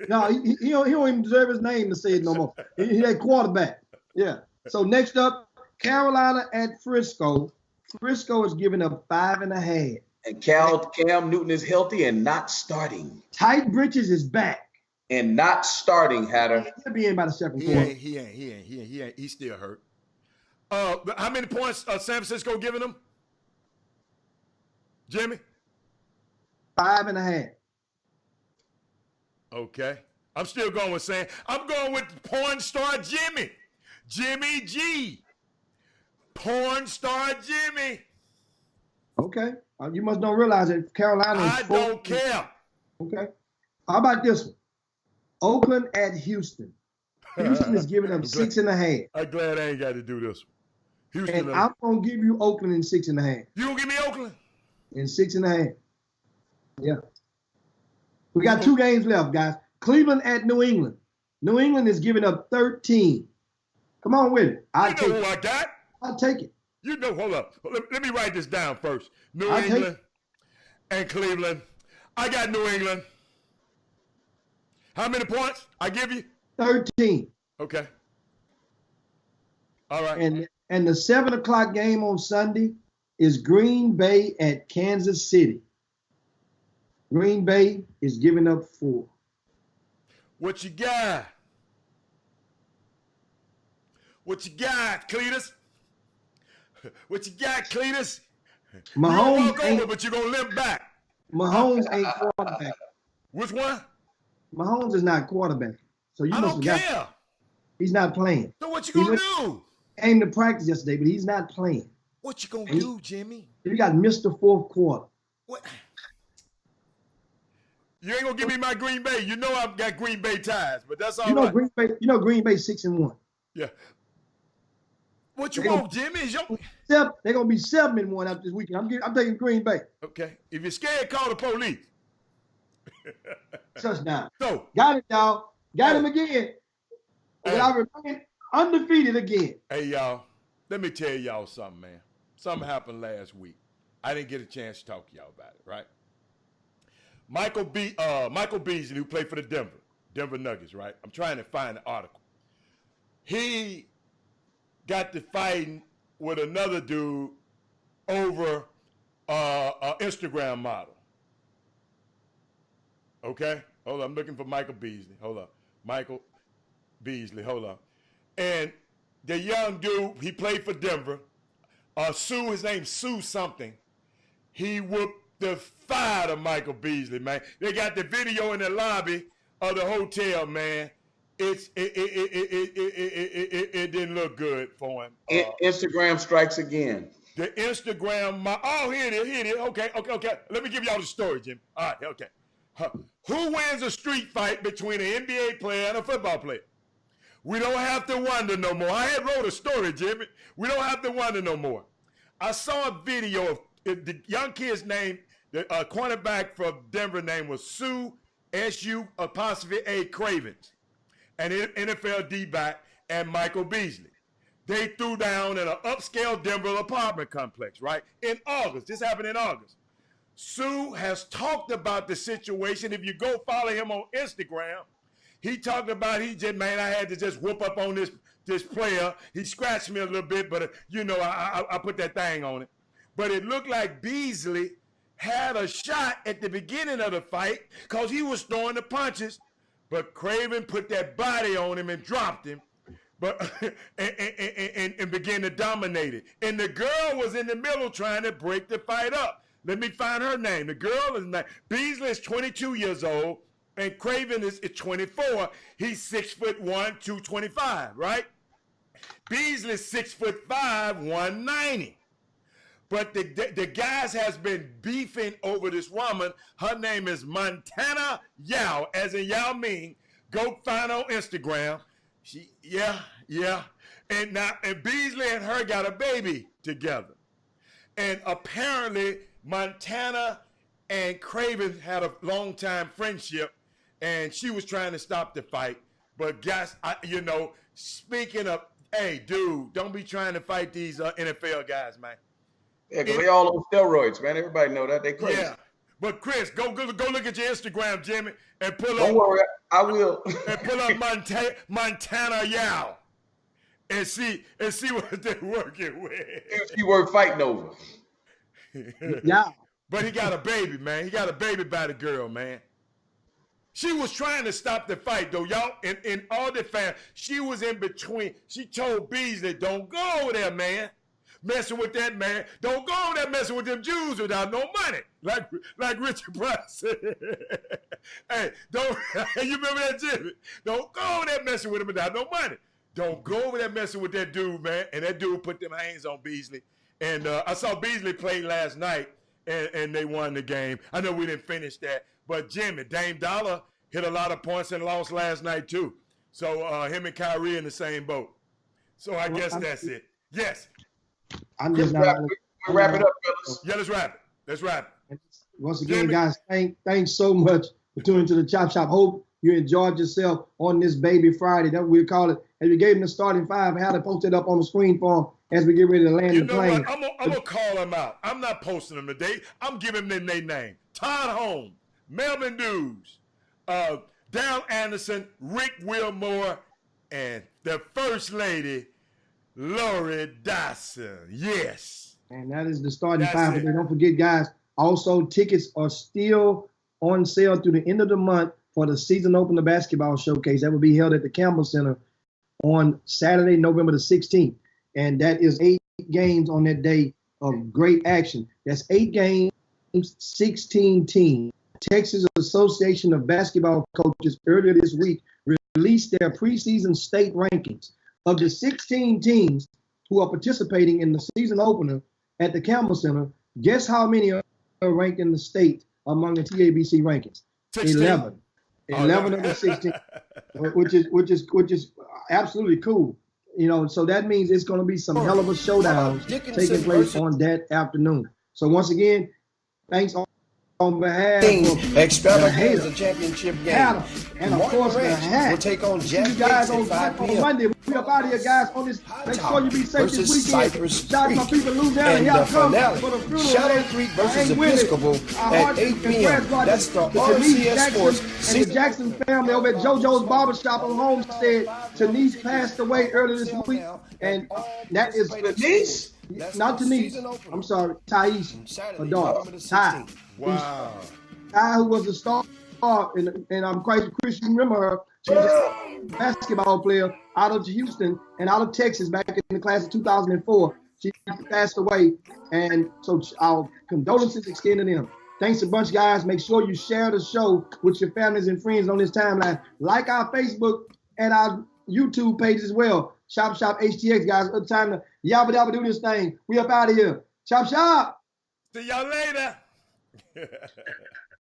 No, he don't even deserve his name to say it no more. He that quarterback. Yeah. So next up, Carolina at Frisco. Frisco is giving up 5.5. And Cam Newton is healthy and not starting. Tight Bridges is back. And not starting, Hatter. He'll be in by the second quarter. He ain't. He's still hurt. How many points San Francisco giving them? Jimmy? 5.5. Okay. I'm still going with I'm going with porn star Jimmy. Jimmy G. Porn star Jimmy. Okay. You must don't realize that Carolina is don't care. Okay. How about this one? Oakland at Houston. Houston is giving up 6.5. I'm glad I ain't got to do this one. Houston. And I'm going to give you Oakland in 6.5. You going to give me Oakland? In 6.5. Yeah. We got 2 games left, guys. Cleveland at New England. New England is giving up 13. Come on with it. I got? I'll take it. You know, hold up. Let me write this down first. New England and Cleveland. I got New England. How many points I give you? 13. Okay. All right. And the 7 o'clock game on Sunday is Green Bay at Kansas City. Green Bay is giving up 4. What you got? What you got, Cletus? What you got, Cletus? Mahomes walk over, but you're going to limp back. Mahomes ain't quarterback. Which one? Mahomes is not quarterback. So you must don't care. He's not playing. So what you going to do? Came to practice yesterday, but he's not playing. What you going to do, Jimmy? You got missed the 4th quarter. What? You ain't going to give me my Green Bay. You know I've got Green Bay ties, but that's all right. Green Bay 6-1. Yeah. What you want, Jimmy? They're going to be 7-1 after this weekend. I'm taking Green Bay. Okay. If you're scared, call the police. Touchdown. So, got it, y'all. Got him again. But I remain undefeated again. Hey, y'all. Let me tell y'all something, man. Something happened last week. I didn't get a chance to talk to y'all about it, right? Michael Beasley, who played for the Denver Nuggets, right? I'm trying to find the article. He got to fighting with another dude over an Instagram model. Okay? Hold on. I'm looking for Michael Beasley. Hold up. Michael Beasley. Hold on. And the young dude, he played for Denver. His name's Sue something. He whooped the fire to Michael Beasley, man. They got the video in the lobby of the hotel, man. It didn't look good for him. Instagram strikes again. The Instagram, here it is. Okay. Let me give y'all the story, Jim. All right, okay. Who wins a street fight between an NBA player and a football player? We don't have to wonder no more. I had wrote a story, Jimmy. We don't have to wonder no more. I saw a video of the young kid's name, the cornerback from Denver name was Sue, S-U-A Cravens, and NFL D-back, and Michael Beasley. They threw down in an upscale Denver apartment complex, right? In August. This happened in August. Sue has talked about the situation. If you go follow him on Instagram, he talked about I had to just whoop up on this player. He scratched me a little bit, but I put that thing on it. But it looked like Beasley had a shot at the beginning of the fight because he was throwing the punches, but Craven put that body on him and dropped him, but and began to dominate it. And the girl was in the middle trying to break the fight up. Let me find her name. The girl is Beasley is 22 years old, and Craven is 24. He's 6'1", 225, right? Beasley's 6'5", 190. But the guys has been beefing over this woman. Her name is Montana Yao, as in Yao Ming. Go find her on Instagram. And Beasley and her got a baby together. And apparently Montana and Craven had a long time friendship, and she was trying to stop the fight. But guys, speaking of, hey, dude, don't be trying to fight these NFL guys, man. Yeah, because they all on steroids, man. Everybody know that. They crazy. Yeah. But Chris, go look at your Instagram, Jimmy, and pull up. Don't worry, I will. And pull up Montana Yao, and see what they're working with. She worth fighting over. Yeah. But he got a baby, man. He got a baby by the girl, man. She was trying to stop the fight, though, y'all. In all the fans, she was in between. She told Beasley, "Don't go over there, man. Messing with that man. Don't go over there messing with them Jews without no money." Like Richard Pryor said. Hey, don't you remember that, Jimmy? Don't go over there messing with him without no money. Don't go over there messing with that dude, man. And that dude put them hands on Beasley. And I saw Beasley play last night, and they won the game. I know we didn't finish that, but Jimmy, Dame Dollar hit a lot of points and lost last night too. So him and Kyrie in the same boat. So I guess that's it. Yes. I'm just wrap it up, fellas. Yeah, let's wrap it. Once again, guys, thanks so much for tuning to the Chop Shop. Hope you enjoyed yourself on this Baby Friday. That we call it. And we gave them the starting five. Had to post it up on the screen for them as we get ready to land the plane. What? I'm gonna call them out. I'm not posting them today. I'm giving them their name. Todd Holmes, Melvin Dews, Dal Anderson, Rick Wilmore, and the First Lady, Lori Dawson. Yes. And that is the starting five. But don't forget, guys, also tickets are still on sale through the end of the month for the season opener basketball showcase. That will be held at the Campbell Center on Saturday, November the 16th. And that is 8 games on that day of great action. That's 8 games, 16 teams. Texas Association of Basketball Coaches earlier this week released their preseason state rankings. Of the 16 teams who are participating in the season opener at the Campbell Center, guess how many are ranked in the state among the TABC rankings? 16. 11. 11 of the 16, which is absolutely cool. So that means it's going to be some hell of a showdowns taking place on that afternoon. So once again, thanks on behalf of Extravaganza championship game. Adam, and of course the hat. Will take on Jack you guys Gates at 5 on p.m. Monday. We up out of here, guys. On this, make sure you be safe this weekend. Cypress Shout out to my Creek. people in Louisiana. And Y'all the come finale, for the funeral. Shadow Creek versus Episcopal at 8 p.m. That's the RCS Sports. And the Jackson family over at JoJo's Barbershop on Homestead. Tanise passed away earlier this week, and that is Tanise? Not Tanise. I'm sorry, Thais, her daughter. Ty. Wow. Ty, who was a star, and I'm quite sure Chris, you remember her. She was a basketball player out of Houston and out of Texas back in the class of 2004. She passed away, and so our condolences extended to them. Thanks a bunch, guys. Make sure you share the show with your families and friends on this timeline. Like our Facebook and our YouTube page as well. Shop HTX, guys. It's time to yabba dabba do this thing. We up out of here. Chop shop. See y'all later.